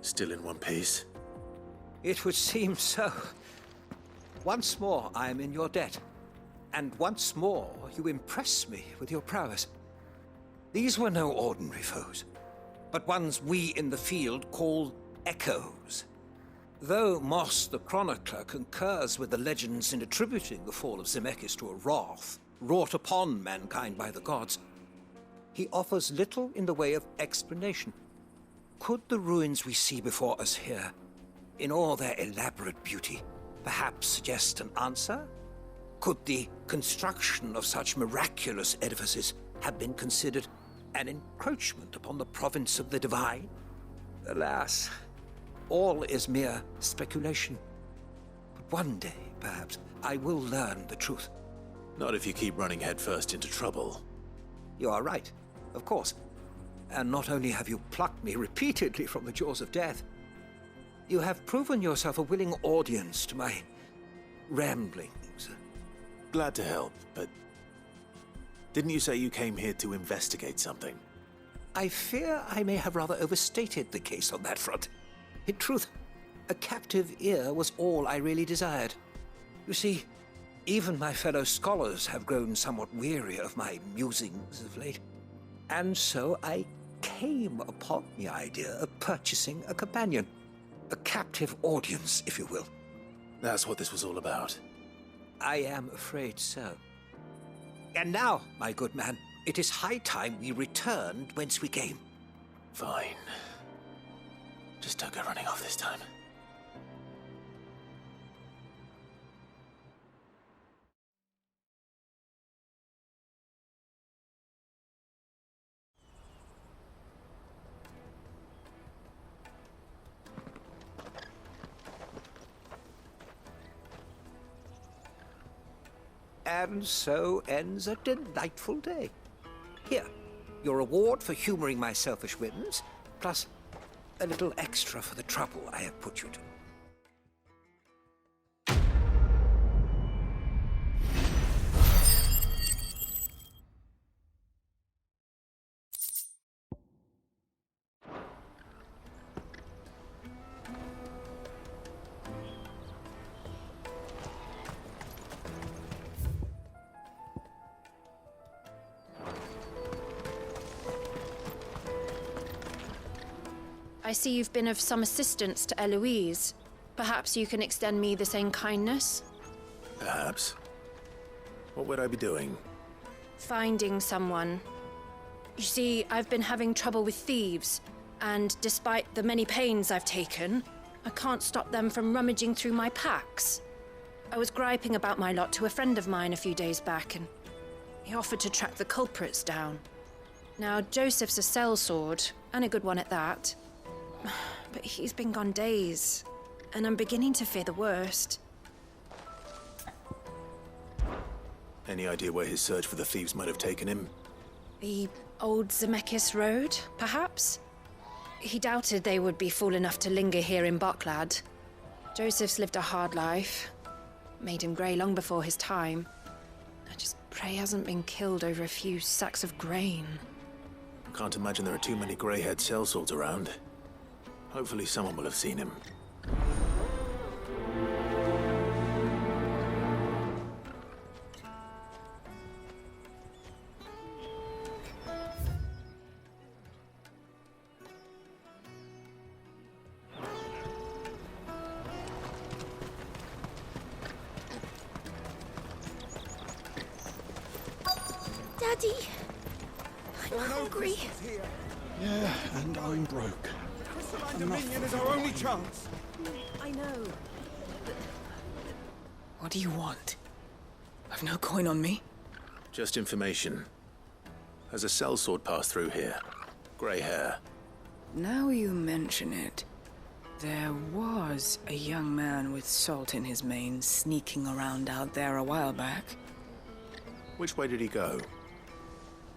Still in one piece? It would seem so. Once more I am in your debt, and once more you impress me with your prowess. These were no ordinary foes, but ones we in the field call echoes. Though Moss the Chronicler concurs with the legends in attributing the fall of Zemeckis to a wrath wrought upon mankind by the gods, he offers little in the way of explanation. Could the ruins we see before us here, in all their elaborate beauty, perhaps suggest an answer? Could the construction of such miraculous edifices have been considered an encroachment upon the province of the divine? Alas, all is mere speculation. But one day, perhaps, I will learn the truth. Not if you keep running headfirst into trouble. You are right, of course. And not only have you plucked me repeatedly from the jaws of death, you have proven yourself a willing audience to my ramblings. Glad to help, but didn't you say you came here to investigate something? I fear I may have rather overstated the case on that front. In truth, a captive ear was all I really desired. You see, even my fellow scholars have grown somewhat weary of my musings of late. And so I came upon the idea of purchasing a companion. A captive audience, if you will. That's what this was all about. I am afraid so. And now, my good man, it is high time we returned whence we came. Fine. Just don't go running off this time. And so ends a delightful day. Here, your reward for humoring my selfish whims, plus a little extra for the trouble I have put you to. I see you've been of some assistance to Eloise. Perhaps you can extend me the same kindness? Perhaps. What would I be doing? Finding someone. You see, I've been having trouble with thieves, and despite the many pains I've taken, I can't stop them from rummaging through my packs. I was griping about my lot to a friend of mine a few days back, and he offered to track the culprits down. Now, Joseph's a sellsword, and a good one at that. But he's been gone days, and I'm beginning to fear the worst. Any idea where his search for the thieves might have taken him? The old Zemeckis Road, perhaps? He doubted they would be fool enough to linger here in Boklad. Joseph's lived a hard life. Made him grey long before his time. I just pray he hasn't been killed over a few sacks of grain. Can't imagine there are too many grey-haired sellswords around. Hopefully someone will have seen him. Daddy, I'm hungry. Yeah, and I'm broke. Dominion is our only chance. I know. What do you want? I've no coin on me. Just information. Has a sellsword passed through here? Grey hair. Now you mention it, there was a young man with salt in his mane sneaking around out there a while back. Which way did he go?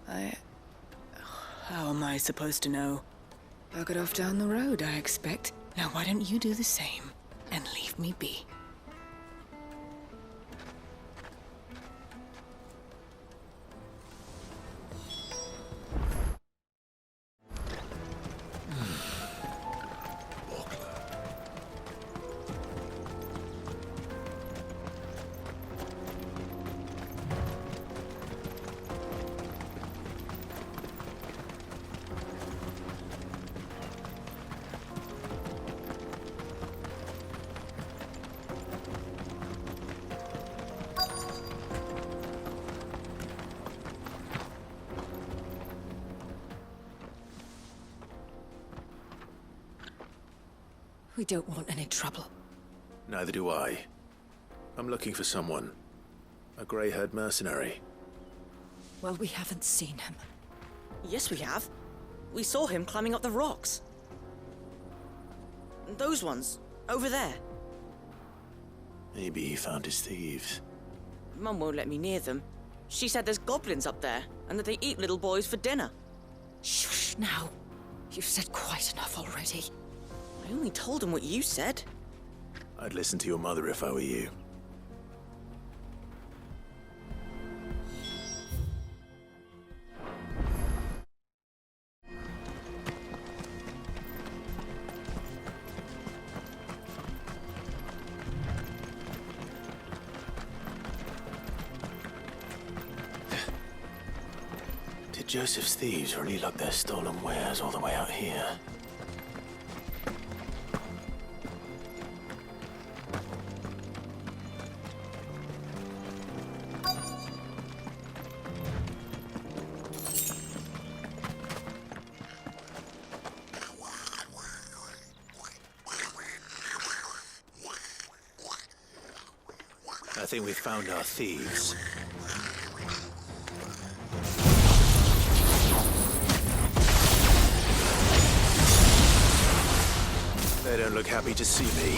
How am I supposed to know? I got off down the road, I expect. Now why don't you do the same and leave me be? We don't want any trouble. Neither do I. I'm looking for someone. A grey-haired mercenary. Well, we haven't seen him. Yes, we have. We saw him climbing up the rocks. Those ones, over there. Maybe he found his thieves. Mum won't let me near them. She said there's goblins up there, and that they eat little boys for dinner. Shush now. You've said quite enough already. I only told him what you said. I'd listen to your mother if I were you. Did Joseph's thieves really lug their stolen wares all the way out here? I think we've found our thieves. They don't look happy to see me.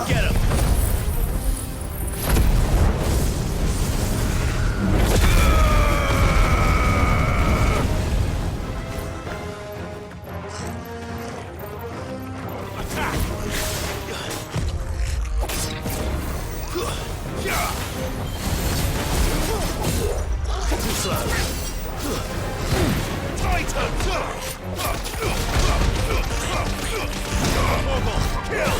Get him! Too slow. Titan! Kill!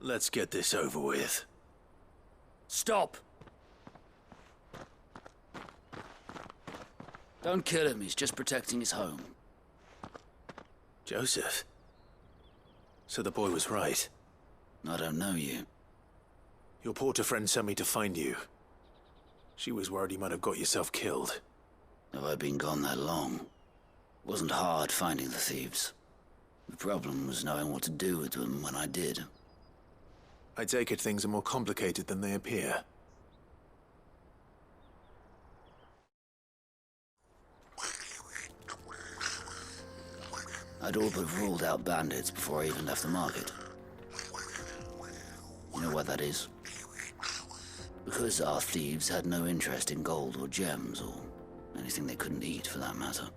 Let's get this over with. Stop! Don't kill him, he's just protecting his home. Joseph? So the boy was right. I don't know you. Your porter friend sent me to find you. She was worried you might have got yourself killed. Have I been gone that long? It wasn't hard finding the thieves. The problem was knowing what to do with them when I did. I take it things are more complicated than they appear. I'd all but ruled out bandits before I even left the market. You know what that is? Because our thieves had no interest in gold or gems, or anything they couldn't eat for that matter.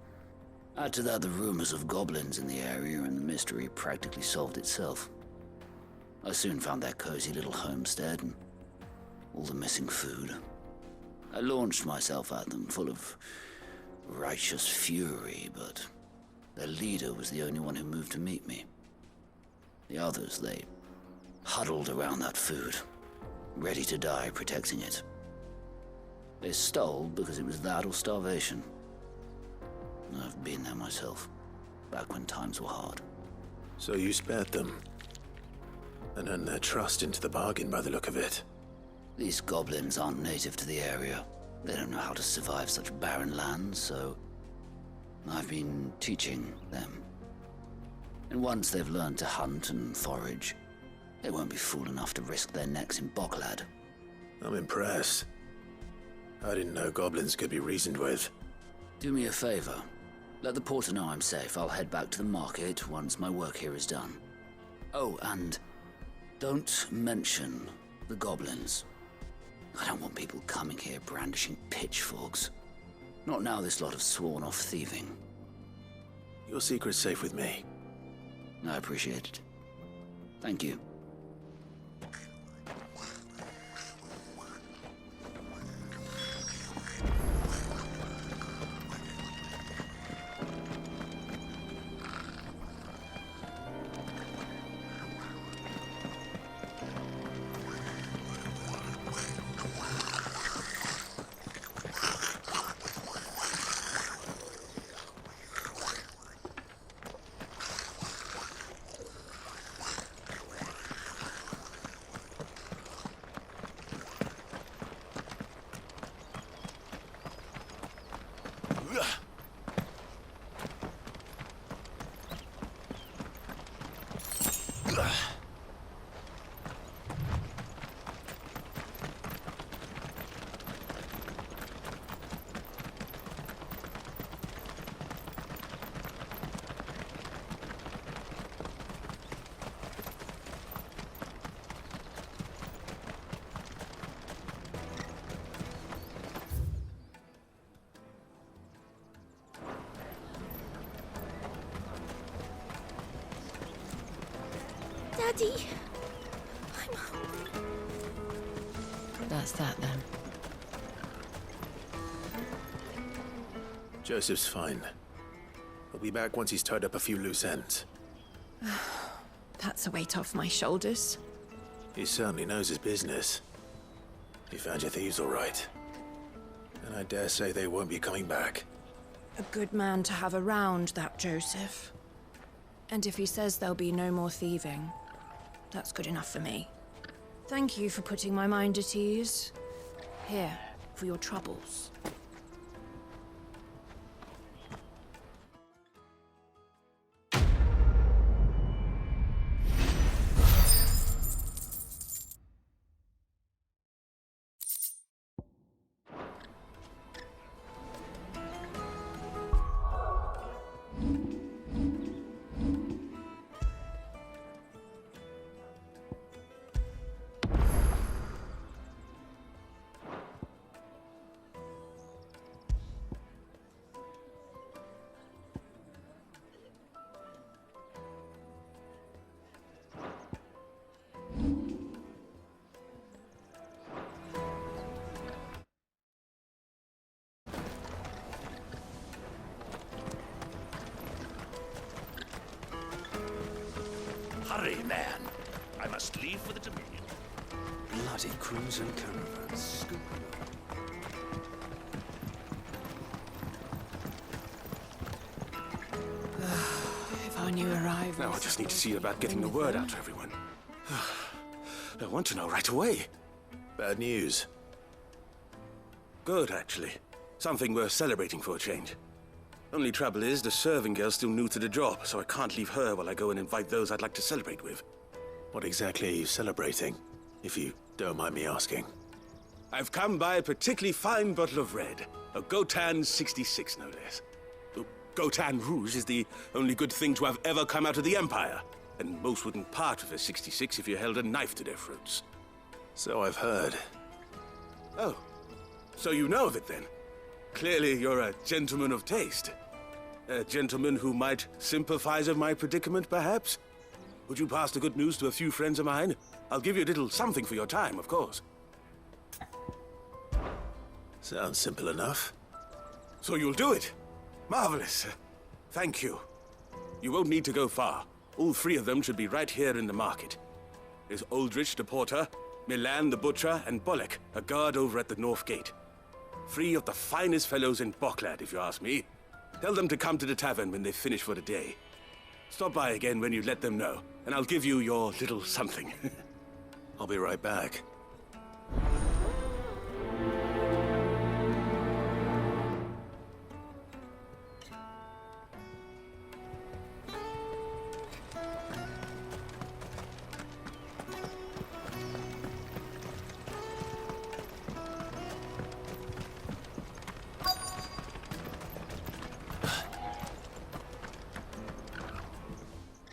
Add to that the rumors of goblins in the area, and the mystery practically solved itself. I soon found their cozy little homestead, and all the missing food. I launched myself at them, full of righteous fury, but their leader was the only one who moved to meet me. The others, they huddled around that food, ready to die protecting it. They stole because it was that or starvation. I've been there myself, back when times were hard. So you spared them? And earned their trust into the bargain by the look of it. These goblins aren't native to the area. They don't know how to survive such barren lands, so I've been teaching them. And once they've learned to hunt and forage, they won't be fool enough to risk their necks in Boklad. I'm impressed. I didn't know goblins could be reasoned with. Do me a favor. Let the porter know I'm safe. I'll head back to the market once my work here is done. Oh, and don't mention the goblins. I don't want people coming here brandishing pitchforks. Not now this lot have sworn off thieving. Your secret's safe with me. I appreciate it. Thank you. Daddy, I'm hungry. That's that then. Joseph's fine. He'll be back once he's tied up a few loose ends. That's a weight off my shoulders. He certainly knows his business. You found your thieves all right. And I dare say they won't be coming back. A good man to have around, that Joseph. And if he says there'll be no more thieving, that's good enough for me. Thank you for putting my mind at ease. Here, for your troubles. man. I must leave for the Dominion. Bloody crimson caravans scooping up. If our new arrivals... Now I just need to see about getting the word out to everyone. I want to know right away. Bad news. Good, actually. Something worth celebrating for a change. Only trouble is, the serving girl's still new to the job, so I can't leave her while I go and invite those I'd like to celebrate with. What exactly are you celebrating, if you don't mind me asking? I've come by a particularly fine bottle of red. A Gotan 66, no less. Gotan Rouge is the only good thing to have ever come out of the Empire. And most wouldn't part with a 66 if you held a knife to their throats. So I've heard. Oh, so you know of it then? Clearly you're a gentleman of taste. A gentleman who might sympathize with my predicament, perhaps? Would you pass the good news to a few friends of mine? I'll give you a little something for your time, of course. Sounds simple enough. So you'll do it? Marvelous. Thank you. You won't need to go far. All three of them should be right here in the market. There's Aldrich the porter, Milan the butcher, and Bolek, a guard over at the north gate. Three of the finest fellows in Boklad, if you ask me. Tell them to come to the tavern when they've finished for the day. Stop by again when you let them know, and I'll give you your little something. I'll be right back.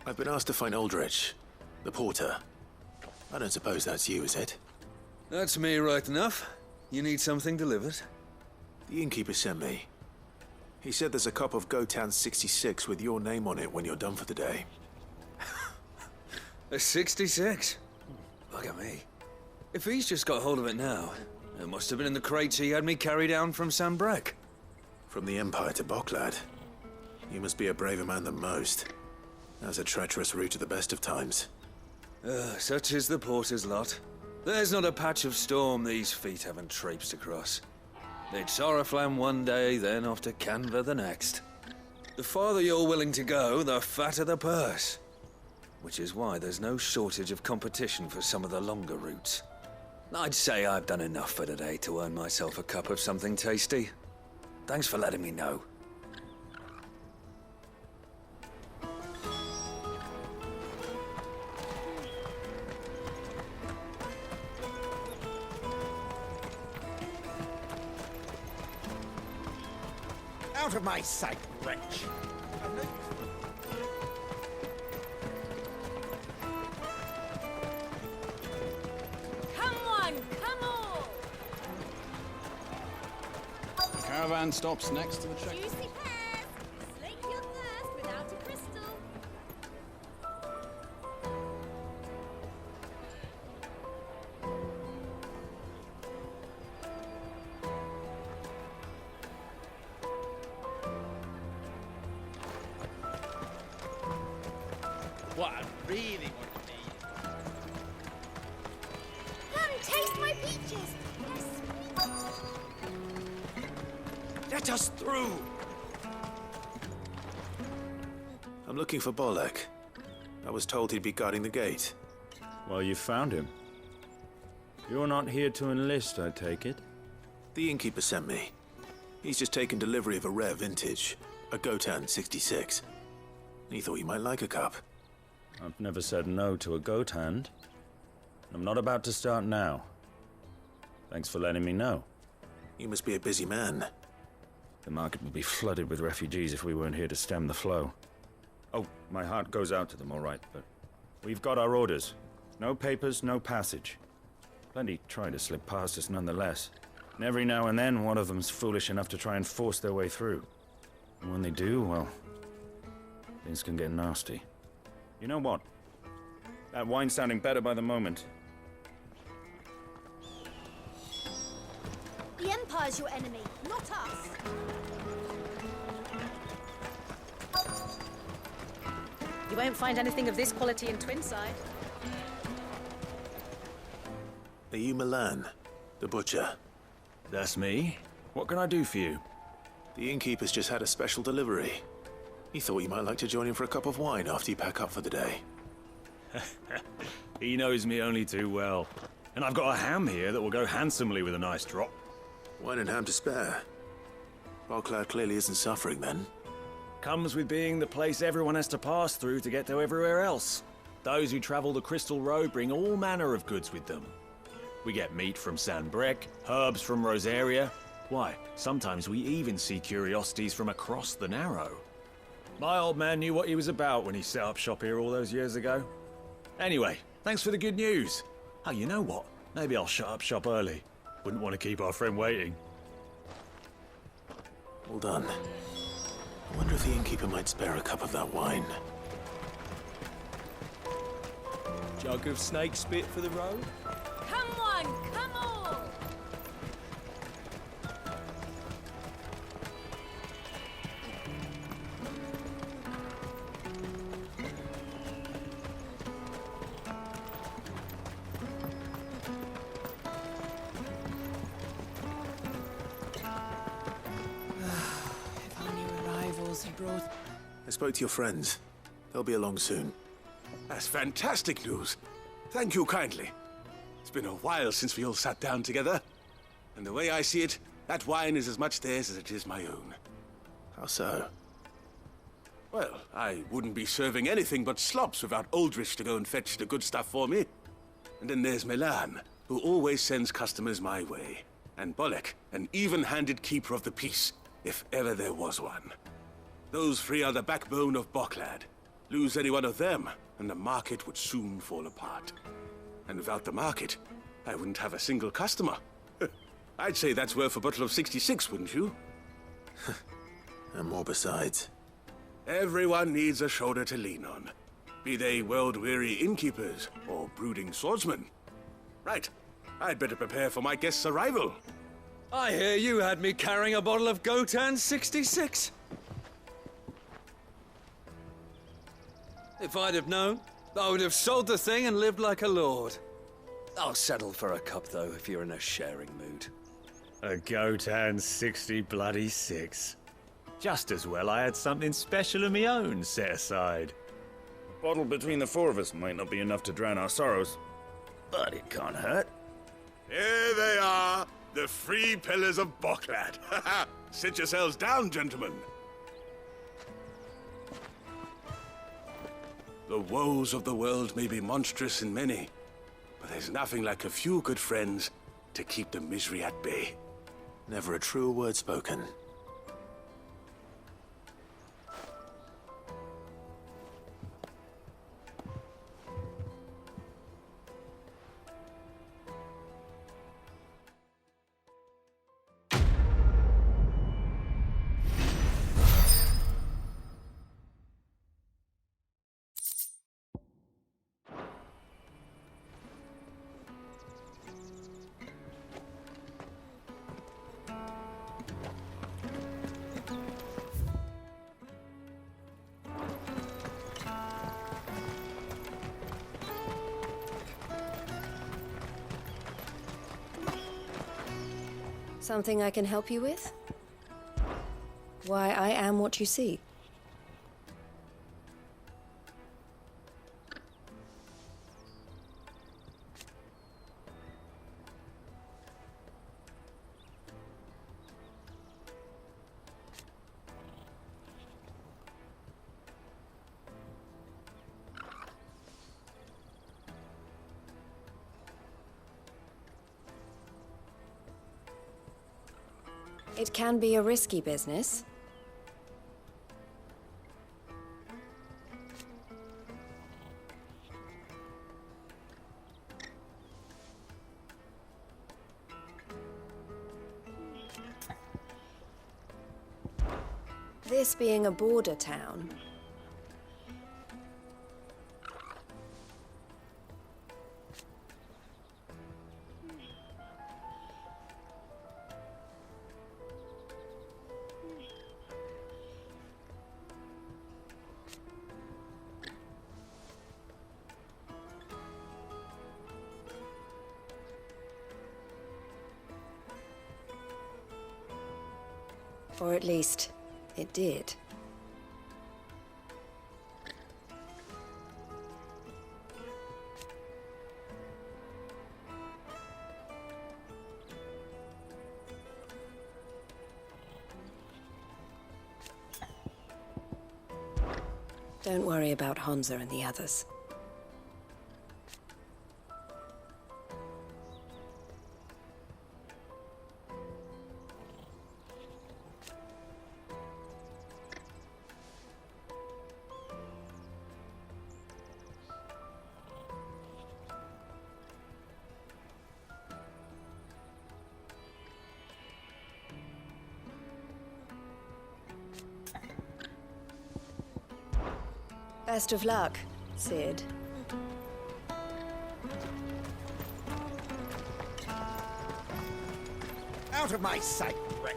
I've been asked to find Aldrich, the porter. I don't suppose that's you, is it? That's me right enough. You need something delivered? The innkeeper sent me. He said there's a cup of Gotan 66 with your name on it when you're done for the day. A 66? Look at me. If he's just got hold of it now, it must have been in the crates he had me carry down from Sanbrek. From the Empire to Boklad. You must be a braver man than most. That's a treacherous route at the best of times. Such is the porter's lot. There's not a patch of storm these feet haven't traipsed across. It's Oriflamme one day, then off to Canva the next. The farther you're willing to go, the fatter the purse. Which is why there's no shortage of competition for some of the longer routes. I'd say I've done enough for today to earn myself a cup of something tasty. Thanks for letting me know. Out of my sight, wretch! Come on, come on! The caravan stops next to the check. Juicy pears! Slake your thirst without a crystal. What I really want to eat. Come, taste my peaches. Let us through! I'm looking for Bolek. I was told he'd be guarding the gate. Well, you found him. You're not here to enlist, I take it? The innkeeper sent me. He's just taken delivery of a rare vintage, a Gotan 66. He thought you might like a cup. I've never said no to a goat hand. I'm not about to start now. Thanks for letting me know. You must be a busy man. The market would be flooded with refugees if we weren't here to stem the flow. Oh, my heart goes out to them, all right, but we've got our orders. No papers, no passage. Plenty try to slip past us nonetheless. And every now and then, one of them's foolish enough to try and force their way through. And when they do, well, things can get nasty. You know what? That wine's sounding better by the moment. The Empire's your enemy, not us. You won't find anything of this quality in Twinside. Are you Milan, the butcher? That's me. What can I do for you? The innkeeper's just had a special delivery. He thought you might like to join him for a cup of wine after you pack up for the day. He knows me only too well. And I've got a ham here that will go handsomely with a nice drop. Wine and ham to spare. Boklad clearly isn't suffering then. Comes with being the place everyone has to pass through to get to everywhere else. Those who travel the Crystal Road bring all manner of goods with them. We get meat from San Brec, herbs from Rosaria. Why, sometimes we even see curiosities from across the Narrow. My old man knew what he was about when he set up shop here all those years ago. Anyway, thanks for the good news. Oh, you know what? Maybe I'll shut up shop early. Wouldn't want to keep our friend waiting. Well done. I wonder if the innkeeper might spare a cup of that wine. Jug of snake spit for the road? Come on, come on! If our new arrivals had brought... I spoke to your friends. They'll be along soon. That's fantastic news. Thank you kindly. It's been a while since we all sat down together. And the way I see it, that wine is as much theirs as it is my own. How so? Well, I wouldn't be serving anything but slops without Aldrich to go and fetch the good stuff for me. And then there's Milan, who always sends customers my way. And Bolek, an even-handed keeper of the peace, if ever there was one. Those three are the backbone of Boklad. Lose any one of them, and the market would soon fall apart. And without the market, I wouldn't have a single customer. I'd say that's worth a bottle of 66, wouldn't you? And more besides. Everyone needs a shoulder to lean on. Be they world-weary innkeepers or brooding swordsmen. Right, I'd better prepare for my guest's arrival. I hear you had me carrying a bottle of Gotan 66. If I'd have known, I would have sold the thing and lived like a lord. I'll settle for a cup, though, if you're in a sharing mood. A Gotan 60 bloody 6. Just as well I had something special of my own set aside. A bottle between the four of us might not be enough to drown our sorrows, but it can't hurt. Here they are, the three pillars of Boklad. Sit yourselves down, gentlemen. The woes of the world may be monstrous and many, but there's nothing like a few good friends to keep the misery at bay. Never a truer word spoken. Something I can help you with? Why, I am what you see. It can be a risky business. This being a border town, Or at least, it did. Don't worry about Hansa and the others. Best of luck, Sid. Out of my sight, wretch!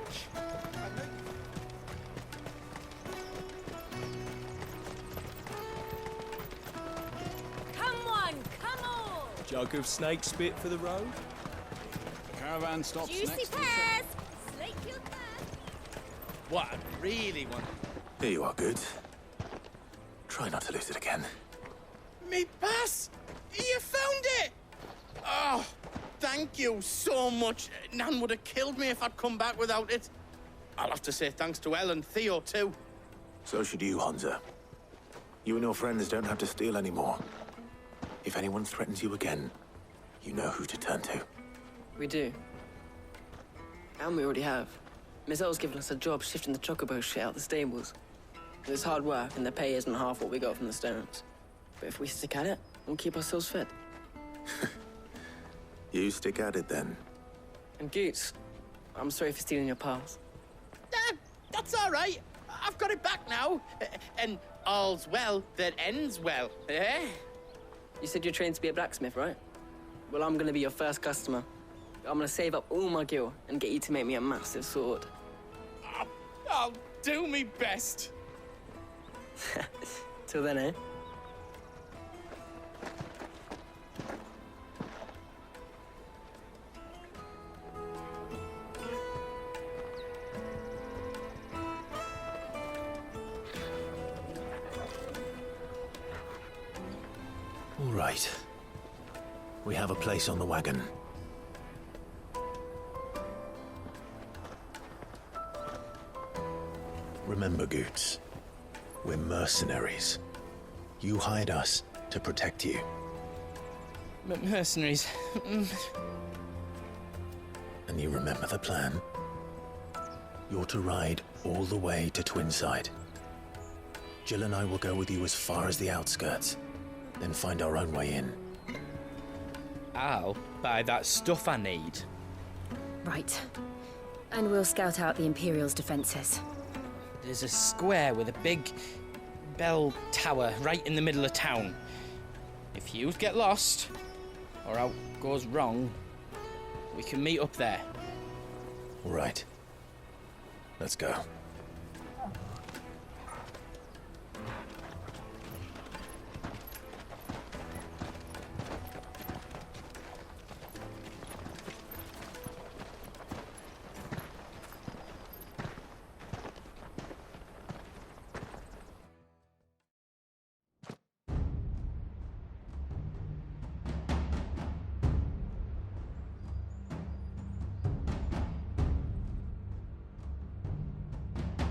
Come on, come on! Jug of snake spit for the road? The caravan stops Juicy next to the pears! Slake your thirst! What I really want. Here you are, good. Try not to lose it again. Me pass! You found it! Oh, thank you so much. Nan would have killed me if I'd come back without it. I'll have to say thanks to Elle and Theo, too. So should you, Hansa. You and your friends don't have to steal anymore. If anyone threatens you again, you know who to turn to. We do. And we already have. Miss Elle's given us a job shifting the chocobo shit out the stables. It's hard work, and the pay isn't half what we got from the stones. But if we stick at it, we'll keep ourselves fed. You stick at it, then. And Goots, I'm sorry for stealing your pals. That's all right. I've got it back now. And all's well that ends well, eh? You said you're trained to be a blacksmith, right? Well, I'm gonna be your first customer. I'm gonna save up all my gil and get you to make me a massive sword. I'll do me best. Till then, eh? All right. We have a place on the wagon. Remember, Goots, we're mercenaries. You hired us to protect you. Mercenaries. And you remember the plan? You're to ride all the way to Twinside. Jill and I will go with you as far as the outskirts, then find our own way in. I'll buy that stuff I need. Right. And we'll scout out the Imperial's defenses. There's a square with a big bell tower right in the middle of town. If you get lost, or out goes wrong, we can meet up there. All right. Let's go.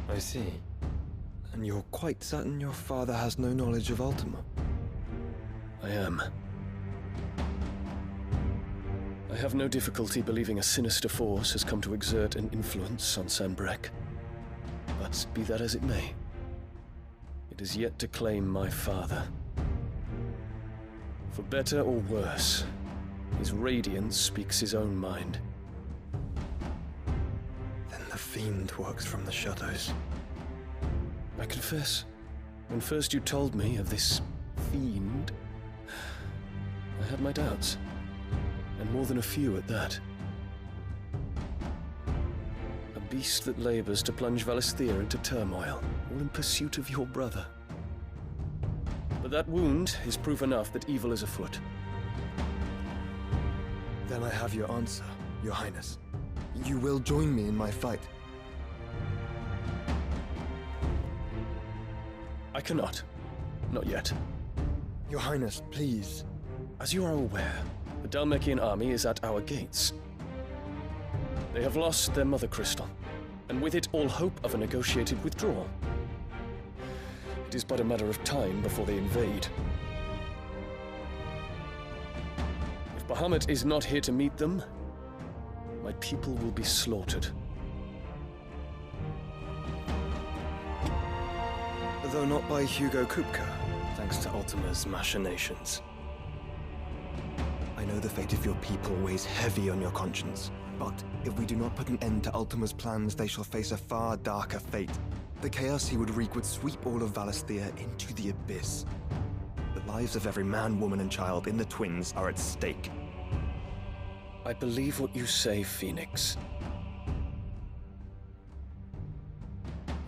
I see. And you're quite certain your father has no knowledge of Ultima? I am. I have no difficulty believing a sinister force has come to exert an influence on Sanbreque. But be that as it may, it is yet to claim my father. For better or worse, his radiance speaks his own mind. Then the fiend works from the shadows. I confess, when first you told me of this fiend, I had my doubts, and more than a few at that. A beast that labors to plunge Valisthea into turmoil, all in pursuit of your brother. But that wound is proof enough that evil is afoot. Then I have your answer, Your Highness. You will join me in my fight. cannot. Not yet. Your Highness, please. As you are aware, the Dhalmekian army is at our gates. They have lost their mother crystal, and with it all hope of a negotiated withdrawal. It is but a matter of time before they invade. If Bahamut is not here to meet them, my people will be slaughtered. Though not by Hugo Kupka, thanks to Ultima's machinations. I know the fate of your people weighs heavy on your conscience, but if we do not put an end to Ultima's plans, they shall face a far darker fate. The chaos he would wreak would sweep all of Valisthea into the abyss. The lives of every man, woman, and child in the Twins are at stake. I believe what you say, Phoenix.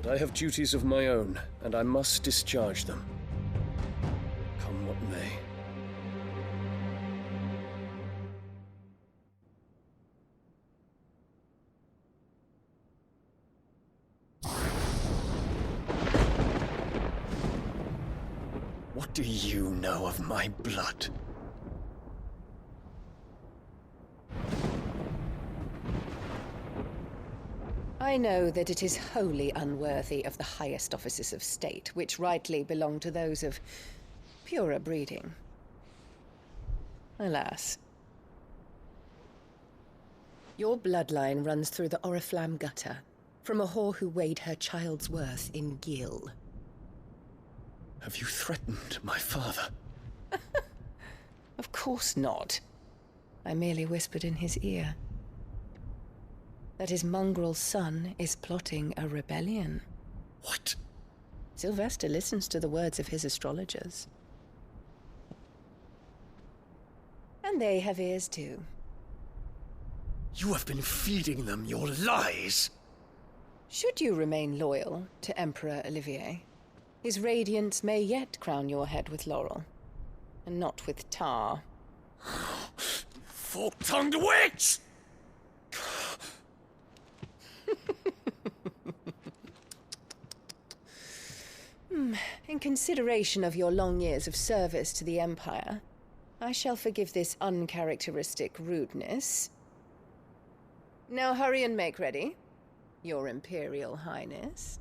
But I have duties of my own, and I must discharge them. Come what may. What do you know of my blood? I know that it is wholly unworthy of the highest offices of state, which rightly belong to those of purer breeding. Alas. Your bloodline runs through the Oriflamme gutter, from a whore who weighed her child's worth in gil. Have you threatened my father? Of course not. I merely whispered in his ear that his mongrel son is plotting a rebellion. What? Sylvester listens to the words of his astrologers. And they have ears too. You have been feeding them your lies! Should you remain loyal to Emperor Olivier, his radiance may yet crown your head with laurel, and not with tar. Fork-tongued witch! In consideration of your long years of service to the Empire, I shall forgive this uncharacteristic rudeness. Now hurry and make ready, Your Imperial Highness.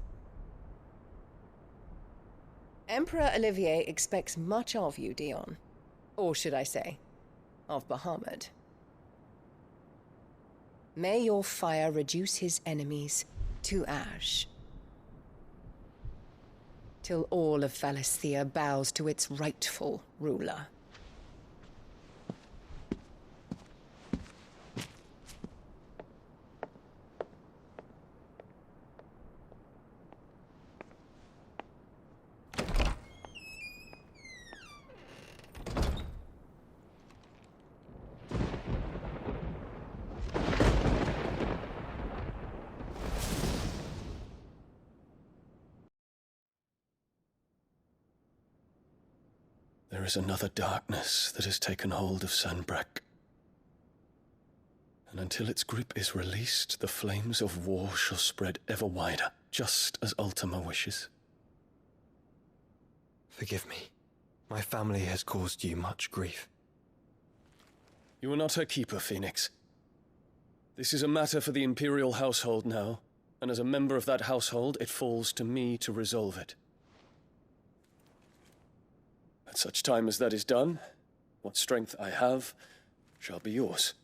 Emperor Olivier expects much of you, Dion. Or should I say, of Bahamut. May your fire reduce his enemies to ash, till all of Valisthea bows to its rightful ruler. There is another darkness that has taken hold of Sanbreque. And until its grip is released, the flames of war shall spread ever wider, just as Ultima wishes. Forgive me. My family has caused you much grief. You are not her keeper, Phoenix. This is a matter for the Imperial household now, and as a member of that household, it falls to me to resolve it. At such time as that is done, what strength I have shall be yours.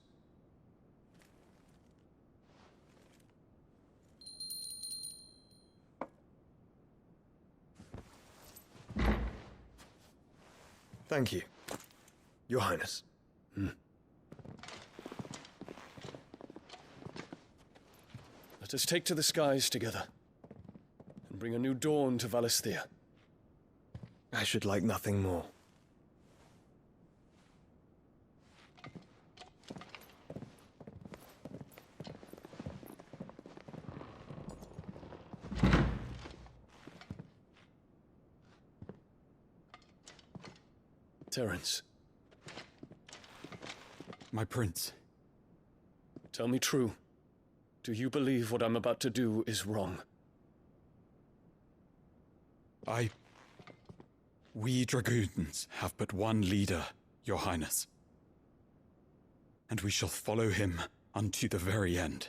Thank you, Your Highness. Let us take to the skies together, and bring a new dawn to Valisthea. I should like nothing more. Terence. My prince. Tell me true. Do you believe what I'm about to do is wrong? I We dragoons have but one leader, Your Highness. And we shall follow him unto the very end.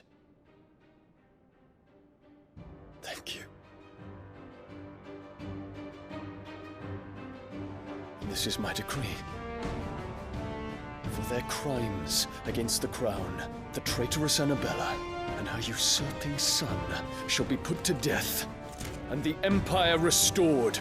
Thank you. This is my decree. For their crimes against the crown, the traitorous Annabella and her usurping son shall be put to death, and the Empire restored.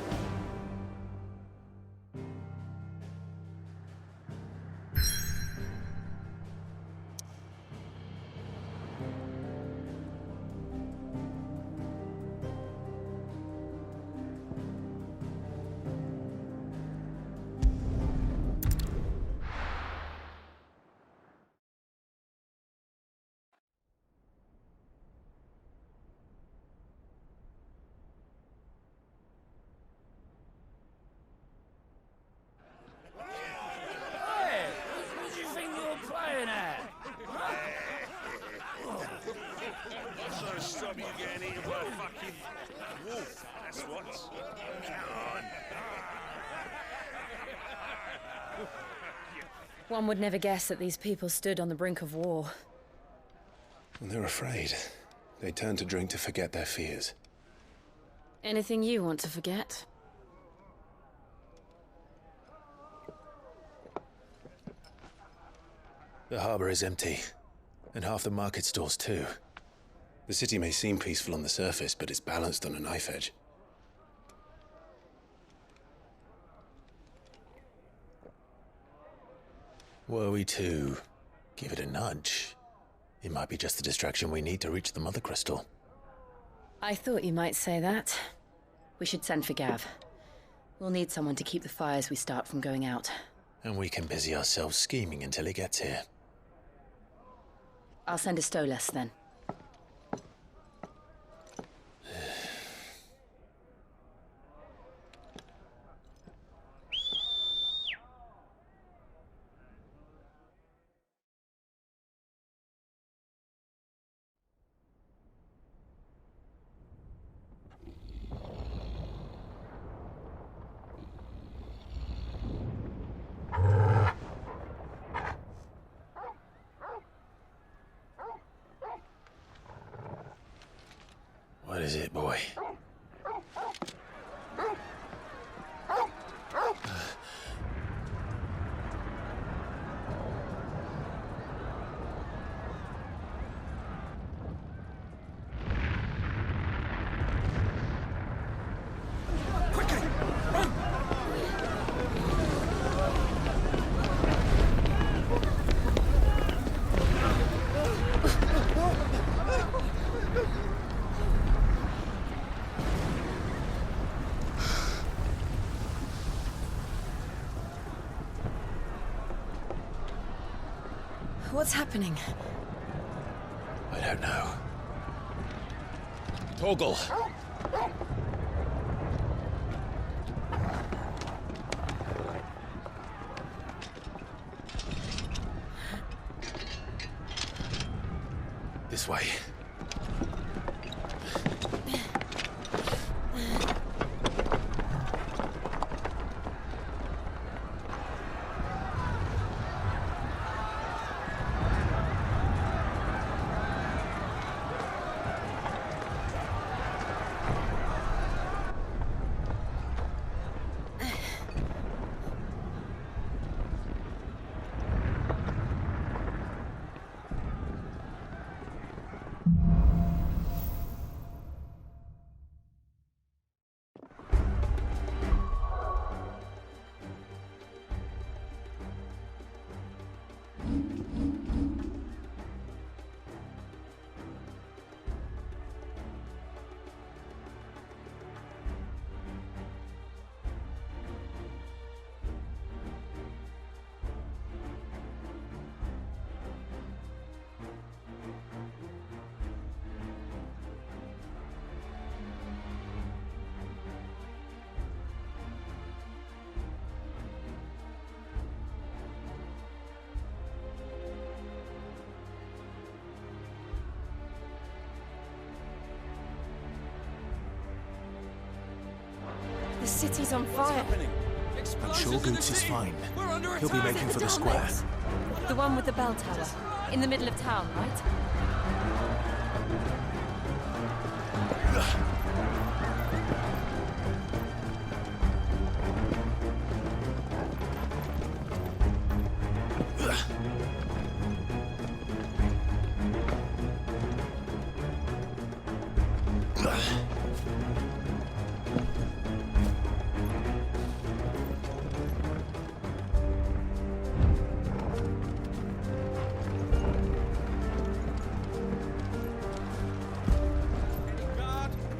One would never guess that these people stood on the brink of war. They're afraid. They turn to drink to forget their fears. Anything you want to forget? The harbor is empty, and half the market stalls too. The city may seem peaceful on the surface, but it's balanced on a knife edge. Were we to give it a nudge, it might be just the distraction we need to reach the Mother Crystal. I thought you might say that. We should send for Gav. We'll need someone to keep the fires we start from going out. And we can busy ourselves scheming until he gets here. I'll send a Stolas then. What is it, boy? What's happening? I don't know. Torgal! This way. The city's on fire. I'm sure Goots is fine. He'll be making for the square. The one with the bell tower. In the middle of town, right?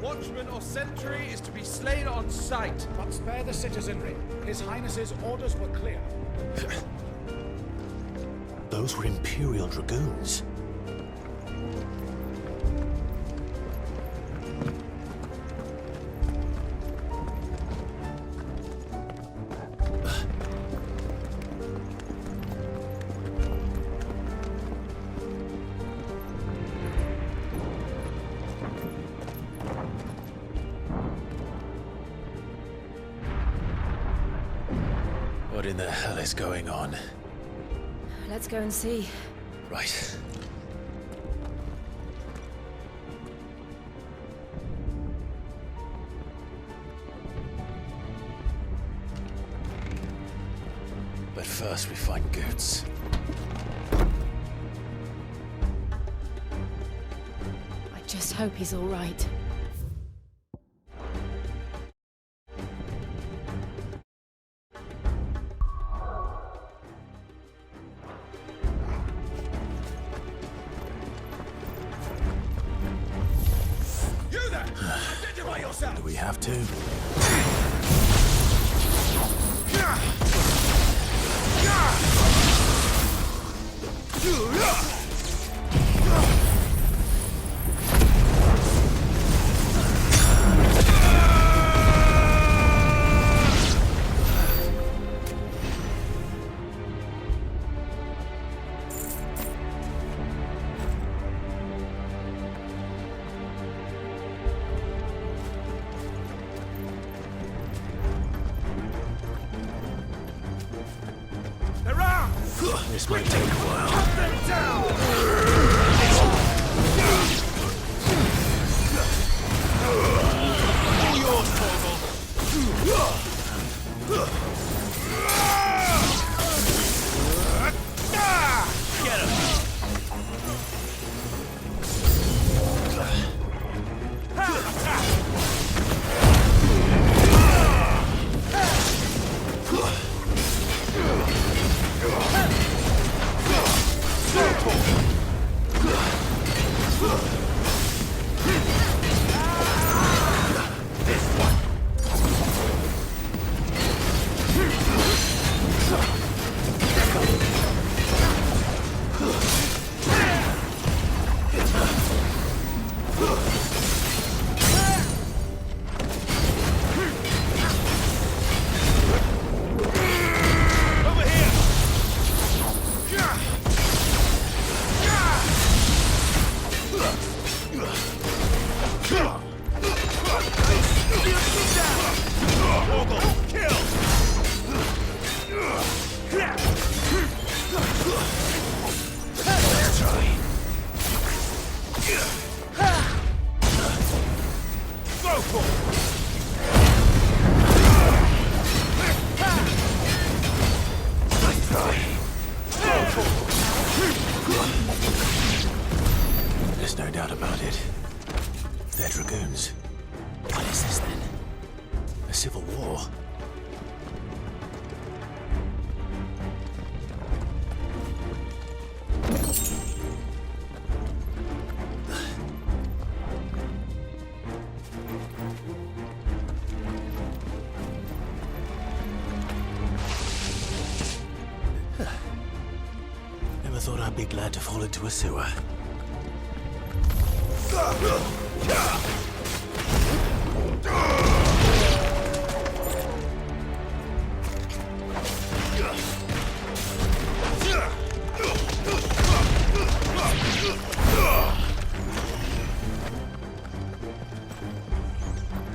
Watchman or sentry is to be slain on sight. But spare the citizenry. His Highness's orders were clear. Those were Imperial Dragoons. What in the hell is going on? Let's go and see. Right. But first we find Goots. I just hope he's all right. Do we have to? This might take a while. There's no doubt about it. They're Dragoons. What is this then? A civil war? Never thought I'd be glad to fall into a sewer.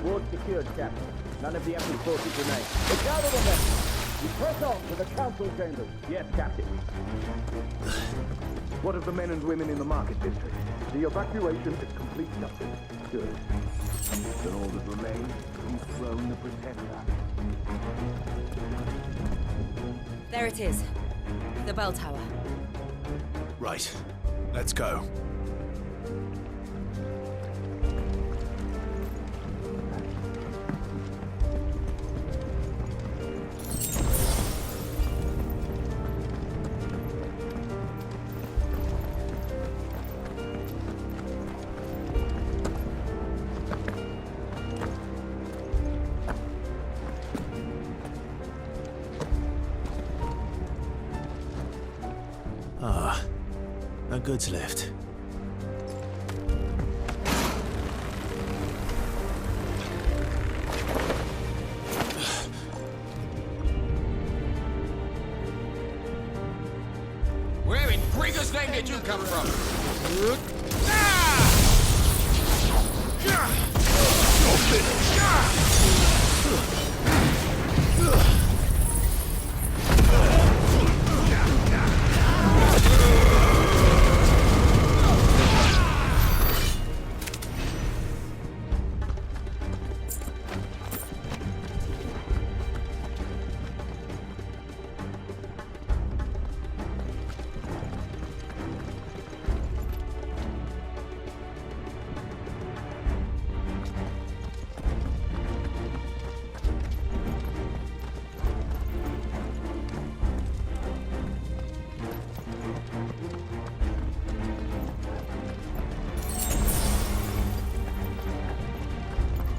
Ward secured, Captain. None of the empty forces remain. Gather the men! We press on to the council chambers. Yes, Captain. What of the men and women in the market district? The evacuation is complete, Captain. Good. Then all that remains is to dethrone the Pretender. There it is. The bell tower. Right. Let's go. Ah, a goods lift. Where in Gregor's name did you come from?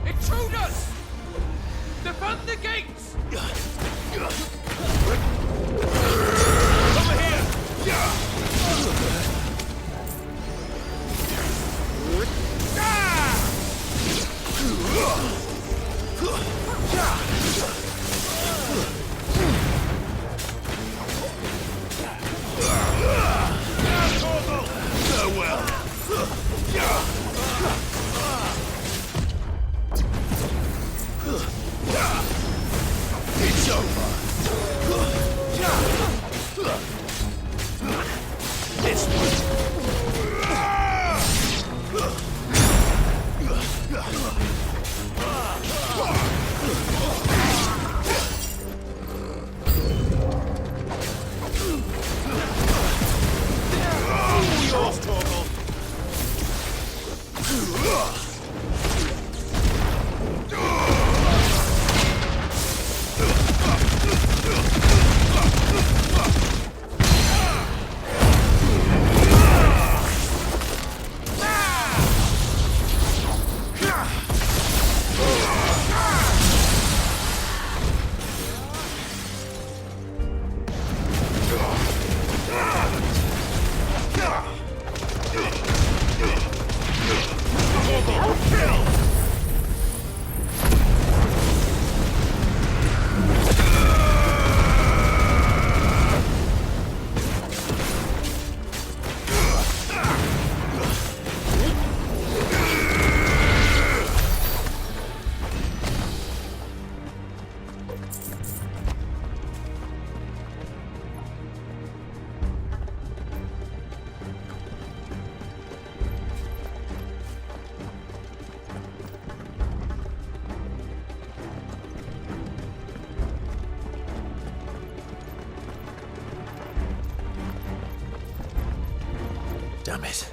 Intruders! Defend the gates! Over here! It's over. This yours, Torgal. Damn it.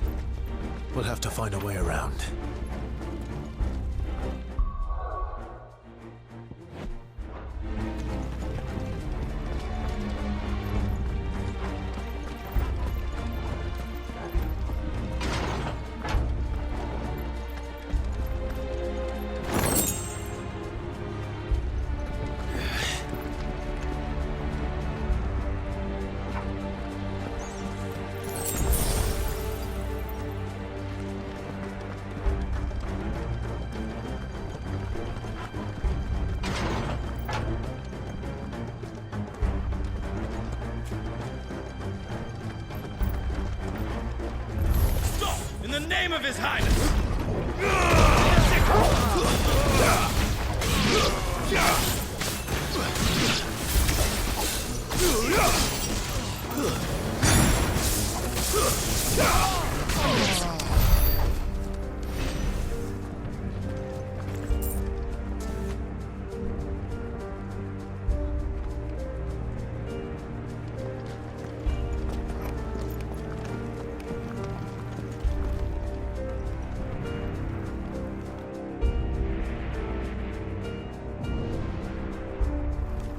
We'll have to find a way around. In the name of His Highness!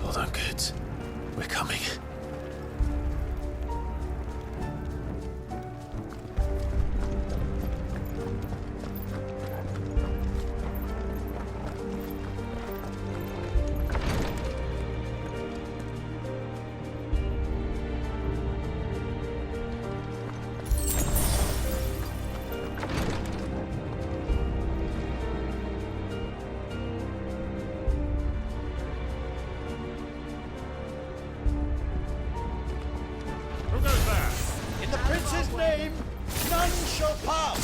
Hold on, kids. We're coming. Who goes there? In the prince's name, none shall pass!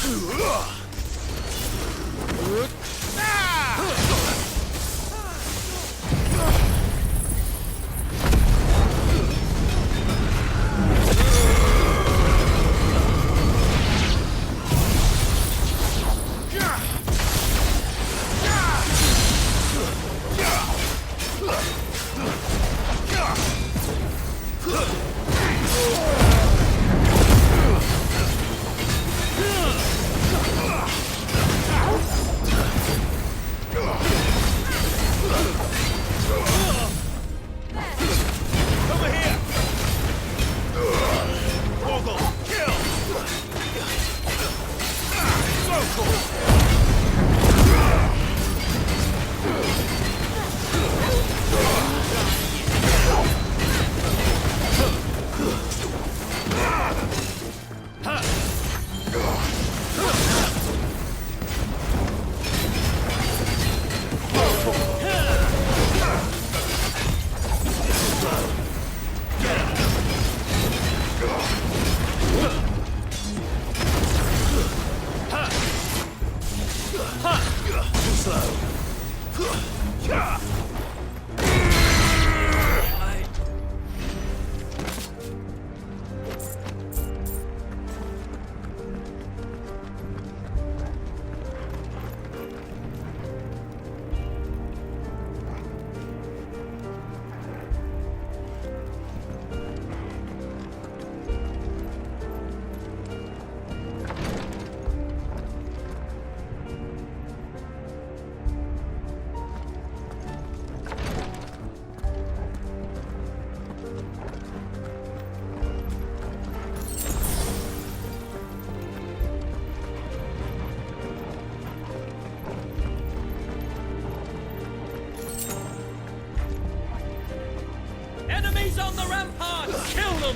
Enemies on the ramparts! Kill them!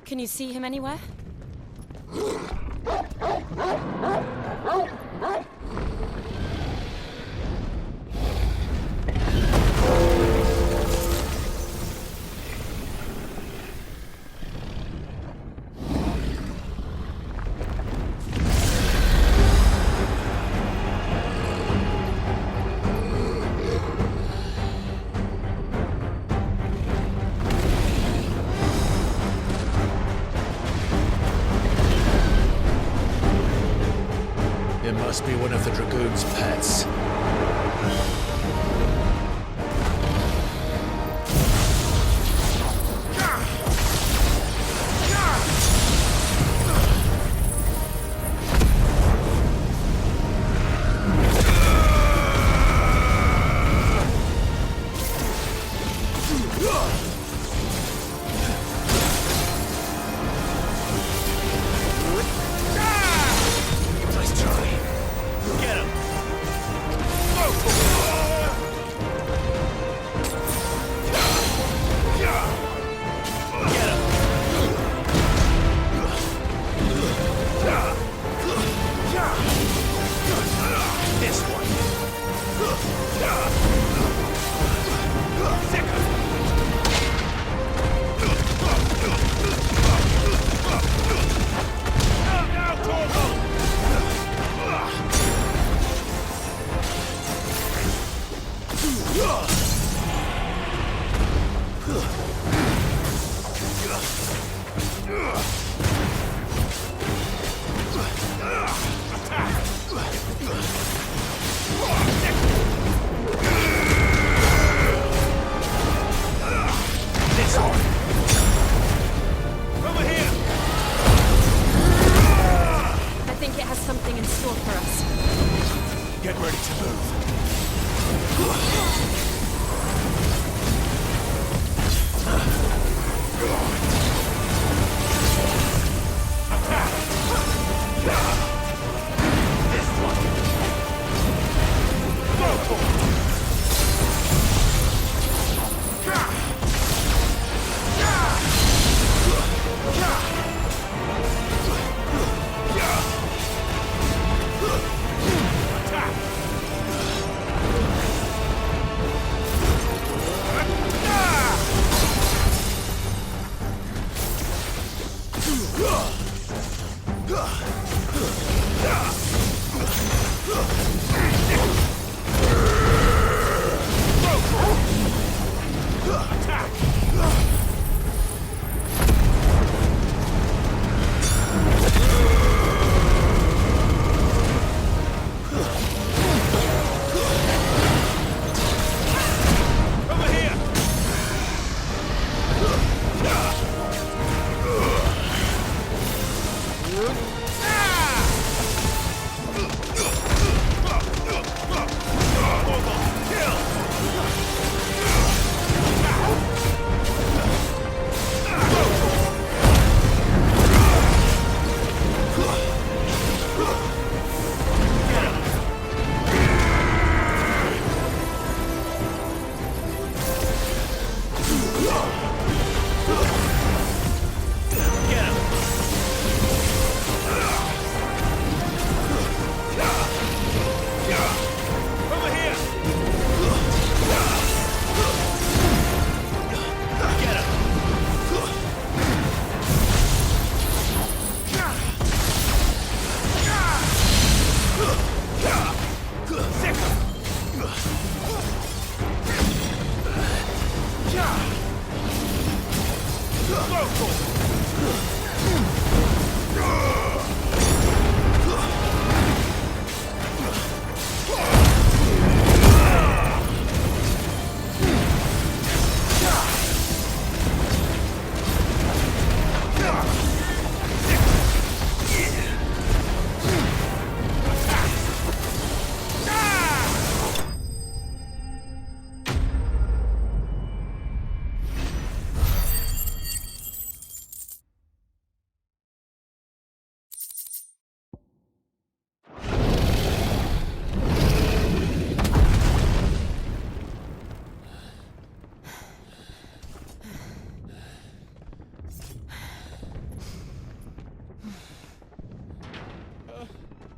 Can you see him anywhere? It must be one of the Dragoon's pets. I think it has something in store for us. Get ready to move.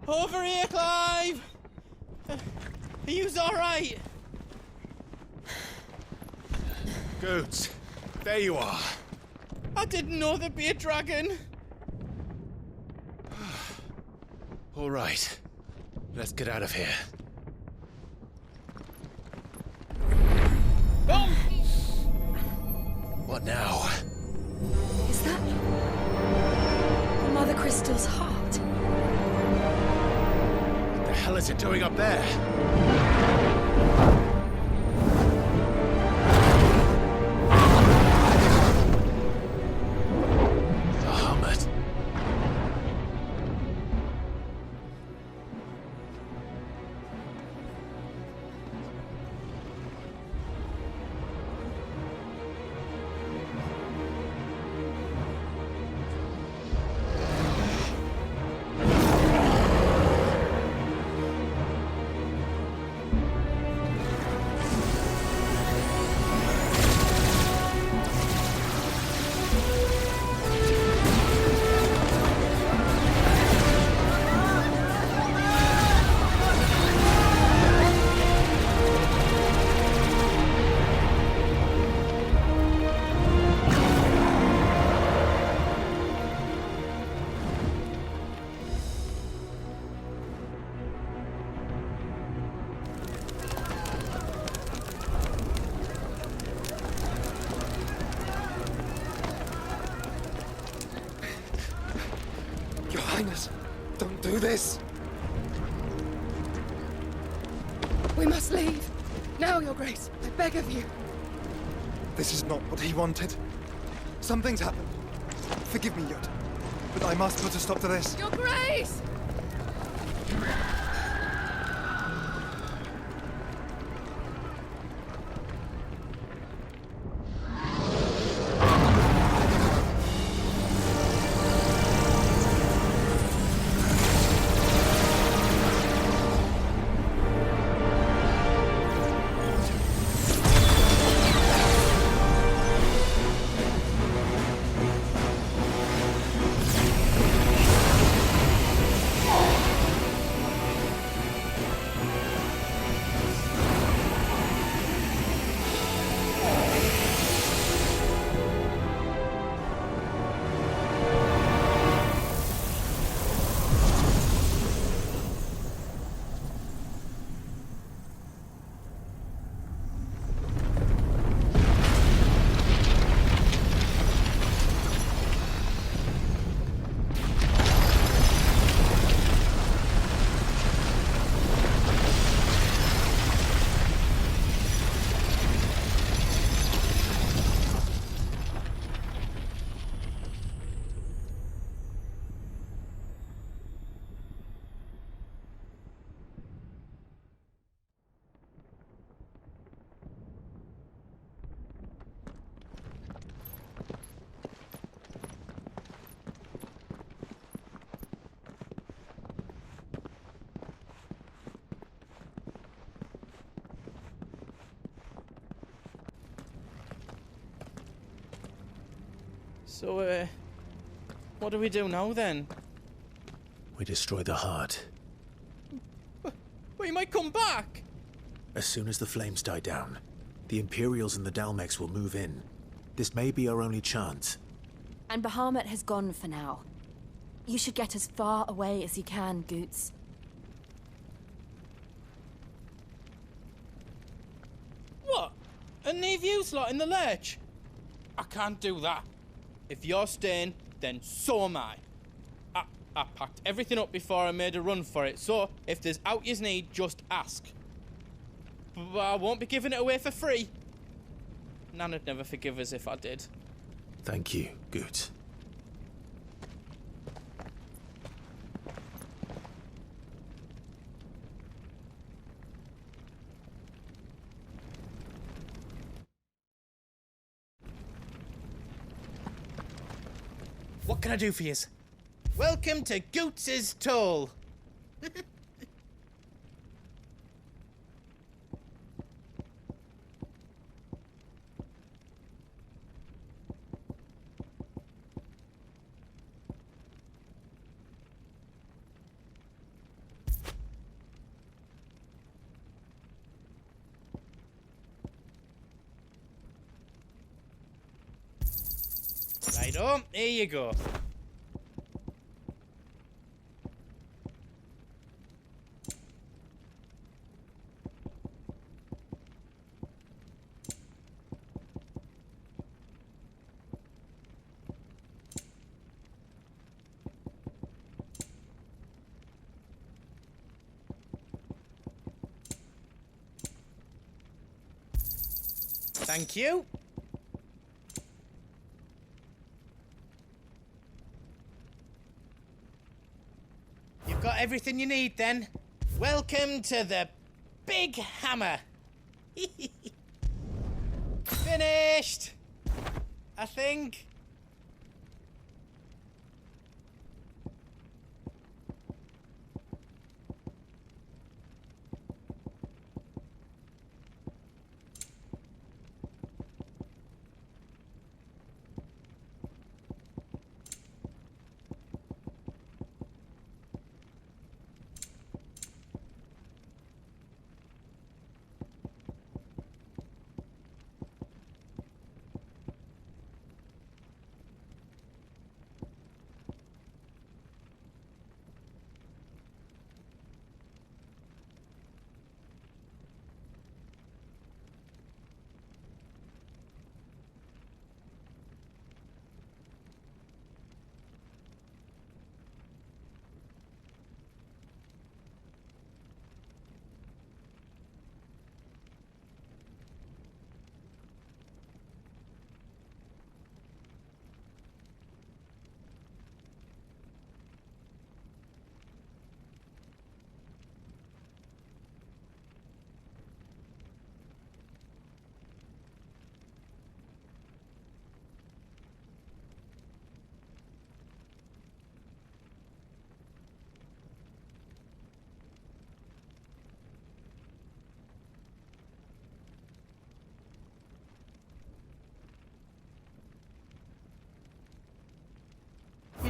Over here, Clive! Are yous alright? Goods, there you are. I didn't know there'd be a dragon. All right, let's get out of here. What now? Is that Mother Crystal's heart? What the hell is it doing up there? Bahamut. do this! We must leave. Now, Your Grace. I beg of you. This is not what he wanted. Something's happened. Forgive me, Yod, but I must put a stop to this. Your Grace! So, what do we do now then? We destroy the heart. We might come back! As soon as the flames die down, the Imperials and the Dalmex will move in. This may be our only chance. And Bahamut has gone for now. You should get as far away as you can, Goots. What? And leave you lot in the lurch? I can't do that. If you're staying, then so am I. I packed everything up before I made a run for it, so if there's out yous need, just ask. But I won't be giving it away for free. Nana'd never forgive us if I did. Thank you, Goots. What can I do for yous? Welcome to Goots's Toll. Righto, here you go. Thank you. You've got everything you need then. Welcome to the Big Hammer. Finished, I think.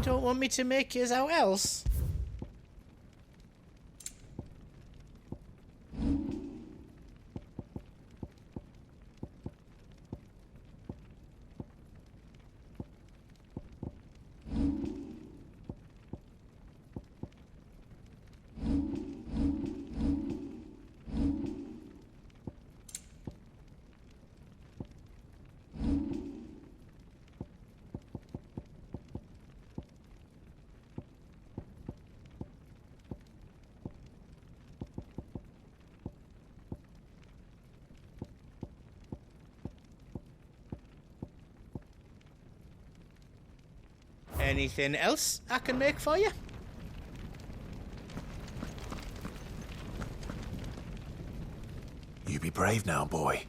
don't want me to make yours out else? Anything else I can make for you? You be brave now, boy.